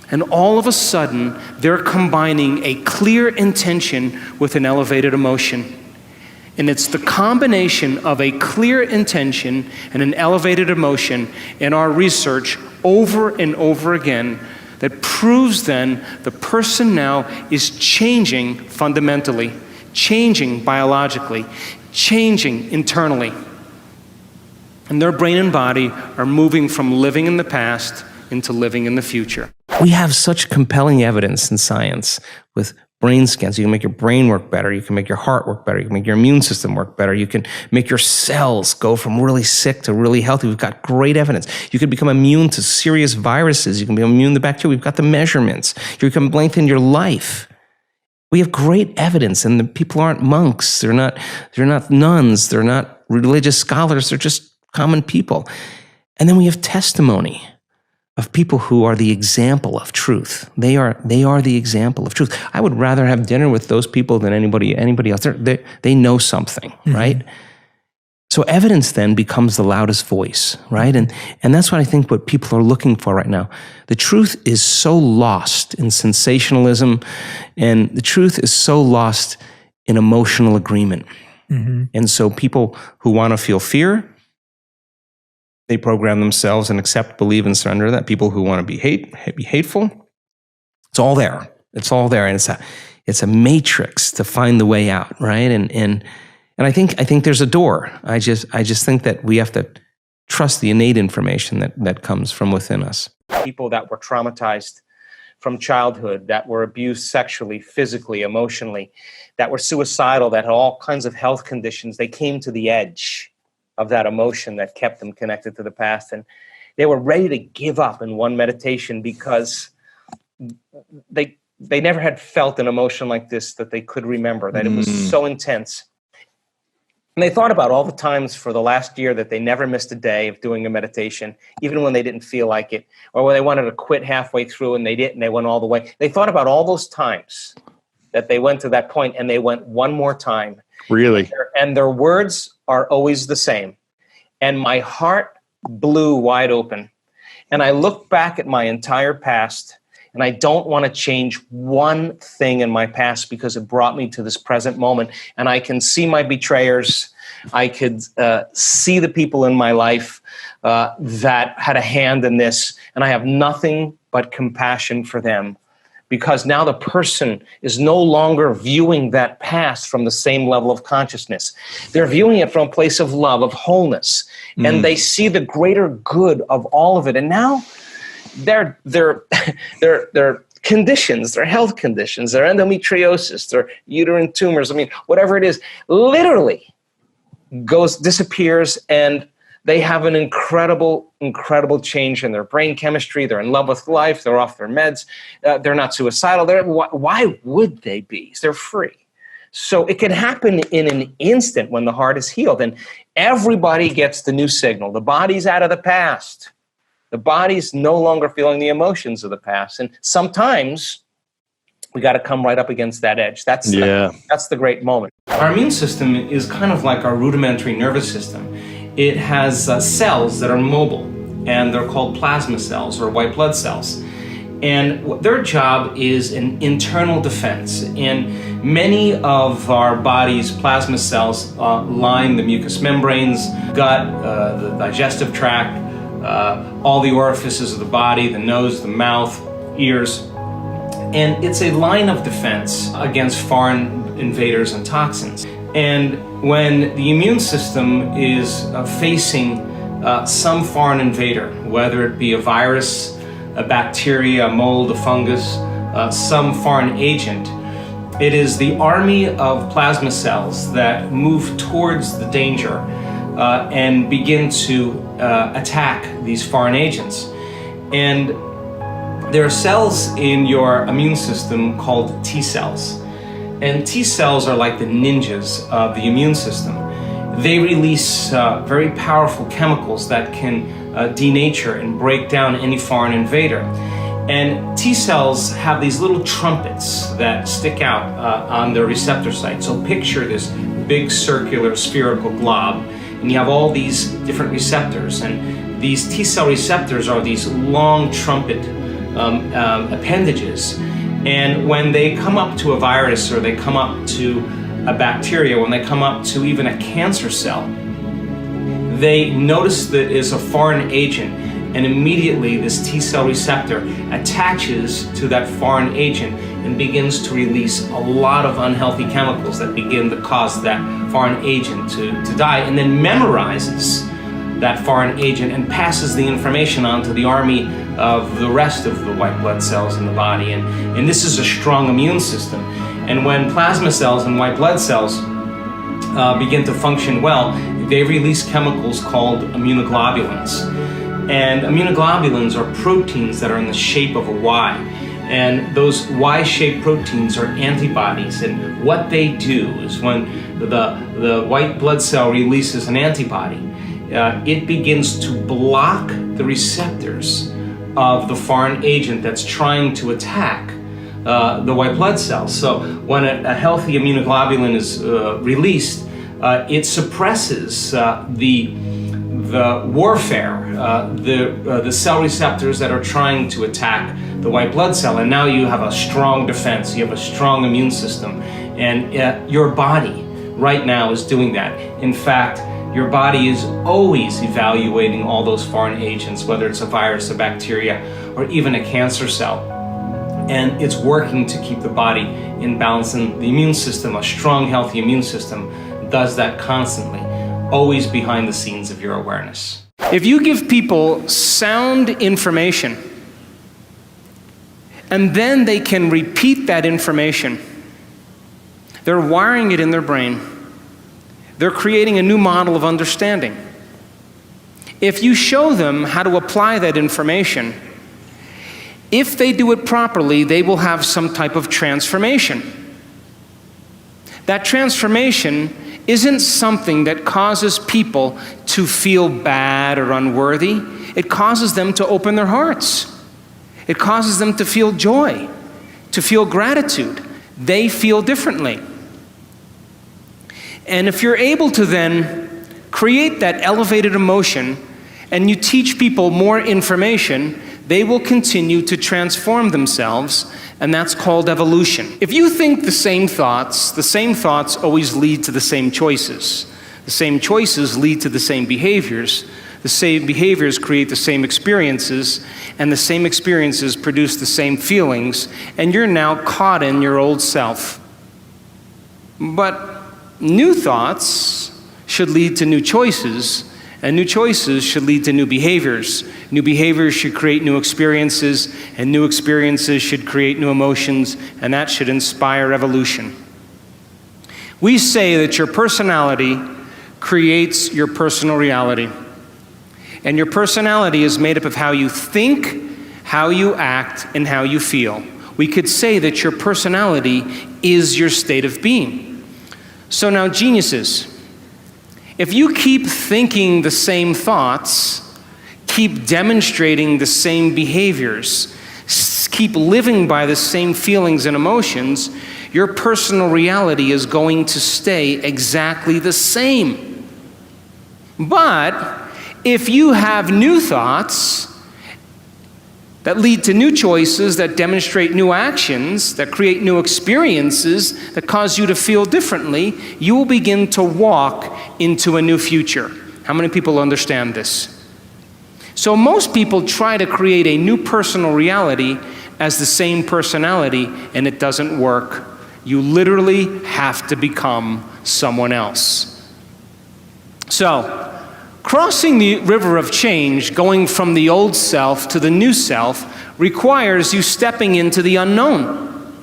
And all of a sudden, they're combining a clear intention with an elevated emotion. And it's the combination of a clear intention and an elevated emotion in our research over and over again that proves then the person now is changing fundamentally, changing biologically, changing internally. And their brain and body are moving from living in the past into living in the future. We have such compelling evidence in science with brain scans. You can make your brain work better. You can make your heart work better. You can make your immune system work better. You can make your cells go from really sick to really healthy. We've got great evidence. You can become immune to serious viruses. You can become immune to bacteria. We've got the measurements. You can lengthen your life. We have great evidence, and the people aren't monks. They're not nuns. They're not religious scholars. They're just common people. And then we have testimony of people who are the example of truth. They are the example of truth. I would rather have dinner with those people than anybody else. They know something, right? So evidence then becomes the loudest voice, right? And that's what I think what people are looking for right now. The truth is so lost in sensationalism, and the truth is so lost in emotional agreement. And so people who want to feel fear, they program themselves and accept, believe, and surrender that. People who want to be hateful, it's all there. It's all there, and it's a matrix to find the way out, right? And I think there's a door. I just think that we have to trust the innate information that comes from within us. People that were traumatized from childhood, that were abused sexually, physically, emotionally, that were suicidal, that had all kinds of health conditions, they came to the edge of that emotion that kept them connected to the past. And they were ready to give up in one meditation because they never had felt an emotion like this that they could remember, that it was so intense. And they thought about all the times for the last year that they never missed a day of doing a meditation, even when they didn't feel like it, or when they wanted to quit halfway through and they didn't, they went all the way. They thought about all those times that they went to that point, and they went one more time. Really? And their words are always the same. And my heart blew wide open. And I look back at my entire past, and I don't want to change one thing in my past because it brought me to this present moment. And I can see my betrayers. I could see the people in my life that had a hand in this. And I have nothing but compassion for them, because now the person is no longer viewing that past from the same level of consciousness. They're viewing it from a place of love, of wholeness, and they see the greater good of all of it. And now their conditions, their health conditions, their endometriosis, their uterine tumors, I mean, whatever it is, literally disappears, and they have an incredible change in their brain chemistry. They're in love with life. They're off their meds. They're not suicidal. Why would they be? They're free. So it can happen in an instant when the heart is healed, and everybody gets the new signal. The body's out of the past. The body's no longer feeling the emotions of the past. And sometimes we got to come right up against that edge. That's the great moment. Our immune system is kind of like our rudimentary nervous system. It has cells that are mobile, and they're called plasma cells or white blood cells. And their job is an internal defense. And many of our body's plasma cells line the mucous membranes, gut, the digestive tract, all the orifices of the body, the nose, the mouth, ears. And it's a line of defense against foreign invaders and toxins. And when the immune system is facing some foreign invader, whether it be a virus, a bacteria, a mold, a fungus, some foreign agent, it is the army of plasma cells that move towards the danger and begin to attack these foreign agents. And there are cells in your immune system called T cells. And T cells are like the ninjas of the immune system. They release very powerful chemicals that can denature and break down any foreign invader. And T cells have these little trumpets that stick out on their receptor site. So picture this big circular spherical glob, and you have all these different receptors. And these T cell receptors are these long trumpet appendages. And when they come up to a virus, or they come up to a bacteria, when they come up to even a cancer cell, they notice that it's a foreign agent, and immediately this T cell receptor attaches to that foreign agent and begins to release a lot of unhealthy chemicals that begin to cause that foreign agent to die, and then memorizes that foreign agent and passes the information on to the army of the rest of the white blood cells in the body. And this is a strong immune system. And when plasma cells and white blood cells begin to function well, they release chemicals called immunoglobulins. And immunoglobulins are proteins that are in the shape of a Y. And those Y-shaped proteins are antibodies. And what they do is when the white blood cell releases an antibody, it begins to block the receptors of the foreign agent that's trying to attack the white blood cells. So when a healthy immunoglobulin is released, it suppresses the warfare, the cell receptors that are trying to attack the white blood cell. And now you have a strong defense, you have a strong immune system. And your body right now is doing that. In fact, your body is always evaluating all those foreign agents, whether it's a virus, a bacteria, or even a cancer cell. And it's working to keep the body in balance. And the immune system, a strong, healthy immune system, does that constantly, always behind the scenes of your awareness. If you give people sound information, and then they can repeat that information, they're wiring it in their brain. They're creating a new model of understanding. If you show them how to apply that information, if they do it properly, they will have some type of transformation. That transformation isn't something that causes people to feel bad or unworthy. It causes them to open their hearts. It causes them to feel joy, to feel gratitude. They feel differently. And if you're able to then create that elevated emotion and you teach people more information, they will continue to transform themselves, and that's called evolution. If you think the same thoughts always lead to the same choices. The same choices lead to the same behaviors. The same behaviors create the same experiences, and the same experiences produce the same feelings, and you're now caught in your old self. But new thoughts should lead to new choices, and new choices should lead to new behaviors. New behaviors should create new experiences, and new experiences should create new emotions, and that should inspire evolution. We say that your personality creates your personal reality. And your personality is made up of how you think, how you act, and how you feel. We could say that your personality is your state of being. So now, geniuses, if you keep thinking the same thoughts, keep demonstrating the same behaviors, keep living by the same feelings and emotions, your personal reality is going to stay exactly the same. But if you have new thoughts that lead to new choices, that demonstrate new actions, that create new experiences, that cause you to feel differently, you will begin to walk into a new future. How many people understand this? So most people try to create a new personal reality as the same personality, and it doesn't work. You literally have to become someone else. So, crossing the river of change, going from the old self to the new self, requires you stepping into the unknown.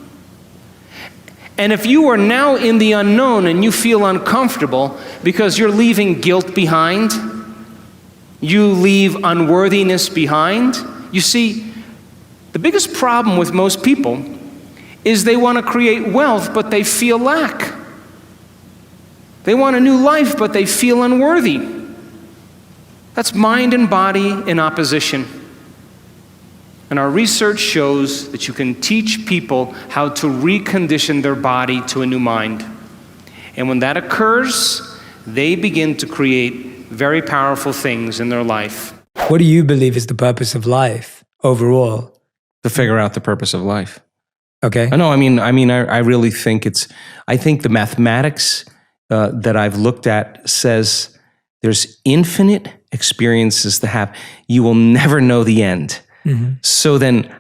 And if you are now in the unknown and you feel uncomfortable because you're leaving guilt behind, you leave unworthiness behind, you see, the biggest problem with most people is they want to create wealth, but they feel lack. They want a new life, but they feel unworthy. That's mind and body in opposition. And our research shows that you can teach people how to recondition their body to a new mind. And when that occurs, they begin to create very powerful things in their life. What do you believe is the purpose of life overall? To figure out the purpose of life. Okay. No, I really think I think the mathematics that I've looked at says there's infinite experiences to have. You will never know the end. Mm-hmm. So then,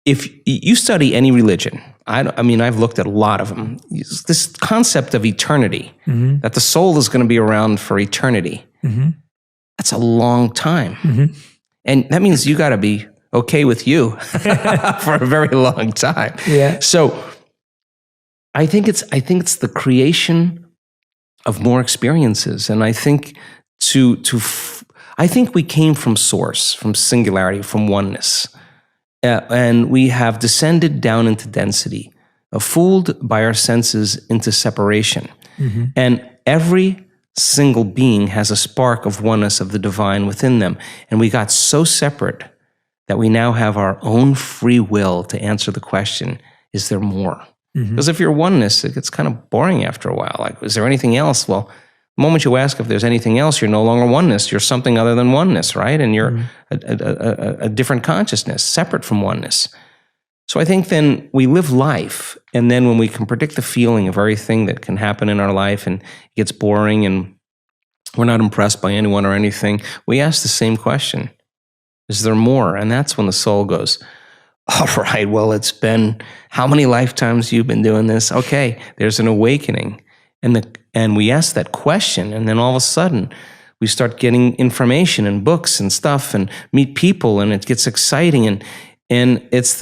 if you study any religion, I've looked at a lot of them, this concept of eternity, mm-hmm. that the soul is going to be around for eternity. Mm-hmm. That's a long time. And that means you got to be okay with you for a very long time. Yeah. So I think it's the creation of more experiences. And I think I think we came from source, from singularity, from oneness. And we have descended down into density, fooled by our senses into separation. And every single being has a spark of oneness of the divine within them. And we got so separate that we now have our own free will to answer the question, is there more? Because if you're oneness, it gets kind of boring after a while. Like, is there anything else? Well, the moment you ask if there's anything else, you're no longer oneness. You're something other than oneness, right? And you're a different consciousness, separate from oneness. So I think then we live life, and then when we can predict the feeling of everything that can happen in our life and it gets boring and we're not impressed by anyone or anything, we ask the same question, is there more? And that's when the soul goes, all right, well, it's been how many lifetimes you've been doing this? Okay, there's an awakening. And we ask that question, and then all of a sudden, we start getting information and books and stuff and meet people, and it gets exciting, and it's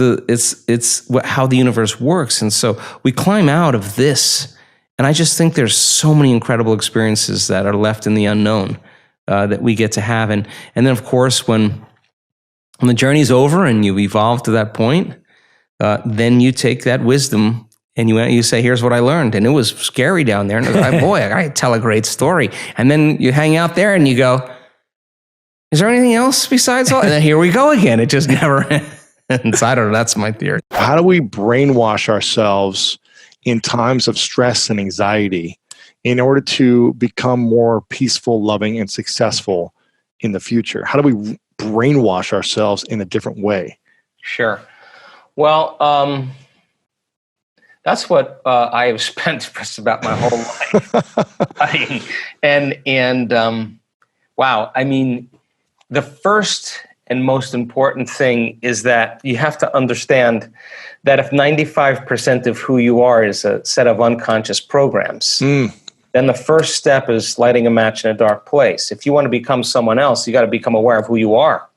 how the universe works. And so we climb out of this, and I just think there's so many incredible experiences that are left in the unknown that we get to have. And then, of course, when the journey's over and you've evolved to that point, then you take that wisdom and you say, here's what I learned. And it was scary down there. And boy, I tell a great story. And then you hang out there and you go, is there anything else besides all? And then here we go again. It just never ends. I don't know. That's my theory. How do we brainwash ourselves in times of stress and anxiety in order to become more peaceful, loving, and successful in the future? How do we brainwash ourselves in a different way? Sure. Well, that's what I have spent just about my whole life studying. And wow, I mean, the first and most important thing is that you have to understand that if 95% of who you are is a set of unconscious programs, then the first step is lighting a match in a dark place. If you want to become someone else, you got to become aware of who you are.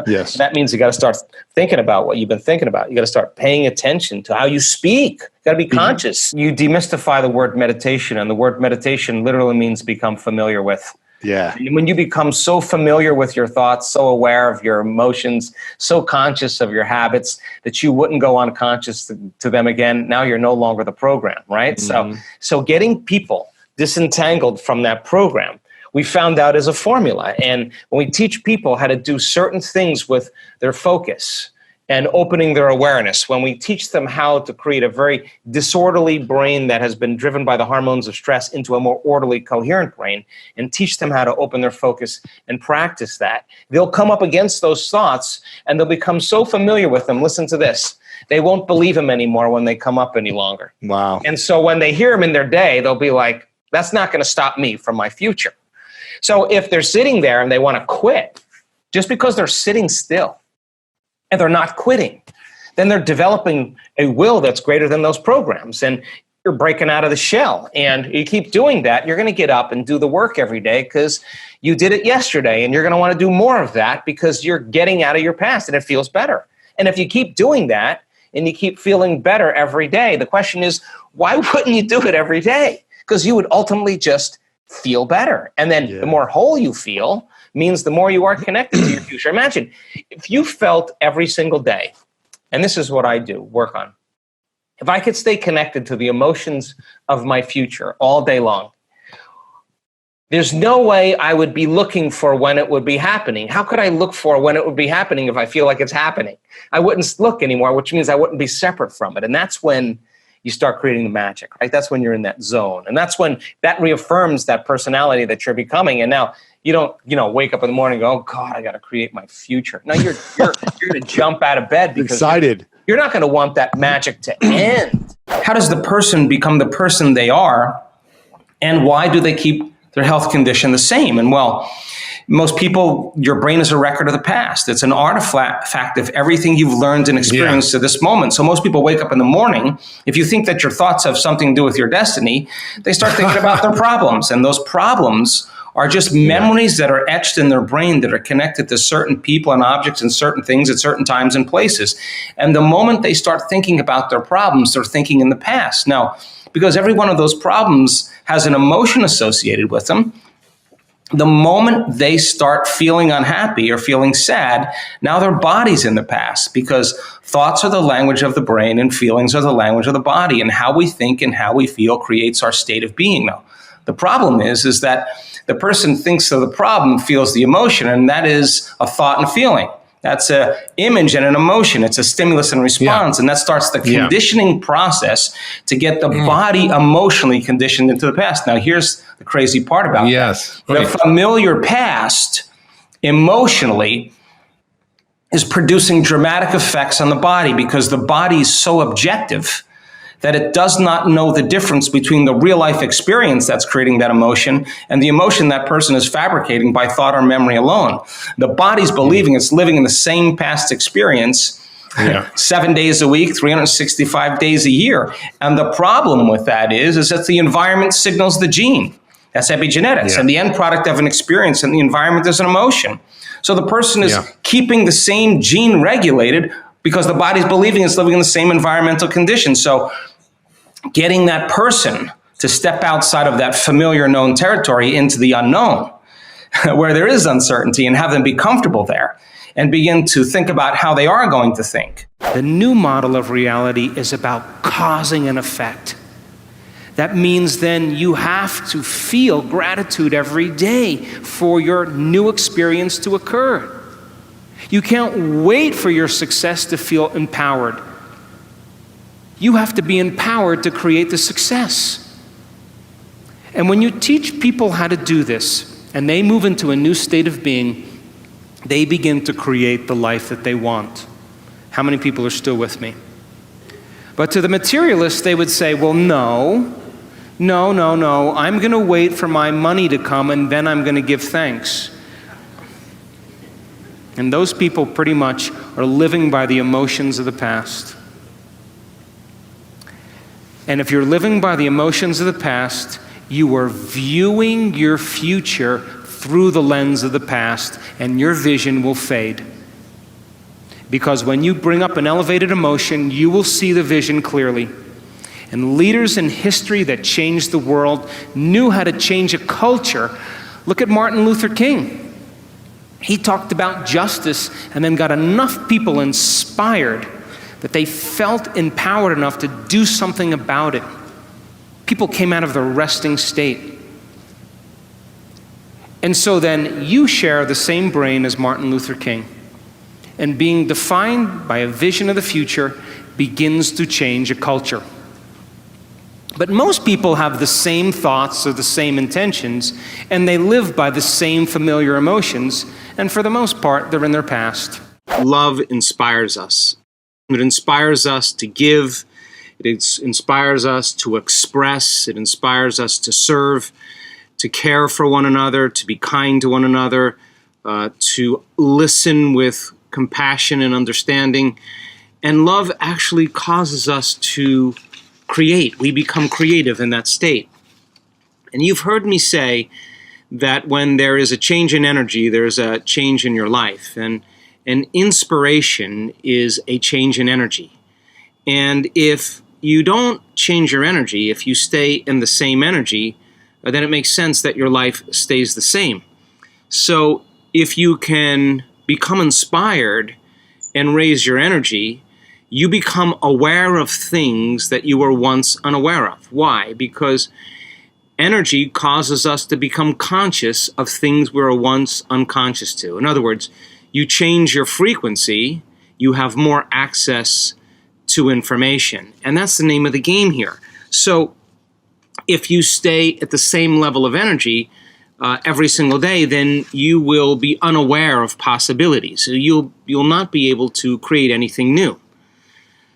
Yes. That means you got to start thinking about what you've been thinking about. You got to start paying attention to how you speak. You got to be conscious. You demystify the word meditation, and the word meditation literally means become familiar with. Yeah. And when you become so familiar with your thoughts, so aware of your emotions, so conscious of your habits that you wouldn't go unconscious to them again, now you're no longer the program, right? So getting people disentangled from that program, we found out is a formula. And when we teach people how to do certain things with their focus and opening their awareness, when we teach them how to create a very disorderly brain that has been driven by the hormones of stress into a more orderly, coherent brain, and teach them how to open their focus and practice that, they'll come up against those thoughts and they'll become so familiar with them. Listen to this. They won't believe them anymore when they come up any longer. Wow. And so when they hear them in their day, they'll be like, that's not going to stop me from my future. So if they're sitting there and they want to quit, just because they're sitting still and they're not quitting, then they're developing a will that's greater than those programs. And you're breaking out of the shell. And you keep doing that, you're going to get up and do the work every day because you did it yesterday. And you're going to want to do more of that because you're getting out of your past and it feels better. And if you keep doing that and you keep feeling better every day, the question is, why wouldn't you do it every day? Because you would ultimately just feel better. And then the more whole you feel means the more you are connected to your future. Imagine if you felt every single day, and this is what I do, work on. If I could stay connected to the emotions of my future all day long, there's no way I would be looking for when it would be happening. How could I look for when it would be happening if I feel like it's happening? I wouldn't look anymore, which means I wouldn't be separate from it. And that's when you start creating the magic, right? That's when you're in that zone. And that's when that reaffirms that personality that you're becoming. And now you don't, wake up in the morning and go, oh God, I got to create my future. Now you're going to jump out of bed because excited. You're not going to want that magic to end. How does the person become the person they are? And why do they keep their health condition the same? And well, most people, your brain is a record of the past. It's an artifact of everything you've learned and experienced to this moment. So most people wake up in the morning. If you think that your thoughts have something to do with your destiny, they start thinking about their problems. And those problems are just memories that are etched in their brain that are connected to certain people and objects and certain things at certain times and places. And the moment they start thinking about their problems, they're thinking in the past. Now, because every one of those problems has an emotion associated with them, the moment they start feeling unhappy or feeling sad, now their body's in the past, because thoughts are the language of the brain and feelings are the language of the body, and how we think and how we feel creates our state of being. Now, the problem is that the person thinks of the problem, feels the emotion, and that is a thought and feeling. That's an image and an emotion. It's a stimulus and response. And that starts the conditioning process to get the body emotionally conditioned into the past. Now, here's the crazy part about that. The familiar past emotionally is producing dramatic effects on the body, because the body is so objective that it does not know the difference between the real life experience that's creating that emotion and the emotion that person is fabricating by thought or memory alone. The body's believing it's living in the same past experience 7 days a week, 365 days a year. And the problem with that is that the environment signals the gene. That's epigenetics. And the end product of an experience in the environment is an emotion. So the person is keeping the same gene regulated because the body's believing it's living in the same environmental conditions. So getting that person to step outside of that familiar known territory into the unknown, where there is uncertainty, and have them be comfortable there and begin to think about how they are going to think. The new model of reality is about causing an effect. That means then you have to feel gratitude every day for your new experience to occur. You can't wait for your success to feel empowered. You have to be empowered to create the success. And when you teach people how to do this, and they move into a new state of being, they begin to create the life that they want. How many people are still with me? But to the materialists, they would say, well, no, I'm going to wait for my money to come and then I'm going to give thanks. And those people pretty much are living by the emotions of the past. And if you're living by the emotions of the past, you are viewing your future through the lens of the past, and your vision will fade. Because when you bring up an elevated emotion, you will see the vision clearly. And leaders in history that changed the world knew how to change a culture. Look at Martin Luther King. He talked about justice and then got enough people inspired that they felt empowered enough to do something about it. People came out of the resting state. And so then you share the same brain as Martin Luther King. And being defined by a vision of the future begins to change a culture. But most people have the same thoughts or the same intentions, and they live by the same familiar emotions, and for the most part, they're in their past. Love inspires us. It inspires us to give. It inspires us to express. It inspires us to serve, to care for one another, to be kind to one another, to listen with compassion and understanding. And love actually causes us to create. We become creative in that state. And you've heard me say that when there is a change in energy, there's a change in your life. And inspiration is a change in energy. And if you don't change your energy, if you stay in the same energy, then it makes sense that your life stays the same. So if you can become inspired and raise your energy, you become aware of things that you were once unaware of. Why? Because energy causes us to become conscious of things we were once unconscious to. In other words, you change your frequency, you have more access to information. And that's the name of the game here. So if you stay at the same level of energy every single day, then you will be unaware of possibilities. So you'll not be able to create anything new.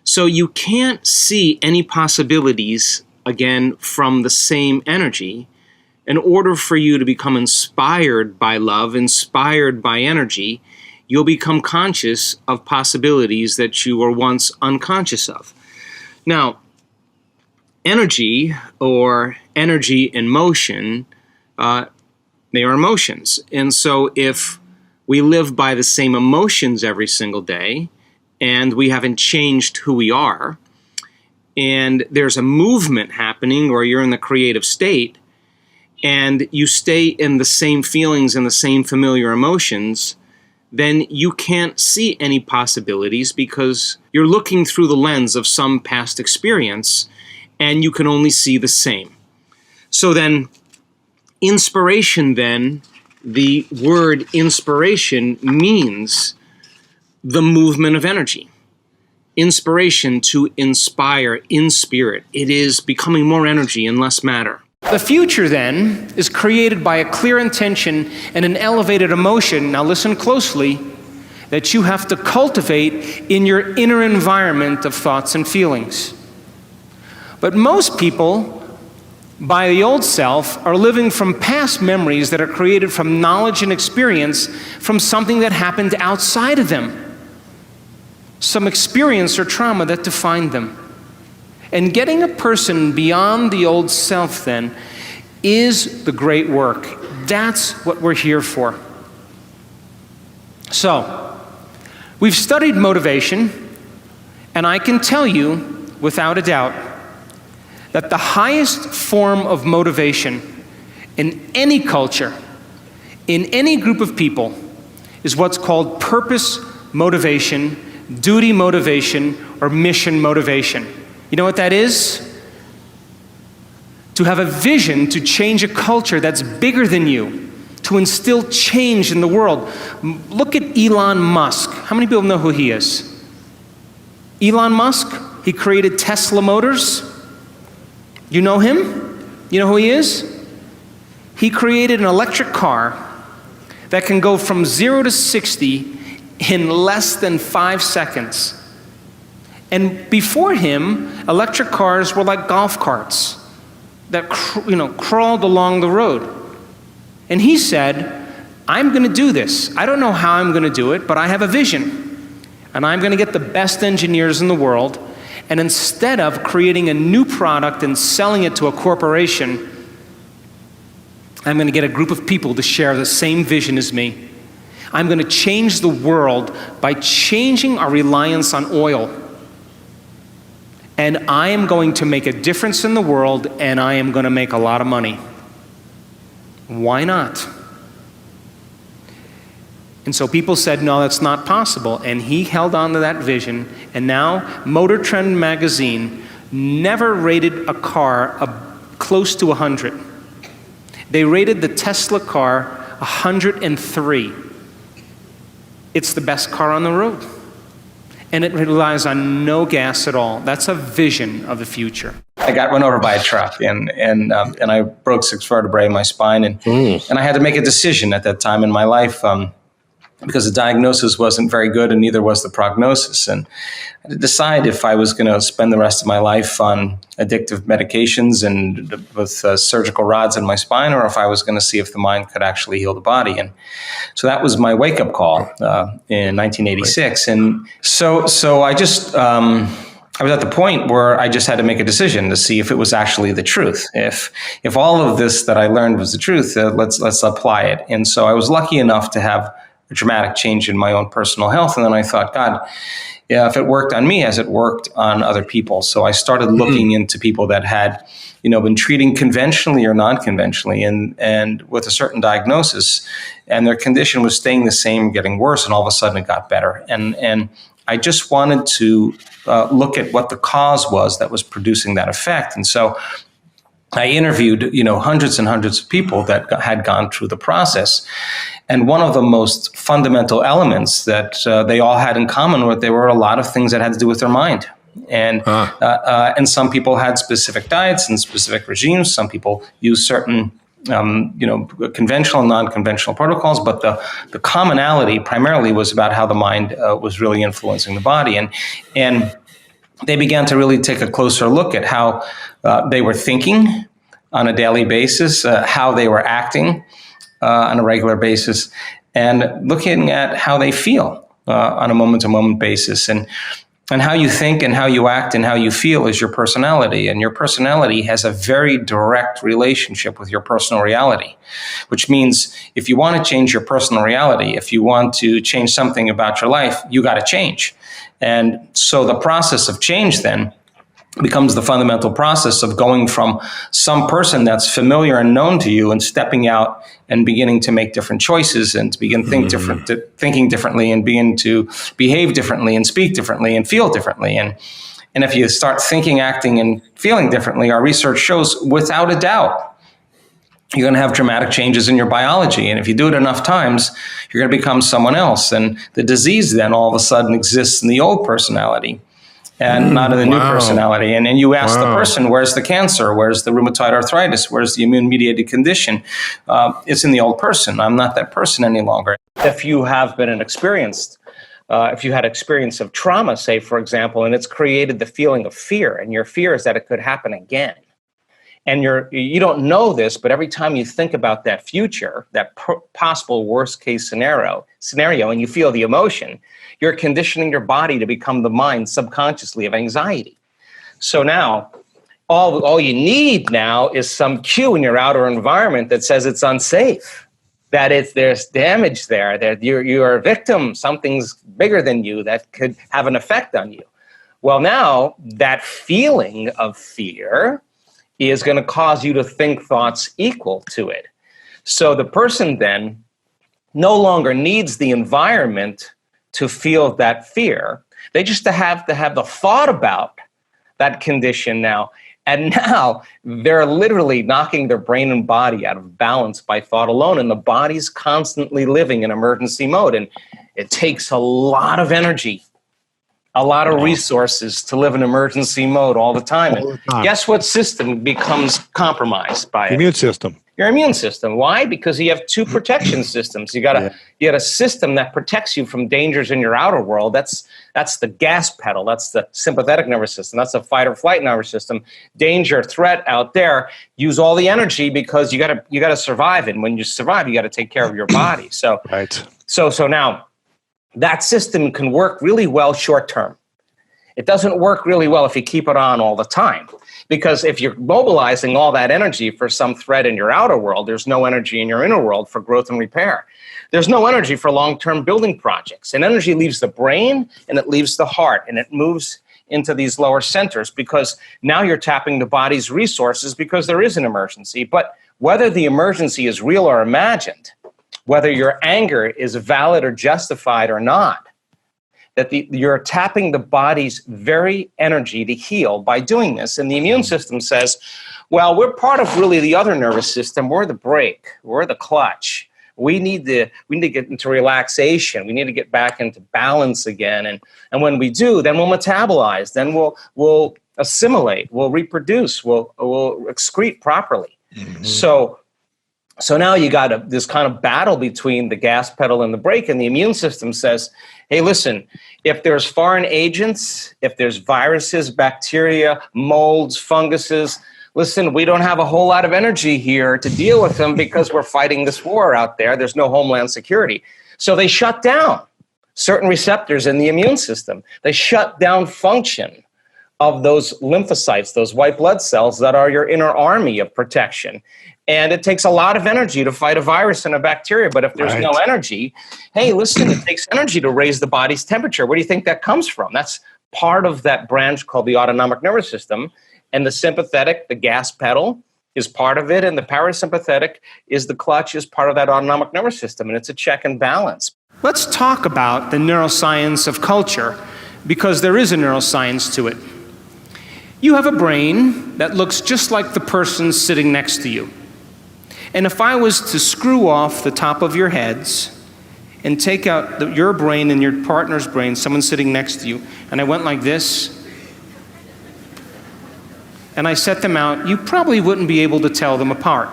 So you can't see any possibilities, again, from the same energy. In order for you to become inspired by love, inspired by energy, you'll become conscious of possibilities that you were once unconscious of. Now, energy, or energy in motion, They are emotions. And so if we live by the same emotions every single day, and we haven't changed who we are, and there's a movement happening, or you're in the creative state, and you stay in the same feelings and the same familiar emotions, then you can't see any possibilities because you're looking through the lens of some past experience, and you can only see the same. So then, inspiration then, the word inspiration means the movement of energy. Inspiration, to inspire, in spirit. It is becoming more energy and less matter. The future then is created by a clear intention and an elevated emotion, now listen closely, that you have to cultivate in your inner environment of thoughts and feelings. But most people, by the old self, are living from past memories that are created from knowledge and experience from something that happened outside of them. Some experience or trauma that defined them. And getting a person beyond the old self then is the great work. That's what we're here for. So, we've studied motivation, and I can tell you without a doubt that the highest form of motivation in any culture, in any group of people, is what's called purpose motivation, duty motivation, or mission motivation. You know what that is? To have a vision to change a culture that's bigger than you, to instill change in the world. Look at Elon Musk. How many people know who he is? Elon Musk, he created Tesla Motors. You know him? You know who he is? He created an electric car that can go from 0 to 60 in less than 5 seconds. And before him, electric cars were like golf carts that crawled along the road. And he said, I'm going to do this. I don't know how I'm going to do it, but I have a vision. And I'm going to get the best engineers in the world. And instead of creating a new product and selling it to a corporation, I'm going to get a group of people to share the same vision as me. I'm going to change the world by changing our reliance on oil. And I am going to make a difference in the world, and I am going to make a lot of money. Why not? And so people said, no, that's not possible. And he held on to that vision. And now Motor Trend magazine never rated a car close to 100. They rated the Tesla car 103. It's the best car on the road. And it relies on no gas at all. That's a vision of the future. I got run over by a truck, and I broke 6 vertebrae in my spine, and I had to make a decision at that time in my life because the diagnosis wasn't very good, and neither was the prognosis. And I had to decide if I was going to spend the rest of my life on addictive medications and with surgical rods in my spine, or if I was going to see if the mind could actually heal the body. And so that was my wake-up call in 1986. And so I just I was at the point where I just had to make a decision to see if it was actually the truth. If all of this that I learned was the truth, let's apply it. And so I was lucky enough to have a dramatic change in my own personal health. And then I thought, God, yeah, if it worked on me, has it worked on other people? So I started looking into people that had, been treating conventionally or non-conventionally and with a certain diagnosis, and their condition was staying the same, getting worse, and all of a sudden it got better. And I just wanted to look at what the cause was that was producing that effect. And so I interviewed, hundreds and hundreds of people that had gone through the process. And one of the most fundamental elements that they all had in common was there were a lot of things that had to do with their mind. And some people had specific diets and specific regimes. Some people used certain conventional and non-conventional protocols, but the commonality primarily was about how the mind was really influencing the body. And they began to really take a closer look at how they were thinking on a daily basis, how they were acting on a regular basis, and looking at how they feel on a moment-to-moment basis. And And how you think and how you act and how you feel is your personality. And your personality has a very direct relationship with your personal reality, which means if you want to change your personal reality, if you want to change something about your life, you got to change. And so the process of change then becomes the fundamental process of going from some person that's familiar and known to you and stepping out and beginning to make different choices and to begin thinking differently and begin to behave differently and speak differently and feel differently. And if you start thinking, acting, and feeling differently, our research shows without a doubt, you're going to have dramatic changes in your biology. And if you do it enough times, you're going to become someone else. And the disease then all of a sudden exists in the old personality and not in the new personality. And then you ask the person, where's the cancer? Where's the rheumatoid arthritis? Where's the immune-mediated condition? It's in the old person. I'm not that person any longer. If you have been if you had experience of trauma, say, for example, and it's created the feeling of fear, and your fear is that it could happen again. And you don't know this, but every time you think about that future, that possible worst-case scenario, and you feel the emotion, you're conditioning your body to become the mind subconsciously of anxiety. So now, all you need now is some cue in your outer environment that says it's unsafe, that there's damage there, that you're a victim, something's bigger than you that could have an effect on you. Well, now that feeling of fear is going to cause you to think thoughts equal to it. So the person then no longer needs the environment to feel that fear. They just have to have the thought about that condition now. And now they're literally knocking their brain and body out of balance by thought alone. And the body's constantly living in emergency mode. And it takes a lot of energy, a lot of resources to live in emergency mode all the time. And guess what system becomes compromised by it? Immune system. Your immune system. Why? Because you have two protection systems. You got a system that protects you from dangers in your outer world. That's the gas pedal. That's the sympathetic nervous system. That's the fight or flight nervous system. Danger, threat out there. Use all the energy because you got to survive. And when you survive, you got to take care of your body. So So now that system can work really well short term. It doesn't work really well if you keep it on all the time. Because if you're mobilizing all that energy for some threat in your outer world, there's no energy in your inner world for growth and repair. There's no energy for long-term building projects. And energy leaves the brain and it leaves the heart and it moves into these lower centers because now you're tapping the body's resources because there is an emergency. But whether the emergency is real or imagined, whether your anger is valid or justified or not, that you're tapping the body's very energy to heal by doing this. And the immune system says, well, we're part of really the other nervous system. We're the brake. We're the clutch. We need to get into relaxation. We need to get back into balance again. And when we do, then we'll metabolize. Then we'll assimilate. We'll reproduce. We'll excrete properly. Mm-hmm. So now you got this kind of battle between the gas pedal and the brake, and the immune system says, hey, listen, if there's foreign agents, if there's viruses, bacteria, molds, funguses, listen, we don't have a whole lot of energy here to deal with them because we're fighting this war out there. There's no homeland security. So they shut down certain receptors in the immune system. They shut down function of those lymphocytes, those white blood cells that are your inner army of protection. And it takes a lot of energy to fight a virus and a bacteria. But if there's no energy, hey, listen, it takes energy to raise the body's temperature. Where do you think that comes from? That's part of that branch called the autonomic nervous system. And the sympathetic, the gas pedal, is part of it. And the parasympathetic is the clutch, is part of that autonomic nervous system. And it's a check and balance. Let's talk about the neuroscience of culture, because there is a neuroscience to it. You have a brain that looks just like the person sitting next to you. And if I was to screw off the top of your heads and take out your brain and your partner's brain, someone sitting next to you, and I went like this, and I set them out, you probably wouldn't be able to tell them apart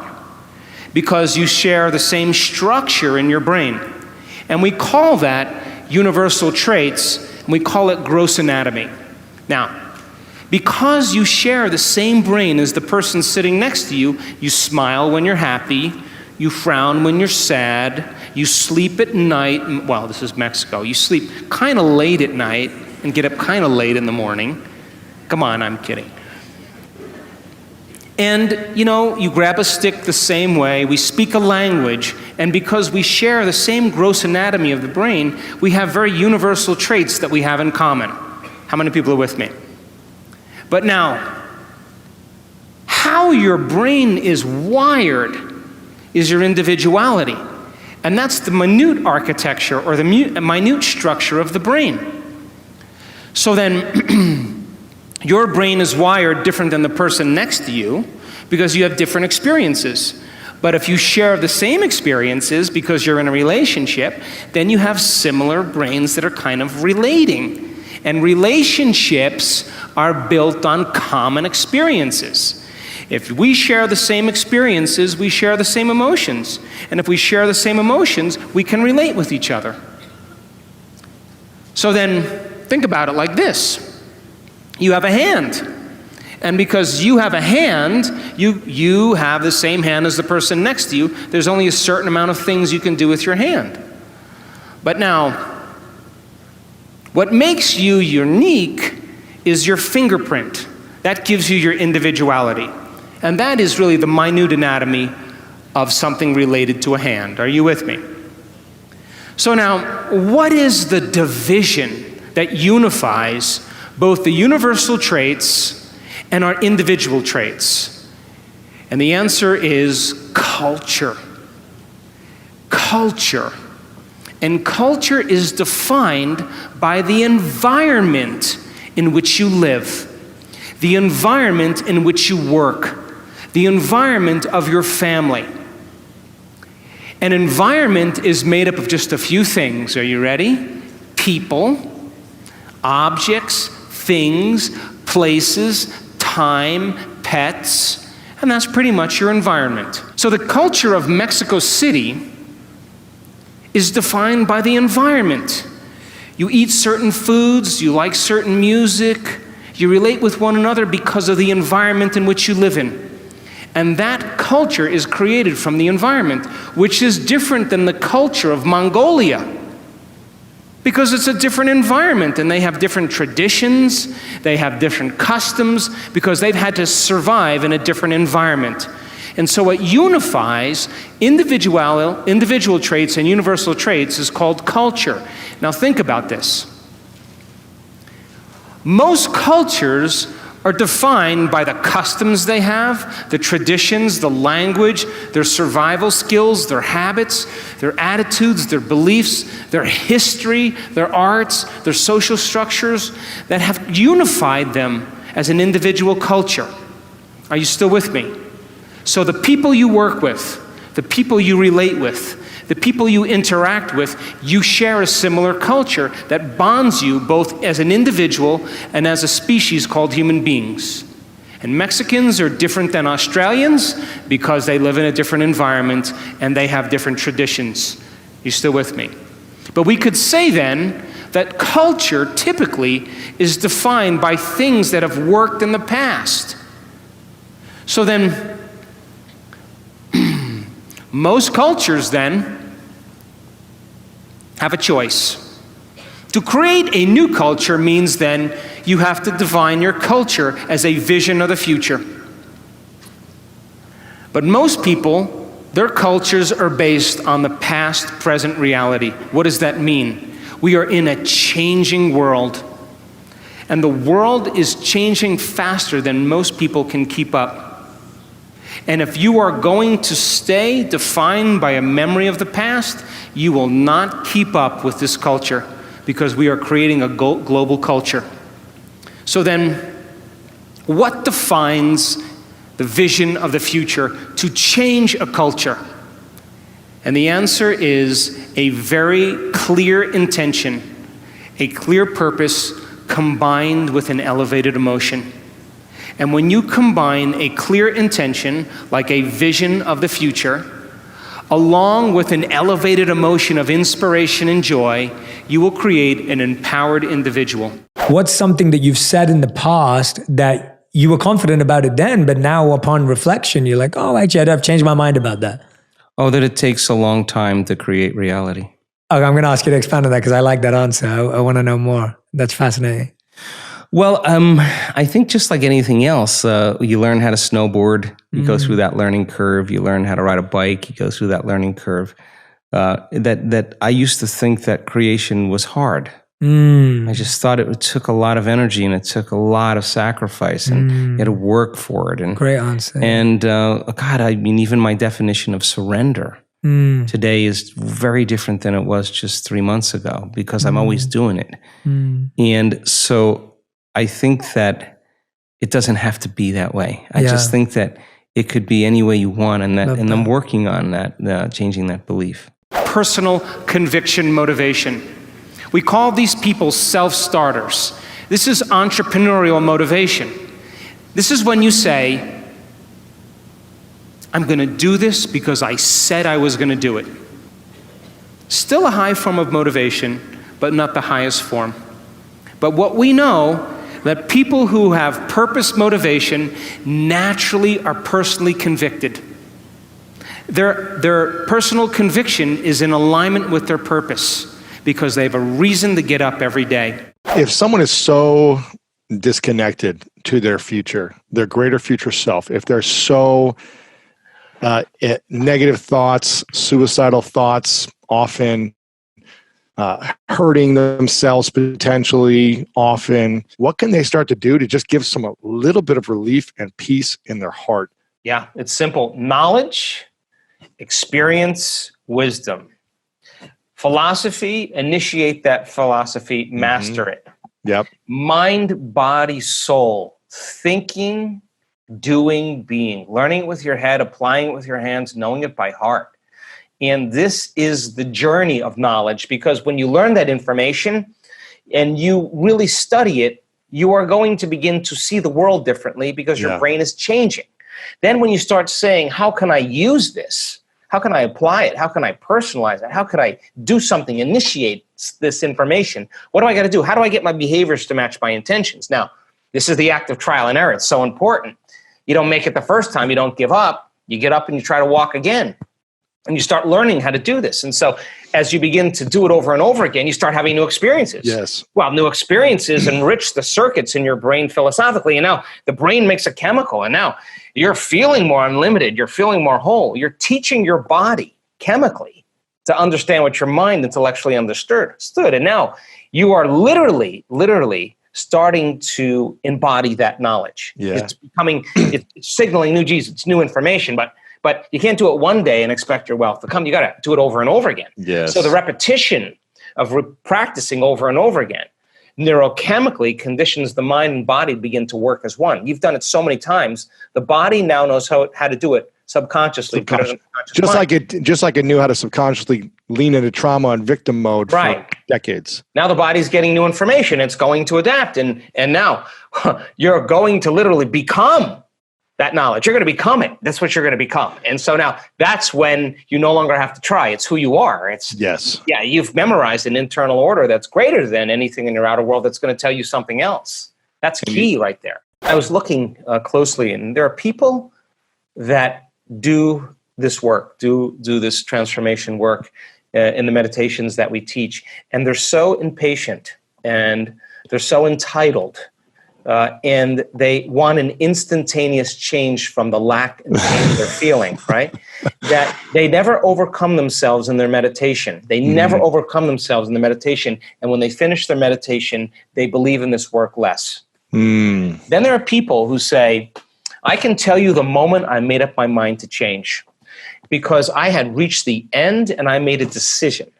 because you share the same structure in your brain. And we call that universal traits, and we call it gross anatomy. Now, because you share the same brain as the person sitting next to you, you smile when you're happy, you frown when you're sad, you sleep at night. Well, this is Mexico. You sleep kind of late at night, and get up kind of late in the morning. Come on, I'm kidding. And, you grab a stick the same way, we speak a language, and because we share the same gross anatomy of the brain, we have very universal traits that we have in common. How many people are with me? But now, how your brain is wired is your individuality. And that's the minute architecture or the minute structure of the brain. So then, your brain is wired different than the person next to you because you have different experiences. But if you share the same experiences because you're in a relationship, then you have similar brains that are kind of relating. And relationships are built on common experiences. If we share the same experiences, we share the same emotions. And if we share the same emotions, we can relate with each other. So then, think about it like this. You have a hand. And because you have a hand, you have the same hand as the person next to you. There's only a certain amount of things you can do with your hand. But now, what makes you unique is your fingerprint. That gives you your individuality. And that is really the minute anatomy of something related to a hand. Are you with me? So now, what is the division that unifies both the universal traits and our individual traits? And the answer is culture. Culture. And culture is defined by the environment in which you live, the environment in which you work, the environment of your family. An environment is made up of just a few things. Are you ready? People, objects, things, places, time, pets, and that's pretty much your environment. So the culture of Mexico City is defined by the environment. You eat certain foods, you like certain music, you relate with one another because of the environment in which you live in. And that culture is created from the environment, which is different than the culture of Mongolia, because it's a different environment and they have different traditions, they have different customs, because they've had to survive in a different environment. And so what unifies individual traits and universal traits is called culture. Now think about this. Most cultures are defined by the customs they have, the traditions, the language, their survival skills, their habits, their attitudes, their beliefs, their history, their arts, their social structures that have unified them as an individual culture. Are you still with me? So the people you work with, the people you relate with, the people you interact with, you share a similar culture that bonds you both as an individual and as a species called human beings. And Mexicans are different than Australians because they live in a different environment and they have different traditions. You still with me? But we could say then that culture typically is defined by things that have worked in the past. So then, most cultures then have a choice. To create a new culture means then you have to define your culture as a vision of the future. But most people, their cultures are based on the past-present reality. What does that mean? We are in a changing world. And the world is changing faster than most people can keep up. And if you are going to stay defined by a memory of the past, you will not keep up with this culture because we are creating a global culture. So then, what defines the vision of the future to change a culture? And the answer is a very clear intention, a clear purpose combined with an elevated emotion. And when you combine a clear intention, like a vision of the future, along with an elevated emotion of inspiration and joy, you will create an empowered individual. What's something that you've said in the past that you were confident about it then, but now upon reflection, you're like, oh, actually, I've changed my mind about that? Oh, that it takes a long time to create reality. Okay, I'm going to ask you to expand on that because I like that answer. I want to know more. That's fascinating. Well, I think just like anything else, you learn how to snowboard, you go through that learning curve. You learn how to ride a bike, you go through that learning curve. That I used to think that creation was hard. I just thought it took a lot of energy and it took a lot of sacrifice and you had to work for it. And Great answer. And God, I mean, even my definition of surrender today is very different than it was just 3 months ago because I'm always doing it. And so I think that it doesn't have to be that way. I just think that it could be any way you want, and I'm working on that, changing that belief. Personal conviction motivation. We call these people self-starters. This is entrepreneurial motivation. This is when you say, I'm going to do this because I said I was going to do it. Still a high form of motivation, but not the highest form. But what we know, that people who have purpose motivation naturally are personally convicted. Their personal conviction is in alignment with their purpose because they have a reason to get up every day. If someone is so disconnected to their future, their greater future self, if they're so negative thoughts, suicidal thoughts, often hurting themselves potentially, often, what can they start to do to just give some a little bit of relief and peace in their heart? Yeah, it's simple. Knowledge, experience, wisdom. Philosophy, initiate that philosophy, master it. Yep. Mind, body, soul, thinking, doing, being, learning it with your head, applying it with your hands, knowing it by heart. And this is the journey of knowledge, because when you learn that information and you really study it, you are going to begin to see the world differently because your brain is changing. Then when you start saying, how can I use this? How can I apply it? How can I personalize it? How could I do something, initiate this information? What do I got to do? How do I get my behaviors to match my intentions? Now, this is the act of trial and error. It's so important. You don't make it the first time. You don't give up. You get up and you try to walk again. And you start learning how to do this. And so as you begin to do it over and over again, you start having new experiences. Yes. Well, new experiences enrich the circuits in your brain philosophically. And now the brain makes a chemical. And now you're feeling more unlimited. You're feeling more whole. You're teaching your body chemically to understand what your mind intellectually understood. And now you are literally starting to embody that knowledge. Yeah. It's signaling new Jesus, it's new information, but you can't do it one day and expect your wealth to come. You got to do it over and over again. Yes. So the repetition of practicing over and over again neurochemically conditions the mind and body to begin to work as one. You've done it so many times, the body now knows how to do it subconsciously. Just like it knew how to subconsciously lean into trauma and victim mode for decades. Now the body's getting new information. It's going to adapt. And now you're going to literally become that knowledge. You're going to become it. That's what you're going to become. And so now that's when you no longer have to try. It's who you are. You've memorized an internal order that's greater than anything in your outer world that's going to tell you something else. That's key right there. I was looking closely, and there are people that do this work, do this transformation work in the meditations that we teach. And they're so impatient and they're so entitled. And they want an instantaneous change from the lack and pain they're feeling, right? That they never overcome themselves in their meditation. They never overcome themselves in the meditation. And when they finish their meditation, they believe in this work less. Then there are people who say, I can tell you the moment I made up my mind to change, because I had reached the end and I made a decision.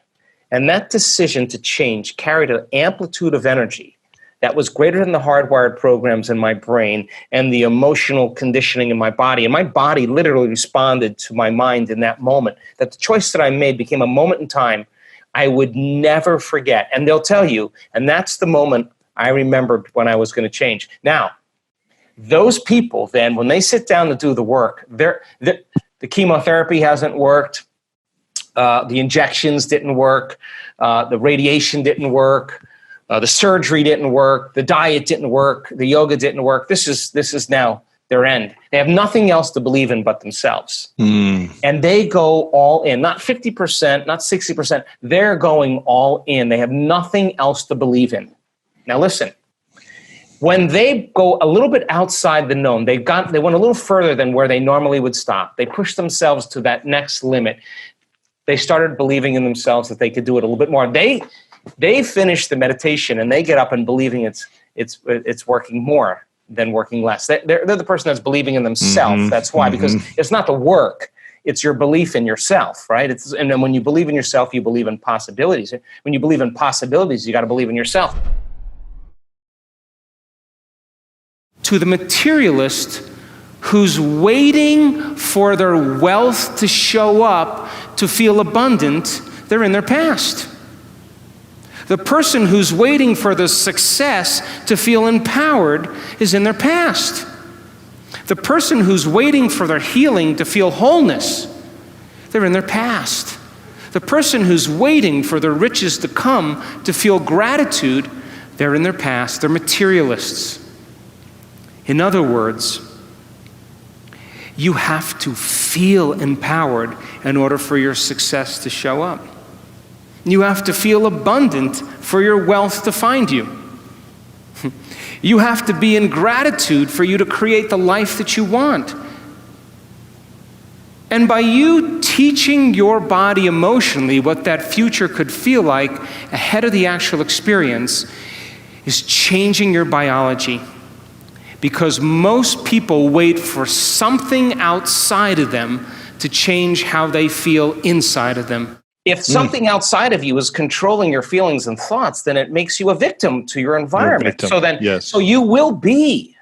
And that decision to change carried an amplitude of energy that was greater than the hardwired programs in my brain and the emotional conditioning in my body. And my body literally responded to my mind in that moment, that the choice that I made became a moment in time I would never forget. And they'll tell you, and that's the moment I remembered when I was going to change. Now, those people then, when they sit down to do the work, the chemotherapy hasn't worked, the injections didn't work, the radiation didn't work, the surgery didn't work, the diet didn't work, the yoga didn't work. This is now their end. They have nothing else to believe in but themselves. And they go all in, not 50%, not 60%. They're going all in. They have nothing else to believe in. Now listen, when they go a little bit outside the known, they went a little further than where they normally would stop. They pushed themselves to that next limit. They started believing in themselves that they could do it a little bit more. They finish the meditation and they get up and believing it's working more than working less. They're the person that's believing in themselves. That's why, because it's not the work. It's your belief in yourself, right? And then when you believe in yourself, you believe in possibilities. When you believe in possibilities, you got to believe in yourself. To the materialist who's waiting for their wealth to show up to feel abundant, they're in their past. The person who's waiting for the success to feel empowered is in their past. The person who's waiting for their healing to feel wholeness, they're in their past. The person who's waiting for the riches to come to feel gratitude, they're in their past. They're materialists. In other words, you have to feel empowered in order for your success to show up. You have to feel abundant for your wealth to find you. You have to be in gratitude for you to create the life that you want. And by you teaching your body emotionally what that future could feel like ahead of the actual experience is changing your biology. Because most people wait for something outside of them to change how they feel inside of them. If something outside of you is controlling your feelings and thoughts, then it makes you a victim to your environment. So you will be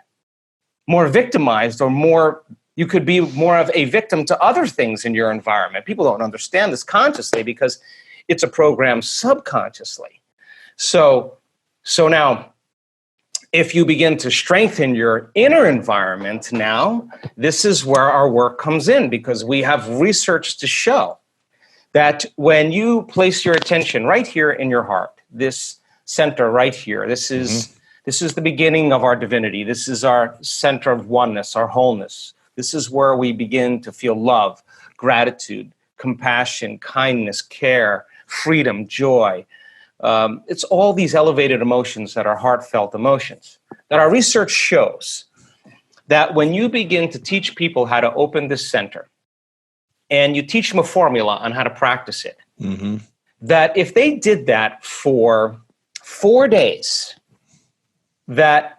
more victimized, or you could be more of a victim to other things in your environment. People don't understand this consciously because it's a program subconsciously. So now, if you begin to strengthen your inner environment now, this is where our work comes in, because we have research to show that when you place your attention right here in your heart, this center right here, this is the beginning of our divinity. This is our center of oneness, our wholeness. This is where we begin to feel love, gratitude, compassion, kindness, care, freedom, joy. It's all these elevated emotions that are heartfelt emotions. That our research shows that when you begin to teach people how to open this center, and you teach them a formula on how to practice it, that if they did that for 4 days, that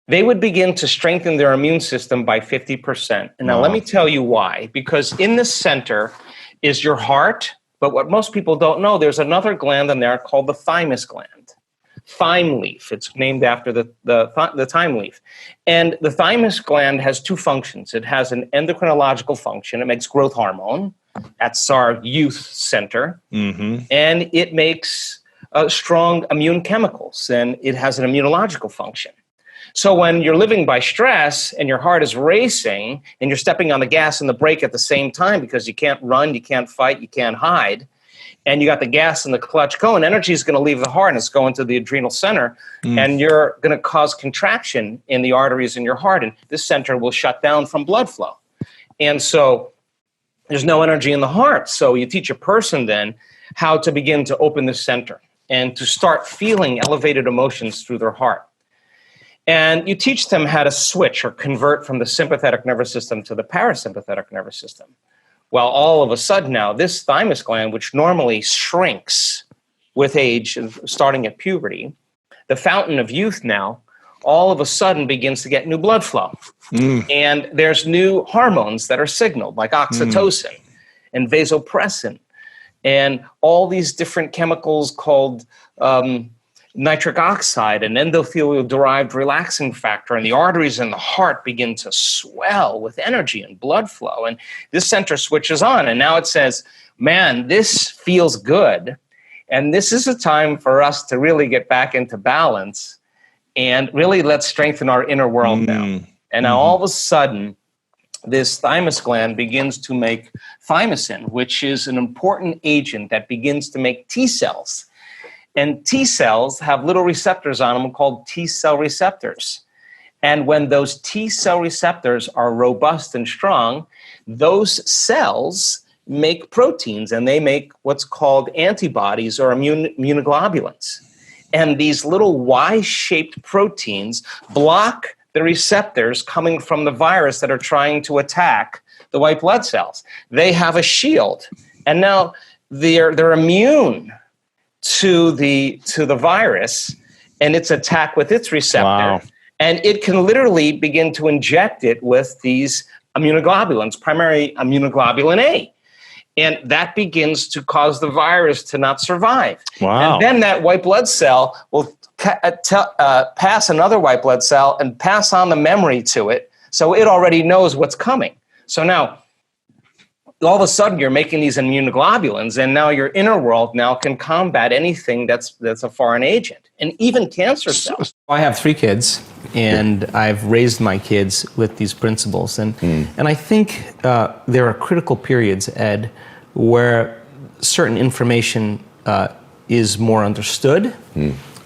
they would begin to strengthen their immune system by 50%. And now let me tell you why. Because in the center is your heart, but what most people don't know, there's another gland in there called the thymus gland. Thyme leaf. It's named after the thyme leaf. And the thymus gland has two functions. It has an endocrinological function. It makes growth hormone. That's our youth center. And it makes strong immune chemicals. And it has an immunological function. So when you're living by stress and your heart is racing and you're stepping on the gas and the brake at the same time because you can't run, you can't fight, you can't hide, and you got the gas and the clutch going, energy is going to leave the heart and it's going to the adrenal center, and you're going to cause contraction in the arteries in your heart, and this center will shut down from blood flow. And so there's no energy in the heart. So you teach a person then how to begin to open the center and to start feeling elevated emotions through their heart. And you teach them how to switch or convert from the sympathetic nervous system to the parasympathetic nervous system. Well, all of a sudden now, this thymus gland, which normally shrinks with age, starting at puberty, the fountain of youth now, all of a sudden begins to get new blood flow. And there's new hormones that are signaled, like oxytocin and vasopressin, and all these different chemicals called nitric oxide and endothelial-derived relaxing factor, and the arteries in the heart begin to swell with energy and blood flow. And this center switches on, and now it says, man, this feels good, and this is a time for us to really get back into balance, and really let's strengthen our inner world now. And now all of a sudden, this thymus gland begins to make thymosin, which is an important agent that begins to make T cells. And T cells have little receptors on them called T cell receptors. And when those T cell receptors are robust and strong, those cells make proteins, and they make what's called antibodies or immunoglobulins. And these little Y-shaped proteins block the receptors coming from the virus that are trying to attack the white blood cells. They have a shield, and now they're immune to the virus and its attack with its receptor. Wow. And it can literally begin to inject it with these immunoglobulins, primary immunoglobulin A. And that begins to cause the virus to not survive. Wow. And then that white blood cell will pass another white blood cell and pass on the memory to it, so it already knows what's coming. So now, all of a sudden, you're making these immunoglobulins, and now your inner world now can combat anything that's a foreign agent, and even cancer cells. I have 3 kids, and I've raised my kids with these principles. And I think there are critical periods, Ed, where certain information is more understood,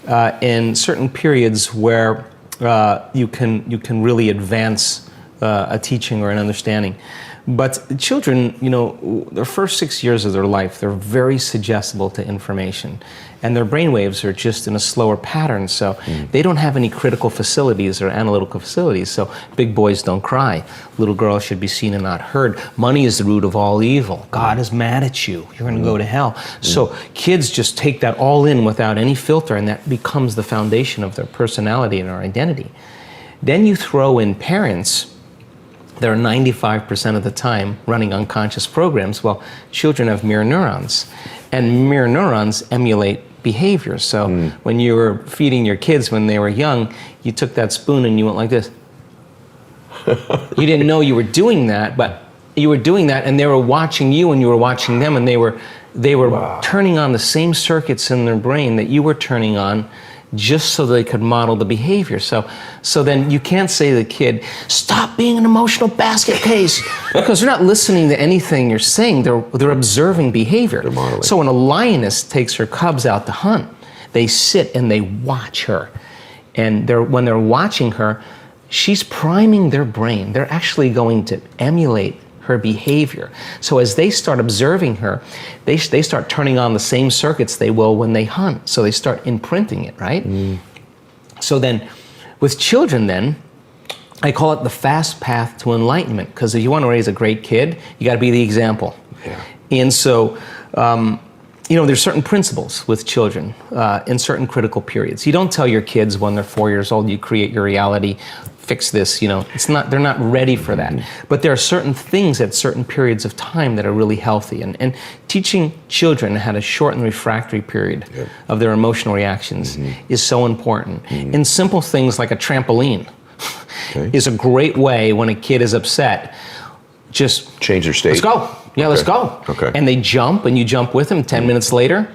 and certain periods where you can really advance a teaching or an understanding. But children, their first 6 years of their life, they're very suggestible to information. And their brainwaves are just in a slower pattern, so they don't have any critical facilities or analytical facilities. So big boys don't cry. Little girls should be seen and not heard. Money is the root of all evil. God is mad at you. You're going to go to hell. So kids just take that all in without any filter, and that becomes the foundation of their personality and their identity. Then you throw in parents. They're 95% of the time running unconscious programs. Well, children have mirror neurons, and mirror neurons emulate behavior. So when you were feeding your kids when they were young, you took that spoon and you went like this. You didn't know you were doing that, but you were doing that, and they were watching you and you were watching them, and they were turning on the same circuits in their brain that you were turning on, just so they could model the behavior. So then you can't say to the kid, stop being an emotional basket case, because they're not listening to anything you're saying. They're observing behavior. They're modeling. So when a lioness takes her cubs out to hunt, they sit and they watch her. And when they're watching her, she's priming their brain. They're actually going to emulate her behavior. So as they start observing her, they start turning on the same circuits they will when they hunt. So they start imprinting it, right? So then with children then, I call it the fast path to enlightenment, because if you want to raise a great kid, you got to be the example. Yeah. And so, there's certain principles with children in certain critical periods. You don't tell your kids when they're 4 years old, you create your reality, fix this, they're not ready for that. But there are certain things at certain periods of time that are really healthy. And teaching children how to shorten the refractory period of their emotional reactions is so important. And simple things like a trampoline is a great way when a kid is upset. Just change their state. Let's go. Yeah, let's go. Okay. And they jump, and you jump with them. 10 minutes later,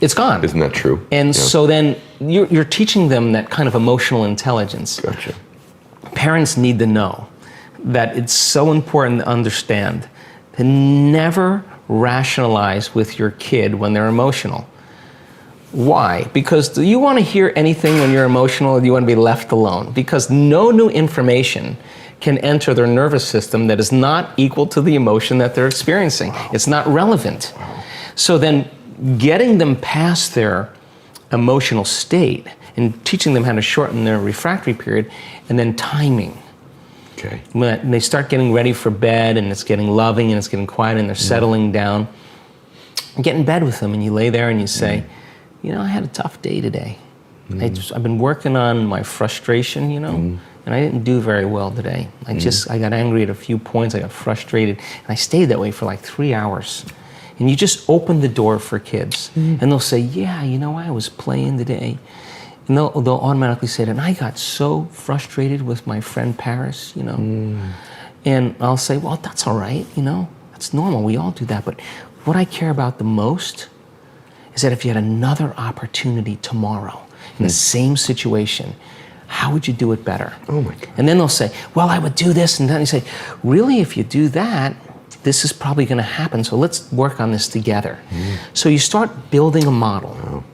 it's gone. Isn't that true? And so then you're teaching them that kind of emotional intelligence. Gotcha. Parents need to know that it's so important to understand to never rationalize with your kid when they're emotional. Why? Because do you want to hear anything when you're emotional, or do you want to be left alone? Because no new information can enter their nervous system that is not equal to the emotion that they're experiencing. It's not relevant. So then getting them past their emotional state and teaching them how to shorten their refractory period, and then timing. Okay. When they start getting ready for bed, and it's getting loving, and it's getting quiet, and they're settling down, get in bed with them, and you lay there and you say, I had a tough day today. I've been working on my frustration, and I didn't do very well today. I got angry at a few points, I got frustrated, and I stayed that way for like 3 hours. And you just open the door for kids, and they'll say, I was playing today. And they'll automatically say that, and I got so frustrated with my friend Paris, And I'll say, well, that's all right, that's normal, we all do that. But what I care about the most is that if you had another opportunity tomorrow in the same situation, how would you do it better? Oh my God. And then they'll say, well, I would do this, and then you say, really, if you do that, this is probably going to happen, so let's work on this together. So you start building a model.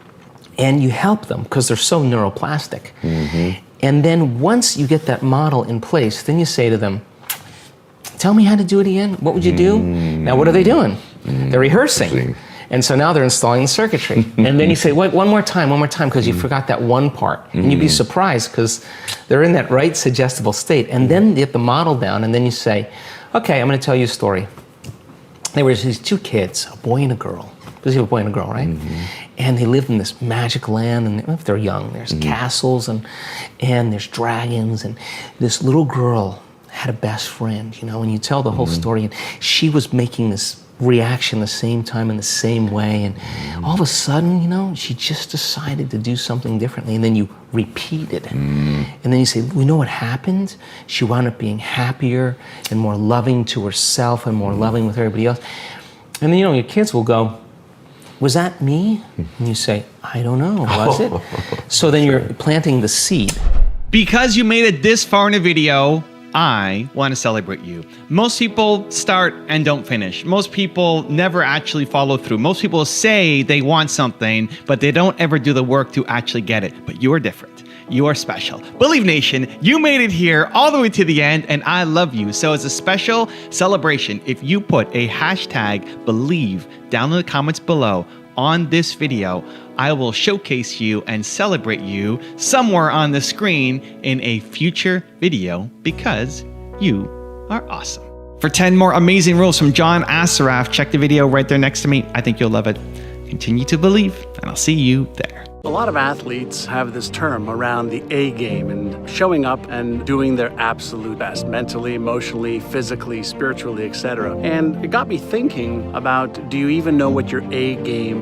And you help them because they're so neuroplastic. And then once you get that model in place, then you say to them, tell me how to do it again. What would you do? Now, what are they doing? They're rehearsing. And so now they're installing the circuitry. And then you say, wait, one more time, because you forgot that one part. And you'd be surprised because they're in that right suggestible state. And then you get the model down, and then you say, okay, I'm going to tell you a story. There were these two kids, a boy and a girl. Because you have a boy and a girl, right? And they lived in this magic land, and if they're young, there's castles and there's dragons, and this little girl had a best friend, you know, and you tell the whole story, and she was making this reaction the same time in the same way, and all of a sudden, you know, she just decided to do something differently, and then you repeat it. And then you say, we know what happened? She wound up being happier and more loving to herself and more loving with everybody else. And then, you know, your kids will go, was that me? And you say, I don't know, was it? So then you're planting the seed. Because you made it this far in a video, I want to celebrate you. Most people start and don't finish. Most people never actually follow through. Most people say they want something, but they don't ever do the work to actually get it. But you're different. You are special. Believe Nation, you made it here all the way to the end, and I love you. So as a special celebration, if you put a hashtag believe down in the comments below on this video, I will showcase you and celebrate you somewhere on the screen in a future video because you are awesome. For 10 more amazing rules from John Assaraf, check the video right there next to me. I think you'll love it. Continue to believe, and I'll see you there. A lot of athletes have this term around the A game and showing up and doing their absolute best, mentally, emotionally, physically, spiritually, etc. And it got me thinking about, do you even know what your A game